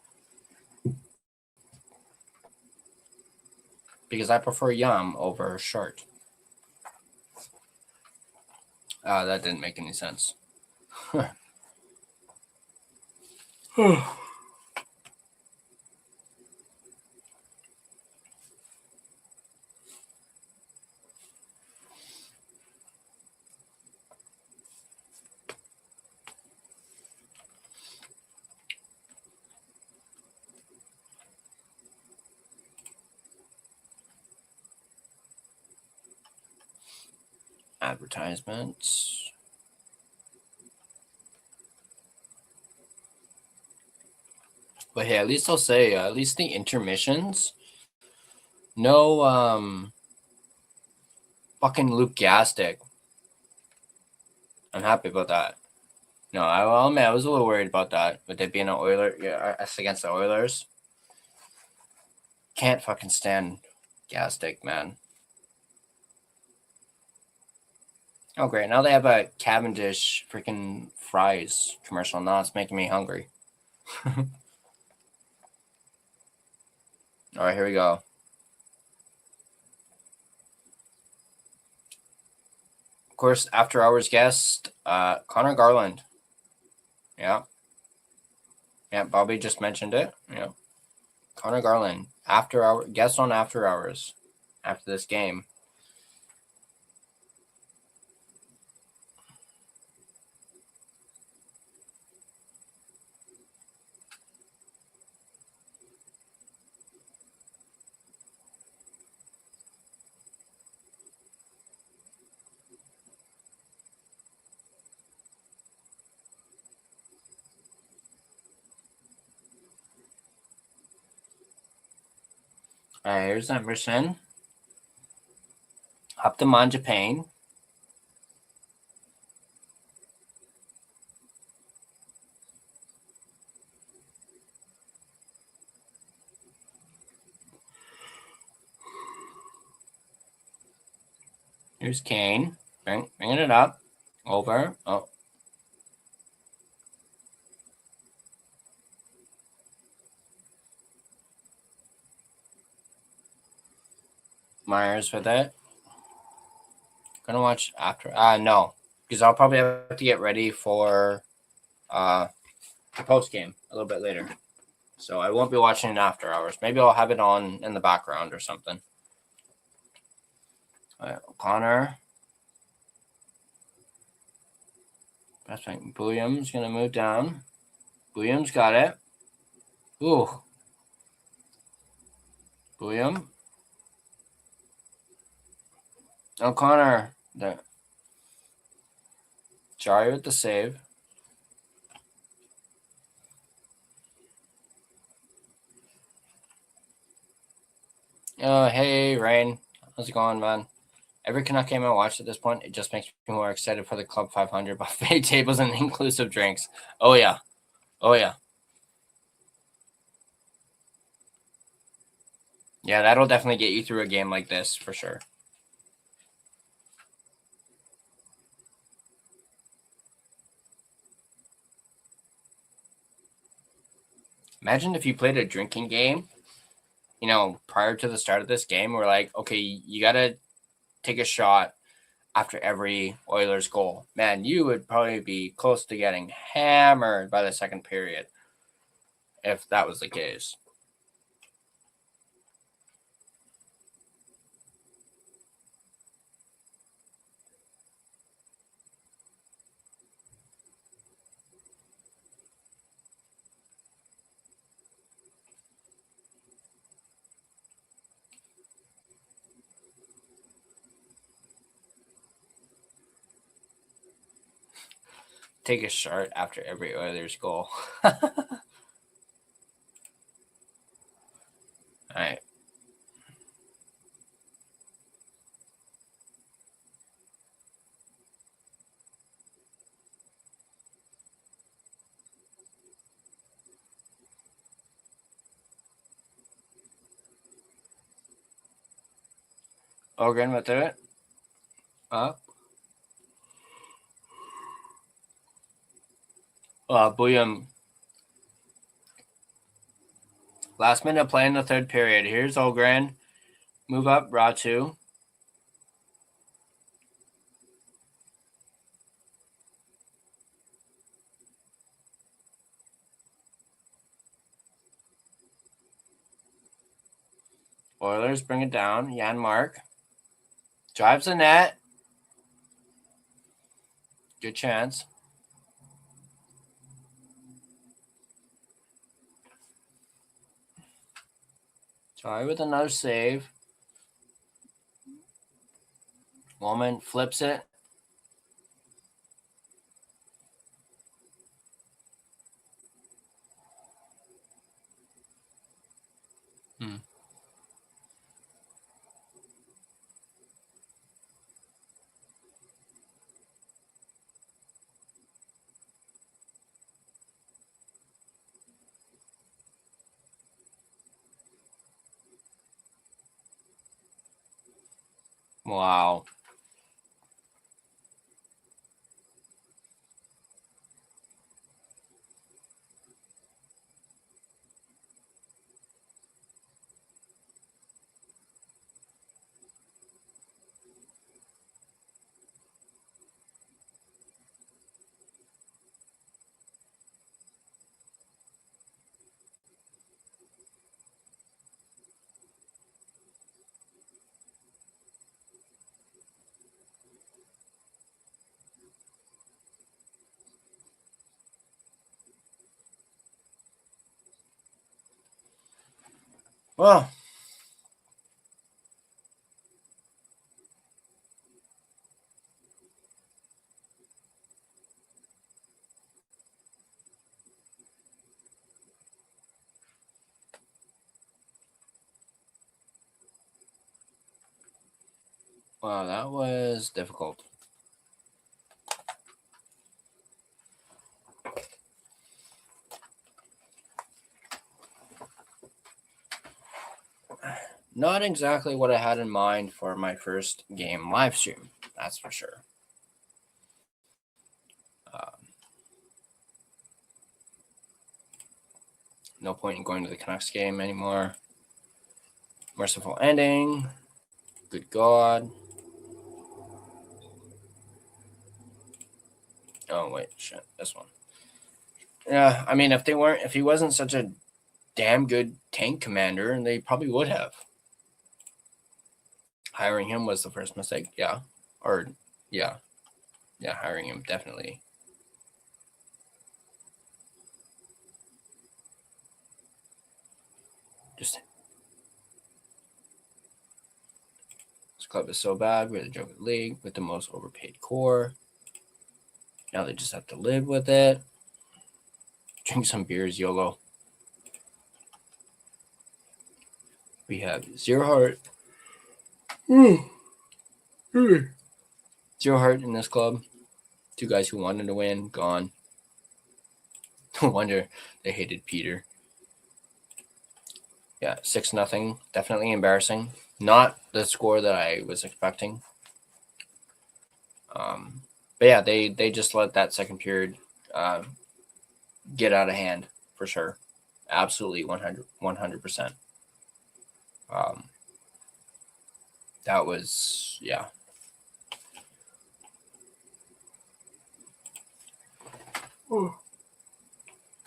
Because I prefer yum over shirt. That didn't make any sense. Advertisements. But hey, at least I'll say, at least the intermissions, no fucking Luke Gastic. I'm happy about that. No, I'll admit I was a little worried about that, with it being an Oiler, us against the Oilers. Can't fucking stand Gastic, man. Oh, great. Now they have a Cavendish freaking fries commercial. Now it's making me hungry. All right, here we go. Of course, after hours guest, Connor Garland. Yeah. Yeah, Bobby just mentioned it. Yeah. Connor Garland, guest on After Hours after this game. Here's Emerson. Up to Manjapane. Here's Kane. Bringing it up. Over. Oh. Myers with it. Gonna watch after. No. Because I'll probably have to get ready for the post game a little bit later. So I won't be watching it after hours. Maybe I'll have it on in the background or something. O'Connor. That's right. Williams going to move down. Williams got it. Ooh. William. O'Connor. There. Jari with the save. Oh, hey, Rain. How's it going, man? Every Canuck game I watch at this point, it just makes me more excited for the Club 500 buffet tables and inclusive drinks. Oh, yeah. Oh, yeah. Yeah, that'll definitely get you through a game like this, for sure. Imagine if you played a drinking game, prior to the start of this game, we're like, okay, you got to take a shot after every Oilers goal. Man, you would probably be close to getting hammered by the second period if that was the case. Take a shot after every Oilers goal. All right. Ogren with it. Up. William. Last minute play in the third period. Here's Ogren. Move up, Ratu. Oilers bring it down. Jan Mark. Drives the net. Good chance. Sorry with another save. Woman flips it. Wow. Well, Wow, that was difficult. Not exactly what I had in mind for my first game live stream, that's for sure. No point in going to the Canucks game anymore. Merciful ending. Good God. Oh wait, shit, this one. Yeah, I mean, if he wasn't such a damn good tank commander, and they probably would have. Hiring him was the first mistake, yeah. Or, yeah. Yeah, hiring him, definitely. Just this club is so bad. We're the joke of the league with the most overpaid core. Now they just have to live with it. Drink some beers, YOLO. We have zero heart. Zero heart in this club. Two guys who wanted to win, gone. No wonder they hated Peter. Yeah, 6-0. Definitely embarrassing. Not the score that I was expecting. But yeah, they just let that second period get out of hand for sure. Absolutely 100%. That was, yeah.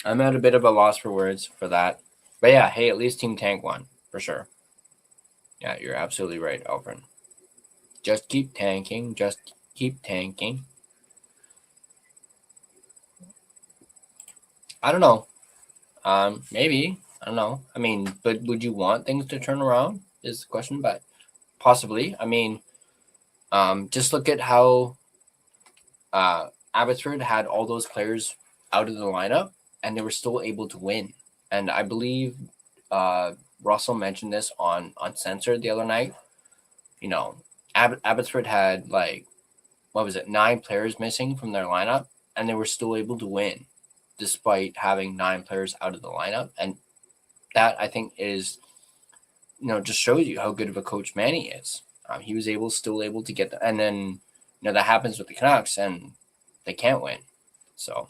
I'm at a bit of a loss for words for that. But yeah, hey, at least Team Tank won, for sure. Yeah, you're absolutely right, Alfred. Just keep tanking. Just keep tanking. I don't know. Maybe. I don't know. I mean, but would you want things to turn around? Is the question. But possibly. I mean, just look at how Abbotsford had all those players out of the lineup, and they were still able to win. And I believe Russell mentioned this on Censored the other night. You know, Abbotsford had like, what was it, 9 players missing from their lineup, and they were still able to win despite having 9 players out of the lineup. And that, I think, is, just shows you how good of a coach Manny is. He was still able to get and then, that happens with the Canucks, and they can't win. So,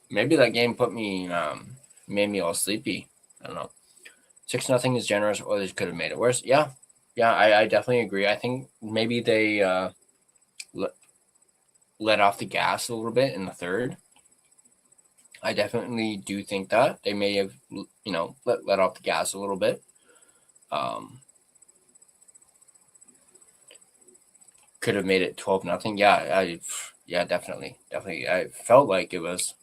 maybe that game made me all sleepy. I don't know. 6-0 is generous. Oilers could have made it worse. Yeah, I definitely agree. I think maybe they let off the gas a little bit in the third. I definitely do think that they may have, let off the gas a little bit. Could have made it 12-0. Yeah, definitely. I felt like it was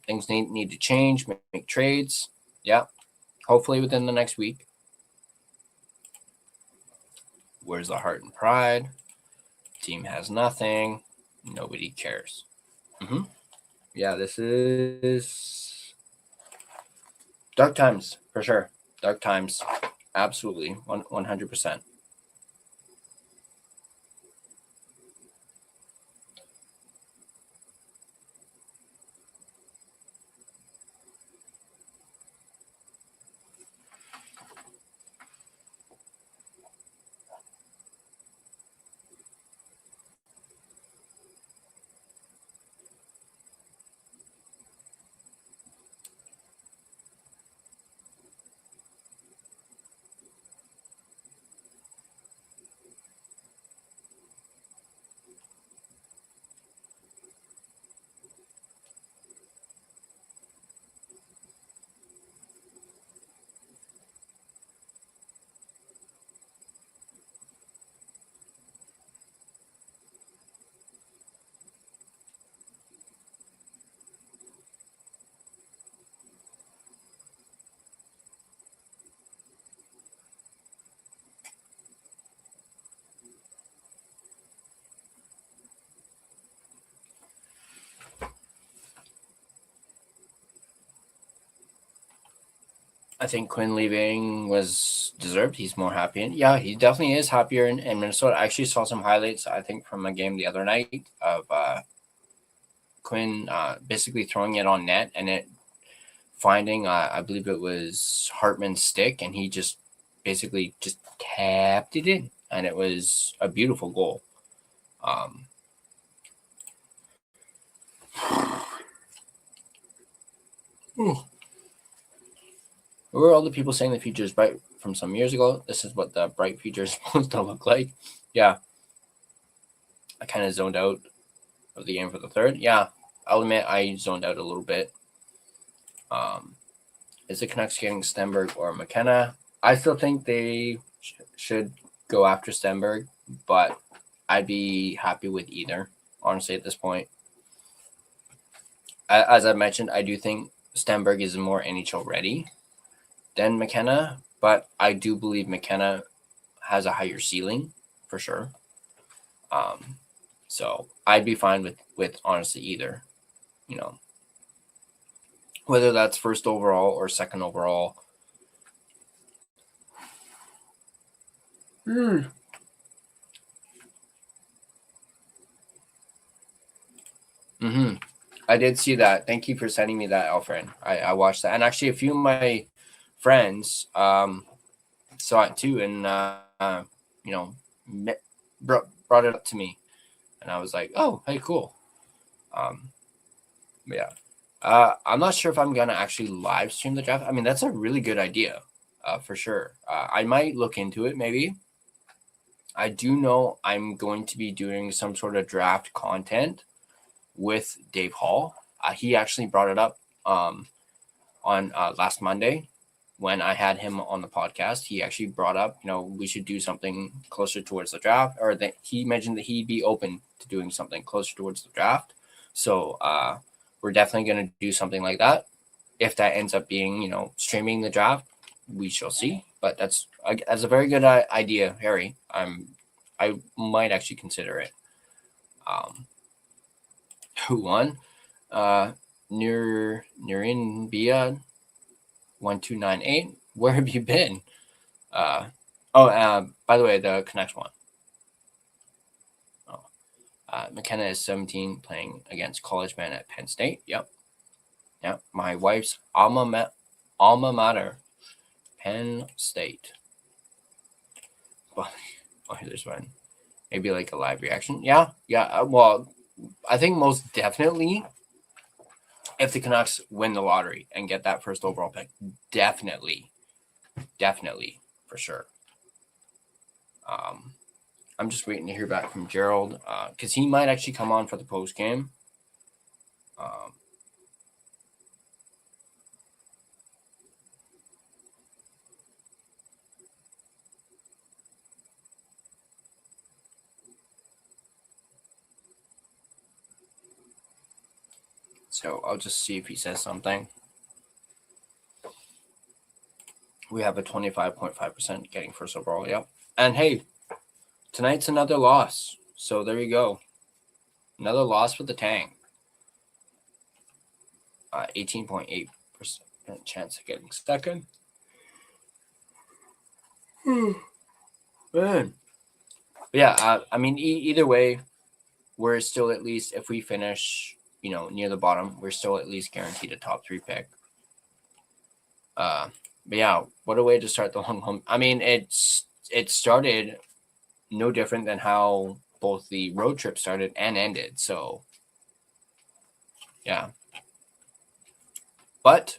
things need to change, make trades. Yeah, hopefully within the next week. Where's the heart and pride? Team has nothing. Nobody cares. Yeah, this is dark times for sure. Dark times, absolutely, 100%. I think Quinn leaving was deserved. He's more happy. And yeah, he definitely is happier in Minnesota. I actually saw some highlights, I think, from a game the other night of Quinn basically throwing it on net and it finding, I believe it was Hartman's stick, and he just basically just tapped it in. And it was a beautiful goal. Were all the people saying the future is bright from some years ago? This is what the bright future is supposed to look like. Yeah. I kind of zoned out of the game for the third. Yeah, I'll admit I zoned out a little bit. Is the Canucks getting Stenberg or McKenna? I still think they should go after Stenberg, but I'd be happy with either, honestly, at this point. As I mentioned, I do think Stenberg is more NHL ready than McKenna, but I do believe McKenna has a higher ceiling for sure. So I'd be fine with honestly either, whether that's first overall or second overall. I did see that. Thank you for sending me that, Alfred. I watched that, and actually a few of my friends saw it too, and brought it up to me, and I was like, oh, hey, cool. Yeah. I'm not sure if I'm gonna actually live stream the draft. I mean, that's a really good idea, for sure. I might look into it, maybe. I do know I'm going to be doing some sort of draft content with Dave Hall. He actually brought it up on last Monday when I had him on the podcast. He actually brought up, we should do something closer towards the draft, or that he mentioned that he'd be open to doing something closer towards the draft. So we're definitely going to do something like that. If that ends up being, streaming the draft, we shall see. But that's a very good idea, Harry. I might actually consider it. Who won? Nurin Bia 1298. Where have you been? By the way, the Canucks won. McKenna is 17, playing against college men at Penn State. Yep. My wife's alma mater, Penn State. Oh, there's one. Maybe like a live reaction. Yeah. Well, I think most definitely, if the Canucks win the lottery and get that first overall pick, definitely, for sure. I'm just waiting to hear back from Gerald, because he might actually come on for the post game. So I'll just see if he says something. We have a 25.5% getting first overall. Yep. And hey, tonight's another loss. So there you go. Another loss for the Tank. 18.8% chance of getting second. Man. Yeah, I mean, either way, we're still, at least if we finish, near the bottom, we're still at least guaranteed a top 3 pick. But yeah, what a way to start the long home. I mean, it started no different than how both the road trip started and ended. So yeah. But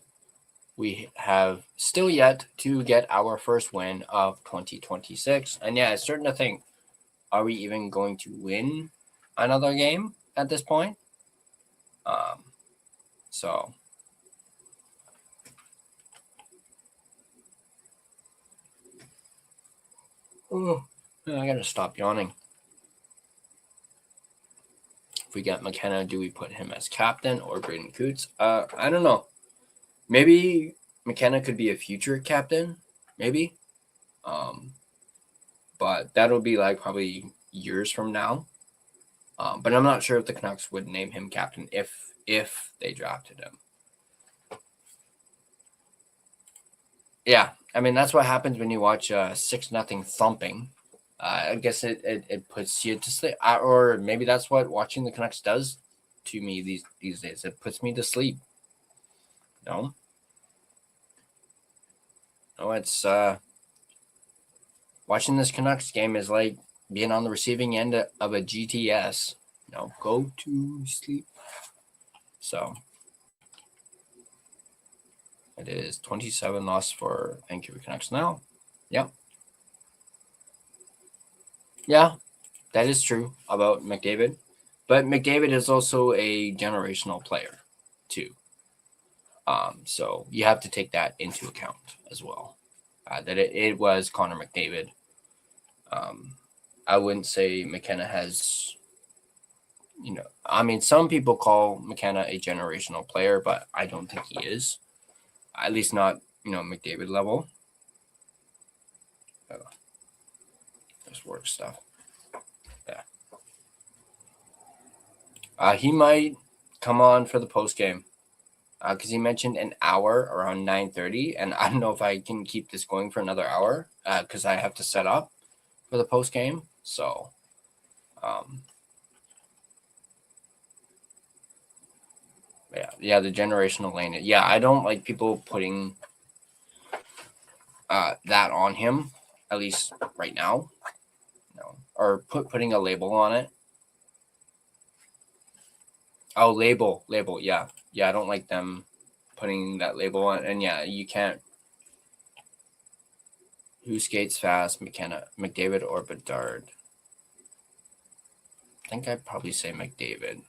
we have still yet to get our first win of 2026. And yeah, it's starting to think, are we even going to win another game at this point? So I gotta stop yawning. If we get McKenna, do we put him as captain or Braden Coots? I don't know. Maybe McKenna could be a future captain, maybe. But that'll be like probably years from now. But I'm not sure if the Canucks would name him captain if they drafted him. Yeah, I mean that's what happens when you watch 6-0 thumping. I guess it puts you to sleep, or maybe that's what watching the Canucks does to me these days. It puts me to sleep. No, no, it's watching this Canucks game is like being on the receiving end of a GTS. Go to sleep. So it is 27 loss for Vancouver Canucks now. Yep. Yeah, that is true about McDavid. But McDavid is also a generational player, too. So you have to take that into account as well. That it was Connor McDavid. I wouldn't say McKenna has, I mean, some people call McKenna a generational player, but I don't think he is. At least not, McDavid level. Just work stuff. Yeah. He might come on for the post game because he mentioned an hour around 9:30, and I don't know if I can keep this going for another hour because I have to set up for the post game. So, yeah, the generational lane. Yeah, I don't like people putting that on him, at least right now. Or putting a label on it. Oh, label. Yeah, I don't like them putting that label on. And yeah, you can't. Who skates fast, McKenna, McDavid, or Bedard? I think I'd probably say McDavid.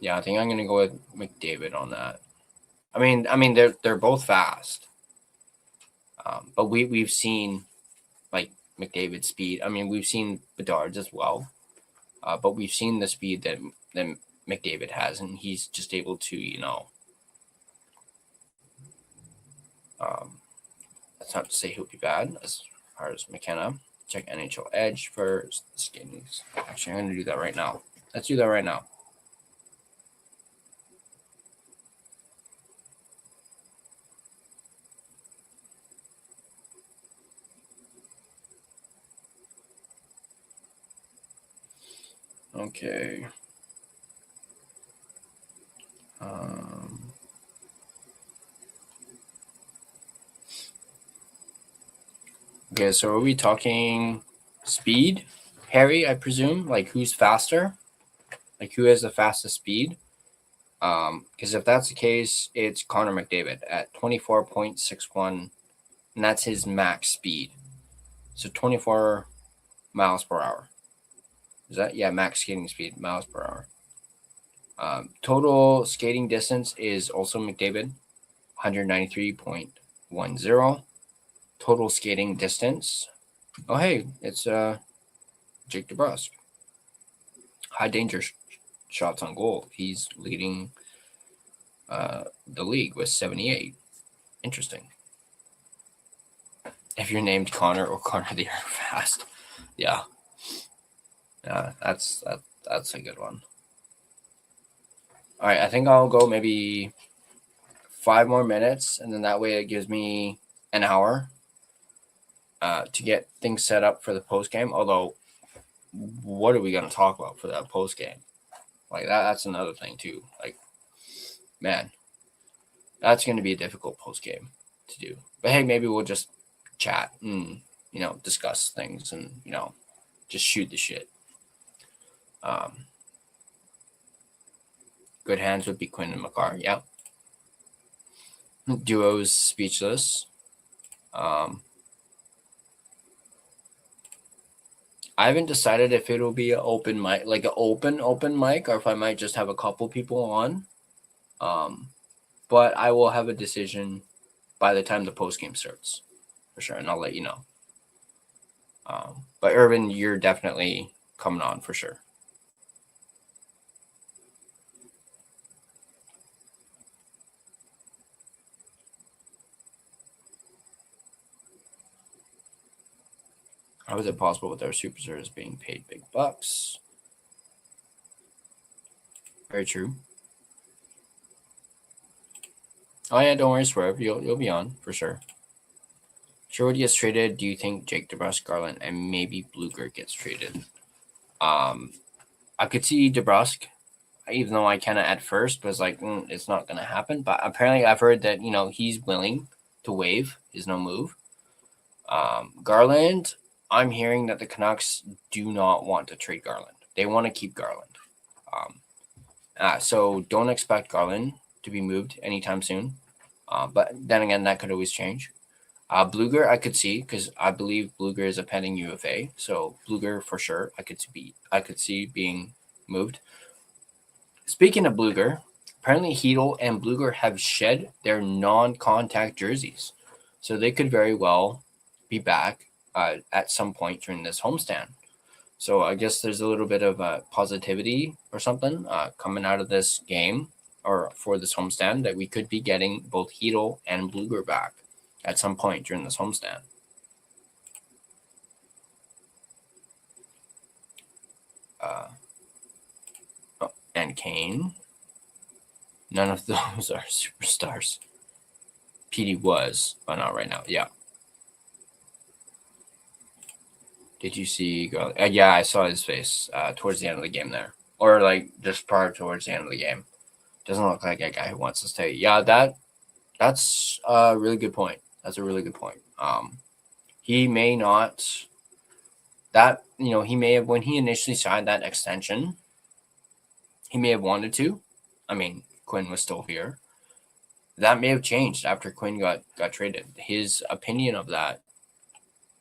Yeah, I think I'm gonna go with McDavid on that. I mean, they're both fast, but we've seen like McDavid's speed. I mean, we've seen Bedard's as well, but we've seen the speed that McDavid has, and he's just able to, that's not to say he'll be bad as far as McKenna. Check NHL Edge for skating. Actually, I'm going to do that right now. Let's do that right now. Okay. Okay, so are we talking speed, Harry, I presume? Like who's faster? Like who has the fastest speed? Because if that's the case, it's Connor McDavid at 24.61, and that's his max speed. So 24 miles per hour. Is that? Yeah, max skating speed, miles per hour. Total skating distance is also McDavid, 193.10. Total skating distance. Oh, hey, it's Jake DeBrusk. High danger shots on goal. He's leading the league with 78. Interesting. If you're named Connor or Connor the Air Fast, yeah, that's a good one. All right, I think I'll go maybe 5 more minutes, and then that way it gives me an hour to get things set up for the post game. Although, what are we going to talk about for that post game? Like that's another thing too. Like, man, that's going to be a difficult post game to do. But hey, maybe we'll just chat and discuss things and just shoot the shit. Good hands would be Quinn and Makar. Yeah. Duo's speechless. I haven't decided if it'll be an open mic, like an open mic, or if I might just have a couple people on. But I will have a decision by the time the post game starts, for sure, and I'll let you know. But Irvin, you're definitely coming on for sure. How is it possible with our superstars being paid big bucks? Very true. Oh yeah, don't worry, Swerve. You'll be on for sure. Sherwood gets traded. Do you think Jake DeBrusk, Garland, and maybe Bluger gets traded? I could see DeBrusk, even though I kind of at first was like, it's not going to happen. But apparently, I've heard that he's willing to waive his no move. Garland, I'm hearing that the Canucks do not want to trade Garland. They want to keep Garland. So don't expect Garland to be moved anytime soon. But then again, that could always change. Bluger, I could see because I believe Bluger is a pending UFA. So Bluger for sure, I could see being moved. Speaking of Bluger, apparently Hedel and Bluger have shed their non-contact jerseys, so they could very well be back at some point during this homestand. So I guess there's a little bit of positivity or something coming out of this game or for this homestand that we could be getting both Hedel and Bluger back at some point during this homestand. And Kane. None of those are superstars. PD was, but not right now. Yeah. Did you see? Yeah, I saw his face towards the end of the game there, or like just prior towards the end of the game. Doesn't look like a guy who wants to stay. Yeah, that's a really good point. That's a really good point. He may not. That he may have when he initially signed that extension. He may have wanted to. I mean, Quinn was still here. That may have changed after Quinn got traded. His opinion of that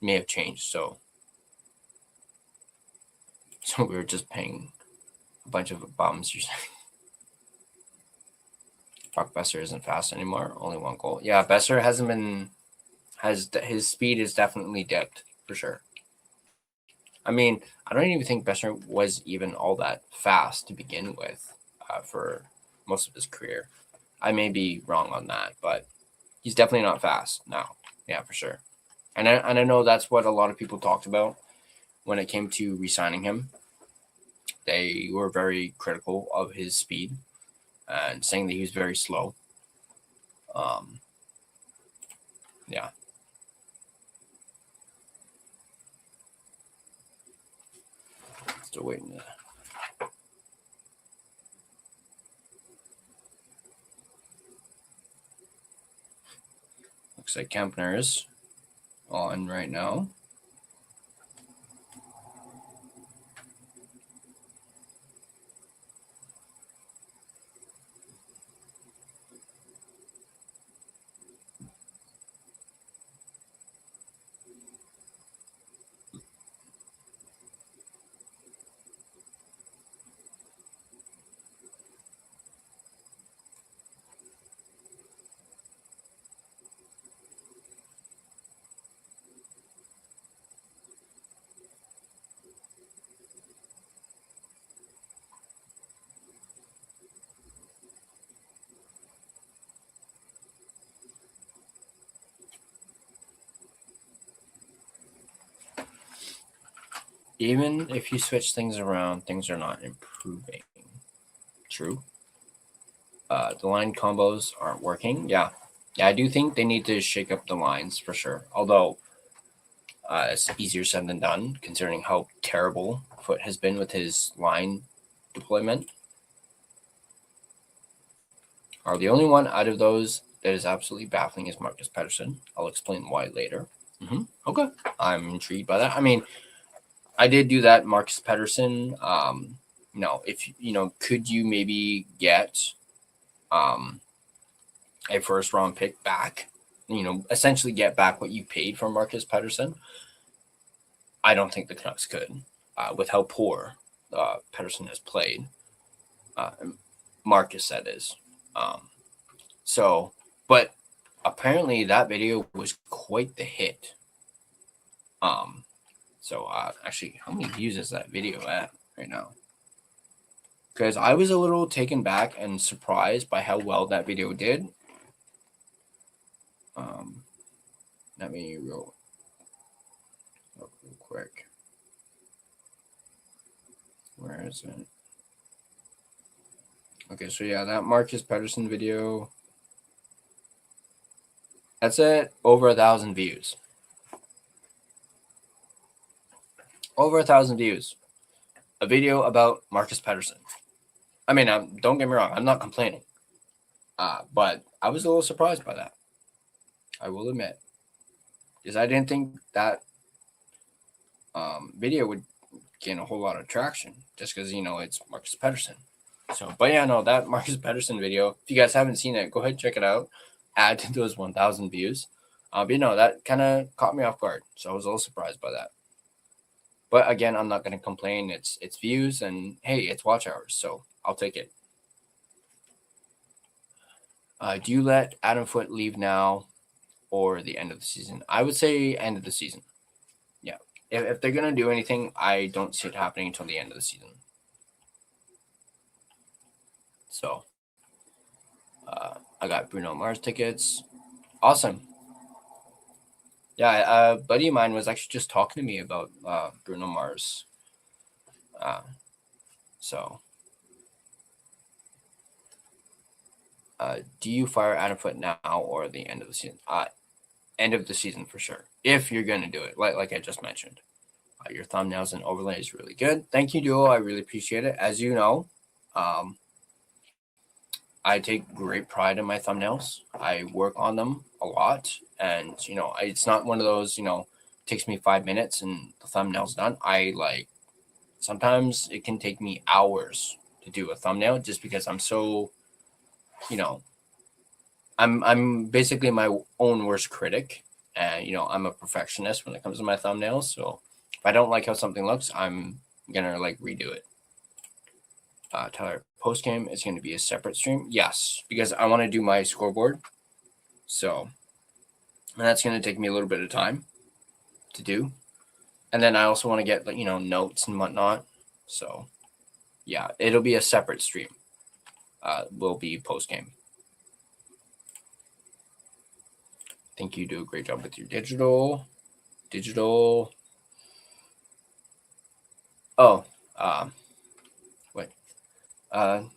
may have changed. So we were just paying a bunch of bums. You're saying Brock Besser isn't fast anymore. Only one goal. Yeah, Besser hasn't been. His speed is definitely dipped for sure. I mean, I don't even think Besser was even all that fast to begin with for most of his career. I may be wrong on that, but he's definitely not fast now. Yeah, for sure. And I know that's what a lot of people talked about when it came to re-signing him. They were very critical of his speed and saying that he was very slow. Yeah. Still waiting. Looks like Kempner is on right now. Even if you switch things around, things are not improving. True. The line combos aren't working. Yeah, I do think they need to shake up the lines for sure. Although it's easier said than done, considering how terrible Foote has been with his line deployment. The only one out of those that is absolutely baffling is Marcus Pettersson. I'll explain why later. Okay, I'm intrigued by that. I mean, I did do that, Marcus Pettersson. If could you maybe get a first round pick back? Essentially get back what you paid for Marcus Pettersson. I don't think the Canucks could, with how poor Pettersson has played. Marcus, that is. But apparently that video was quite the hit. Actually, how many views is that video at right now? Because I was a little taken back and surprised by how well that video did. Let me look real quick. Where is it? Okay, so yeah, that Marcus Pettersson video That's it. Over 1,000 views. Over 1,000 views. A video about Marcus Pettersson. I mean, don't get me wrong. I'm not complaining. But I was a little surprised by that. I will admit. Because I didn't think that video would gain a whole lot of traction. Just because, it's Marcus Pettersson. So, but yeah, no, that Marcus Pettersson video, if you guys haven't seen it, go ahead and check it out. Add to those 1,000 views. But that kind of caught me off guard. So I was a little surprised by that. But again, I'm not going to complain. It's views and hey, it's watch hours. So I'll take it. Do you let Adam Foote leave now or the end of the season? I would say end of the season. Yeah. If they're going to do anything, I don't see it happening until the end of the season. So I got Bruno Mars tickets. Awesome. Yeah, a buddy of mine was actually just talking to me about Bruno Mars. Do you fire Adam Foote now or the end of the season? End of the season for sure. If you're going to do it, like I just mentioned. Your thumbnails and overlay is really good. Thank you, Duo. I really appreciate it. As you know, I take great pride in my thumbnails. I work on them a lot. And, it's not one of those, takes me 5 minutes and the thumbnail's done. Sometimes it can take me hours to do a thumbnail just because I'm so, I'm basically my own worst critic. And, I'm a perfectionist when it comes to my thumbnails. So if I don't like how something looks, I'm going to redo it. Tyler, post game is going to be a separate stream. Yes, because I want to do my scoreboard. So that's going to take me a little bit of time to do. And then I also want to get notes and whatnot. So yeah, it'll be a separate stream. Will be post game. I think you do a great job with your digital. Oh, wait. What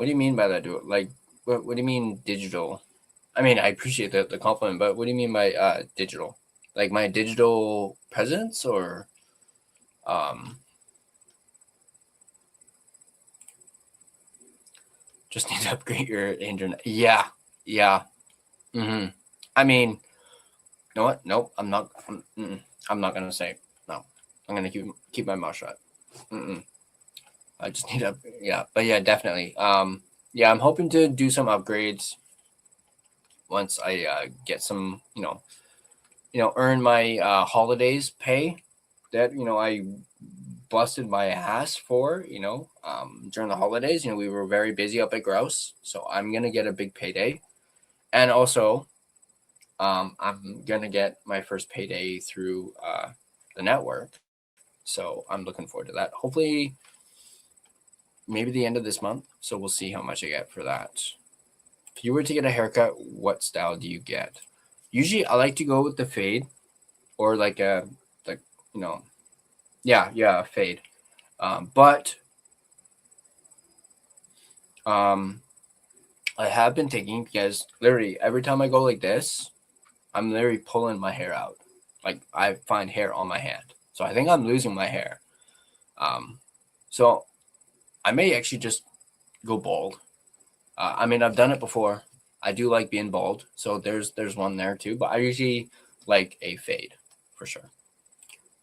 do you mean by that? What do you mean digital? I mean, I appreciate the compliment, but what do you mean by digital? Like my digital presence or just need to upgrade your internet? Yeah. Mm-hmm. I mean, you know what? Nope, I'm not. I'm not gonna say no. I'm gonna keep my mouth shut. I just need to. Yeah, but yeah, definitely. Yeah, I'm hoping to do some upgrades once I get some. Earn my holidays pay that I busted my ass for. During the holidays. We were very busy up at Grouse, so I'm gonna get a big payday, and also. I'm gonna get my first payday through the network, so I'm looking forward to that. Hopefully, maybe the end of this month. So we'll see how much I get for that. If you were to get a haircut, what style do you get? Usually, I like to go with the fade, or fade. But I have been thinking because literally every time I go like this. I'm literally pulling my hair out. Like I find hair on my hand. So I think I'm losing my hair. So I may actually just go bald. I mean, I've done it before. I do like being bald. So there's one there too. But I usually like a fade for sure.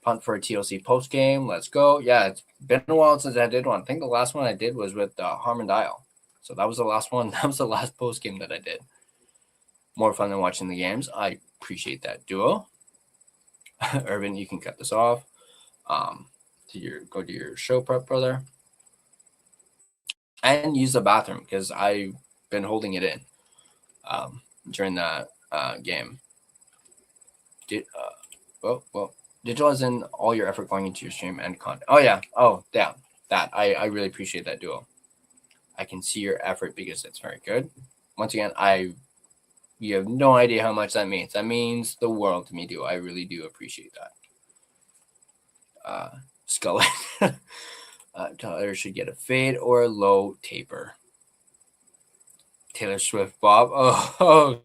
Punt for a TLC post game. Let's go. Yeah, it's been a while since I did one. I think the last one I did was with Harmon Dial. So that was the last one. That was the last post game that I did. More fun than watching the games. I appreciate that, Duo. Irvin, you can cut this off. Go to your show prep, brother, and use the bathroom because I've been holding it in during that game. Digital is in all your effort going into your stream and content. Oh yeah, that I really appreciate that, Duo. I can see your effort because it's very good. Once again, you have no idea how much that means. That means the world to me, Duo. I really do appreciate that. Skull. Tyler should get a fade or a low taper. Taylor Swift, Bob.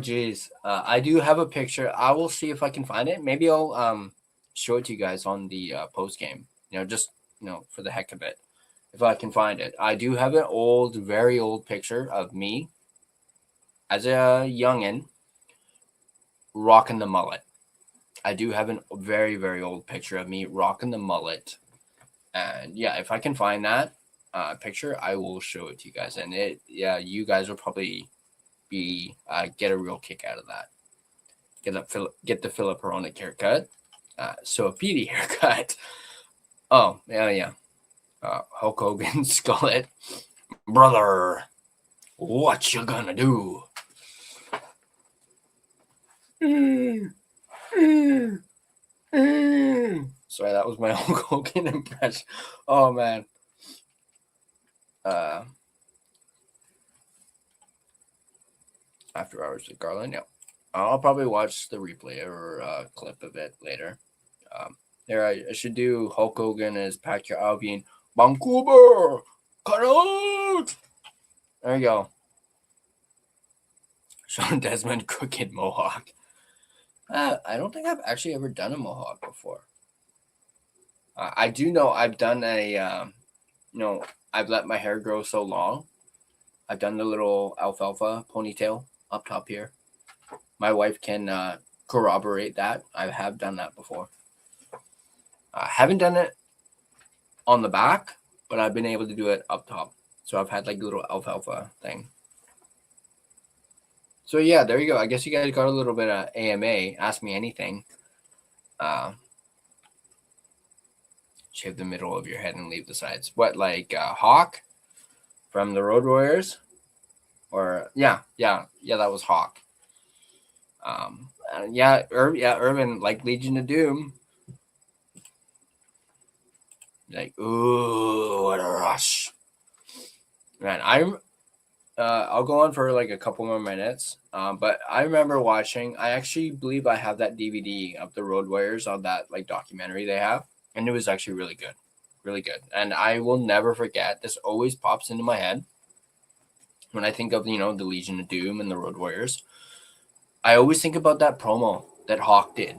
Geez. I do have a picture. I will see if I can find it. Maybe I'll show it to you guys on the post game. Just for the heck of it, if I can find it. I do have an old, very old picture of me as a youngin rocking the mullet. I do have a very, very old picture of me rocking the mullet, and yeah, if I can find that picture, I will show it to you guys. And you guys will probably get a real kick out of that. Get the Philip Peronic haircut. So a Petey haircut. Oh yeah. Hulk Hogan skullet, brother. What you gonna do? Sorry, that was my Hulk Hogan impression. Oh man. After Hours with Garland, yeah. I'll probably watch the replay or a clip of it later. I should do Hulk Hogan as Pacquiao Albion, Vancouver Canucks. There you go. Sean Desmond crooked mohawk. I don't think I've actually ever done a mohawk before. I do know I've done I've let my hair grow so long. I've done the little alfalfa ponytail up top here. My wife can corroborate that. I have done that before. I haven't done it on the back, but I've been able to do it up top. So I've had like a little alfalfa thing. So yeah, there you go. I guess you guys got a little bit of AMA. Ask me anything. Shave the middle of your head and leave the sides. What, like Hawk from the Road Warriors? Or yeah, that was Hawk. Urban, like Legion of Doom. Like, ooh, what a rush. Man, I'll go on for like a couple more minutes. But I remember watching, I actually believe I have that DVD of the Road Warriors on that like documentary they have. And it was actually really good. Really good. And I will never forget, this always pops into my head when I think of, the Legion of Doom and the Road Warriors. I always think about that promo that Hawk did,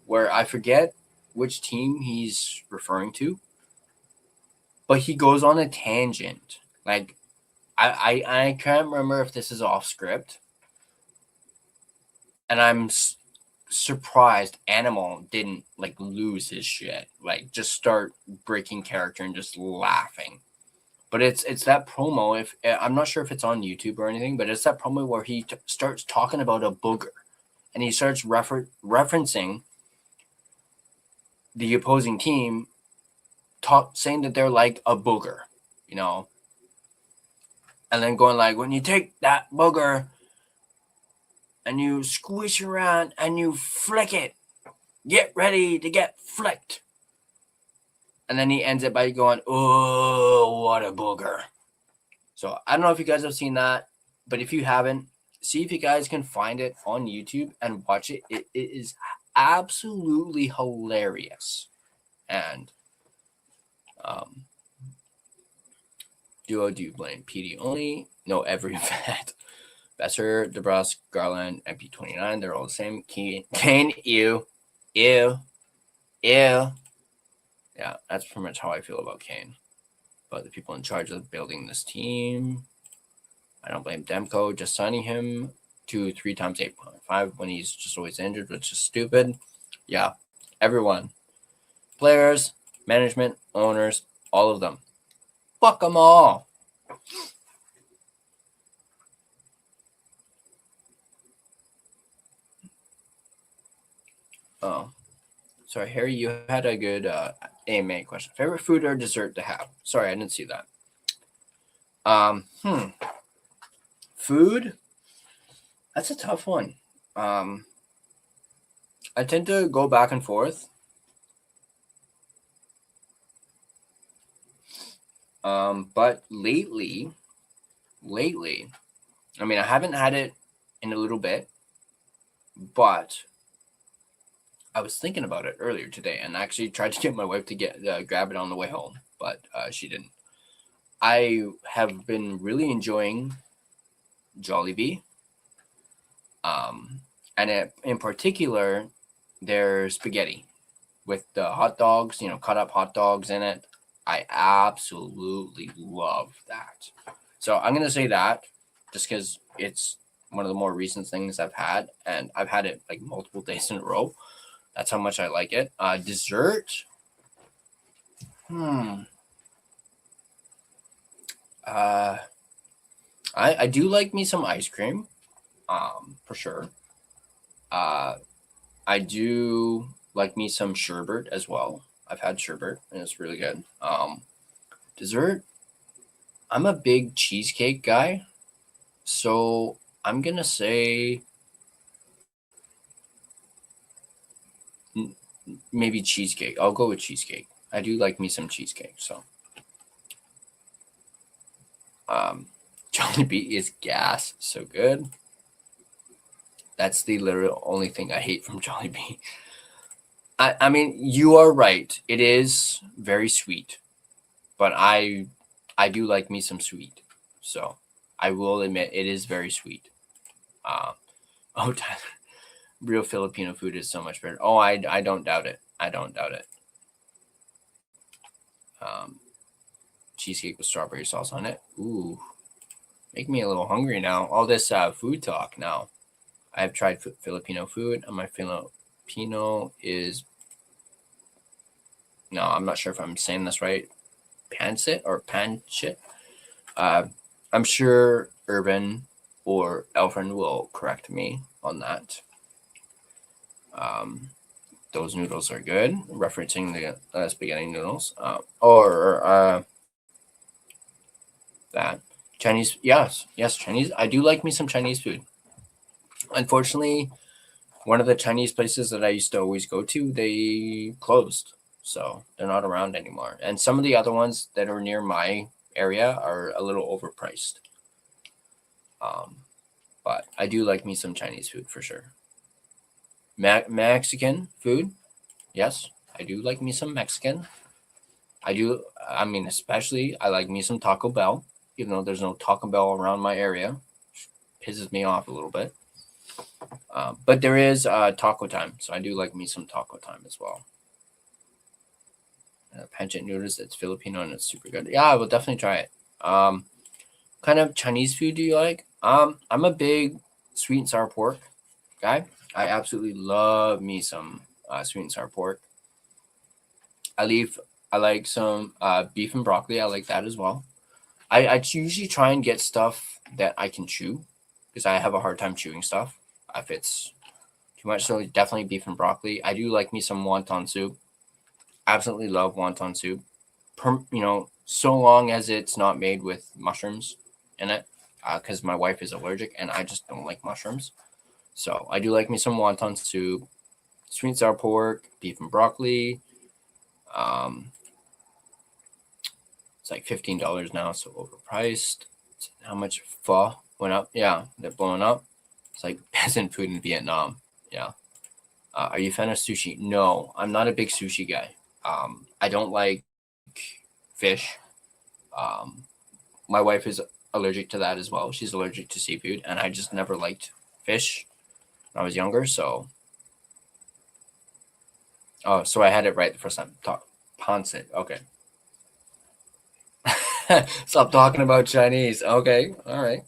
where I forget which team he's referring to, but he goes on a tangent. Like, I can't remember if this is off script, and I'm surprised Animal didn't like lose his shit, like just start breaking character and just laughing. But it's that promo. If I'm not sure if it's on YouTube or anything, but it's that promo where he starts talking about a booger, and he starts referencing the opposing team, saying that they're like a booger, and then going like, when you take that booger and you squish around and you flick it, get ready to get flicked. And then he ends it by going, oh, what a booger. So I don't know if you guys have seen that, but if you haven't, see if you guys can find it on YouTube and watch it. It is absolutely hilarious. And do you blame PD only? No, every vet. Besser, DeBrusque, Garland, MP29, they're all the same. Kane, ew. Yeah, that's pretty much how I feel about Kane. But the people in charge of building this team, I don't blame Demko. Just signing him to 3 times 8.5 when he's just always injured, which is stupid. Yeah, everyone. Players, management, owners, all of them. Fuck them all. Oh, sorry, Harry, you had a good AMA question. Favorite food or dessert to have? Sorry, I didn't see that. Food? That's a tough one. I tend to go back and forth. But lately, I mean, I haven't had it in a little bit, but I was thinking about it earlier today and actually tried to get my wife to grab it on the way home, but she didn't. I have been really enjoying Jollibee. And in particular, their spaghetti with the hot dogs, cut up hot dogs in it. I absolutely love that. So I'm going to say that just because it's one of the more recent things I've had, and I've had it like multiple days in a row. That's how much I like it. Dessert. I do like me some ice cream, for sure. I do like me some sherbet as well. I've had sherbet and it's really good. Dessert. I'm a big cheesecake guy, so I'm gonna say maybe cheesecake. I'll go with cheesecake. I do like me some cheesecake. So, Jollibee is gas. So good. That's the literal only thing I hate from Jollibee. I mean, you are right. It is very sweet, but I do like me some sweet. So I will admit it is very sweet. Oh, Tyler, real Filipino food is so much better. Oh, I don't doubt it. I don't doubt it. Cheesecake with strawberry sauce on it. Ooh, make me a little hungry now. All this food talk now. I've tried Filipino food, and my Filipino is, no, I'm not sure if I'm saying this right. Pancit or panchit. I'm sure Urban or Elfrin will correct me on that. Those noodles are good. Referencing the spaghetti noodles. That Chinese. Yes, Chinese. I do like me some Chinese food. Unfortunately, one of the Chinese places that I used to always go to, they closed. So they're not around anymore. And some of the other ones that are near my area are a little overpriced. But I do like me some Chinese food for sure. Mexican food. Yes, I do like me some Mexican. I mean, especially I like me some Taco Bell, even though there's no Taco Bell around my area. Pisses me off a little bit. But there is taco time, so I do like me some taco time as well. Pancit noodles, it's Filipino and it's super good. Yeah, I will definitely try it. Kind of Chinese food do you like? I'm a big sweet and sour pork guy. I absolutely love me some sweet and sour pork. I like some beef and broccoli. I like that as well. I usually try and get stuff that I can chew because I have a hard time chewing stuff if it's too much. So definitely beef and broccoli. I do like me some wonton soup. Absolutely love wonton soup. So long as it's not made with mushrooms in it, because my wife is allergic and I just don't like mushrooms. So I do like me some wonton soup, sweet and sour pork, beef and broccoli. It's like $15 now, so overpriced. How much pho went up? Yeah, they're blowing up. It's like peasant food in Vietnam. Yeah. Are you a fan of sushi? No, I'm not a big sushi guy. I don't like fish. My wife is allergic to that as well. She's allergic to seafood, and I just never liked fish when I was younger. So I had it right the first time. Pancit. Okay. Stop talking about Chinese. Okay. All right.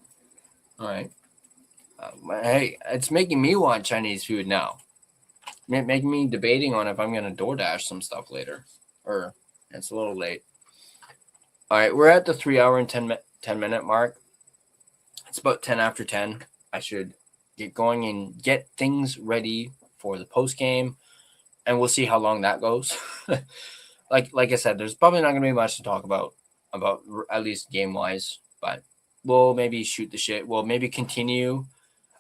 Hey, it's making me want Chinese food now. Making me debating on if I'm going to DoorDash some stuff later. Or it's a little late. All right. We're at the 3 hour and 10 minute mark. It's about 10 after 10. I should get going and get things ready for the post game. And we'll see how long that goes. like I said, there's probably not going to be much to talk about at least game wise, but we'll maybe shoot the shit. We'll maybe continue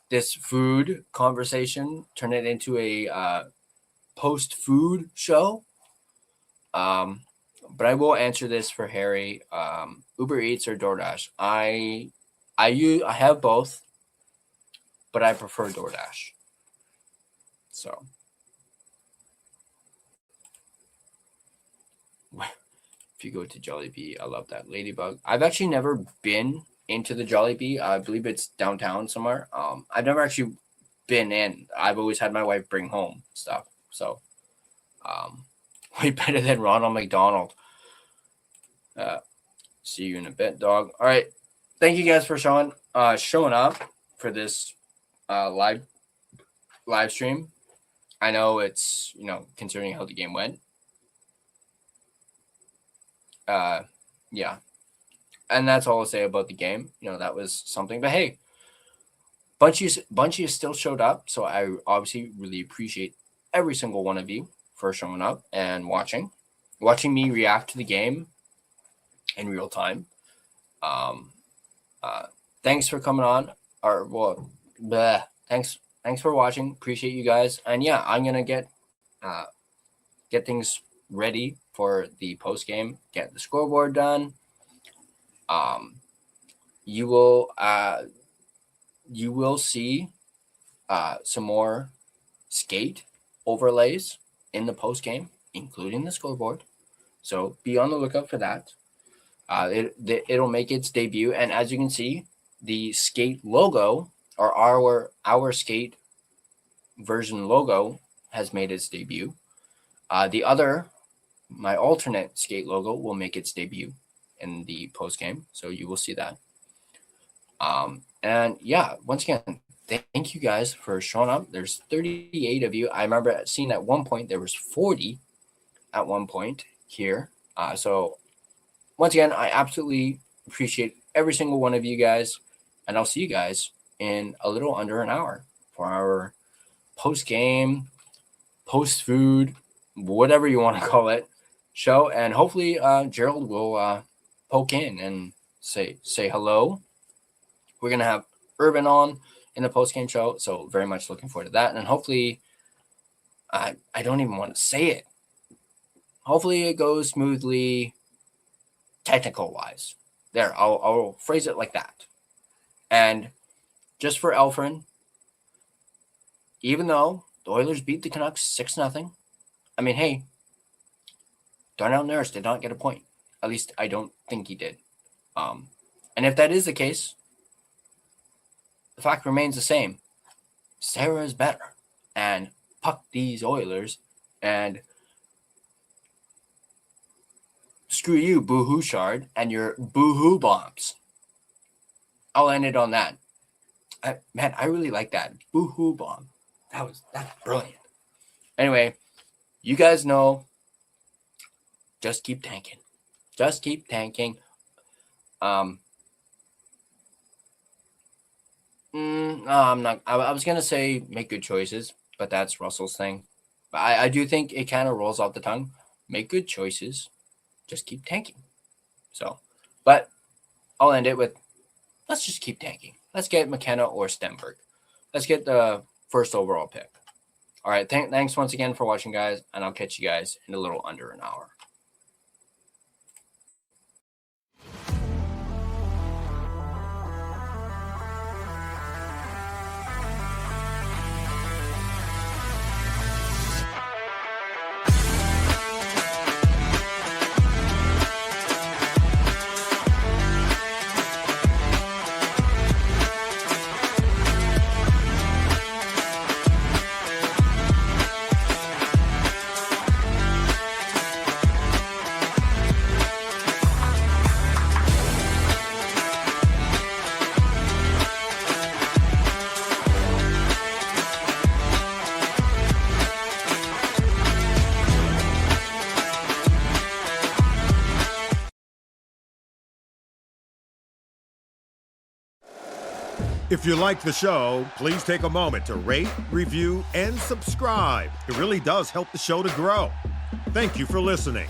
this food conversation, turn it into a post food show. But I will answer this for Harry. Uber Eats or DoorDash? I have both, but I prefer DoorDash. So if you go to Jollibee, I love that Ladybug. I've actually never been into the Jollibee. I believe it's downtown somewhere. I've never actually been in. I've always had my wife bring home stuff. So way better than Ronald McDonald. See you in a bit, dog. All right. Thank you guys for showing up for this live stream. I know it's, considering how the game went. Yeah. And that's all I'll say about the game. That was something. But hey, Bunchy still showed up. So I obviously really appreciate every single one of you for showing up and watching me react to the game in real time. Thanks for coming on. Thanks for watching. Appreciate you guys. And yeah, I'm gonna get things ready for the post game. Get the scoreboard done. You will see some more skate overlays in the post game, including the scoreboard. So be on the lookout for that. It'll make its debut, and as you can see, the skate logo, or our skate version logo, has made its debut. My alternate skate logo will make its debut in the post game, so you will see that. And yeah, once again, thank you guys for showing up. There's 38 of you. I remember seeing at one point there was 40 at one point here. So once again, I absolutely appreciate every single one of you guys, and I'll see you guys in a little under an hour for our post-game, post-food, whatever you want to call it, show. And hopefully Gerald will poke in and say hello. We're going to have Urban on in the post-game show, so very much looking forward to that. And hopefully, I don't even want to say it. Hopefully it goes smoothly, technical-wise. There, I'll phrase it like that. And just for Elfrin, even though the Oilers beat the Canucks 6-0, I mean, hey, Darnell Nurse did not get a point. At least I don't think he did. And if that is the case, the fact remains the same. Sarah is better. And puck these Oilers. And screw you, Boo-hoo Shard, and your boo-hoo bombs. I'll end it on that. I really like that. Boo-hoo bomb. That's brilliant. Anyway, you guys know, just keep tanking. Just keep tanking. I'm not. I was gonna say make good choices, but that's Russell's thing. But I do think it kind of rolls off the tongue. Make good choices. Just keep tanking. So, but I'll end it with, let's just keep tanking. Let's get McKenna or Stenberg. Let's get the first overall pick. All right. Thanks once again for watching, guys, and I'll catch you guys in a little under an hour. If you like the show, please take a moment to rate, review, and subscribe. It really does help the show to grow. Thank you for listening.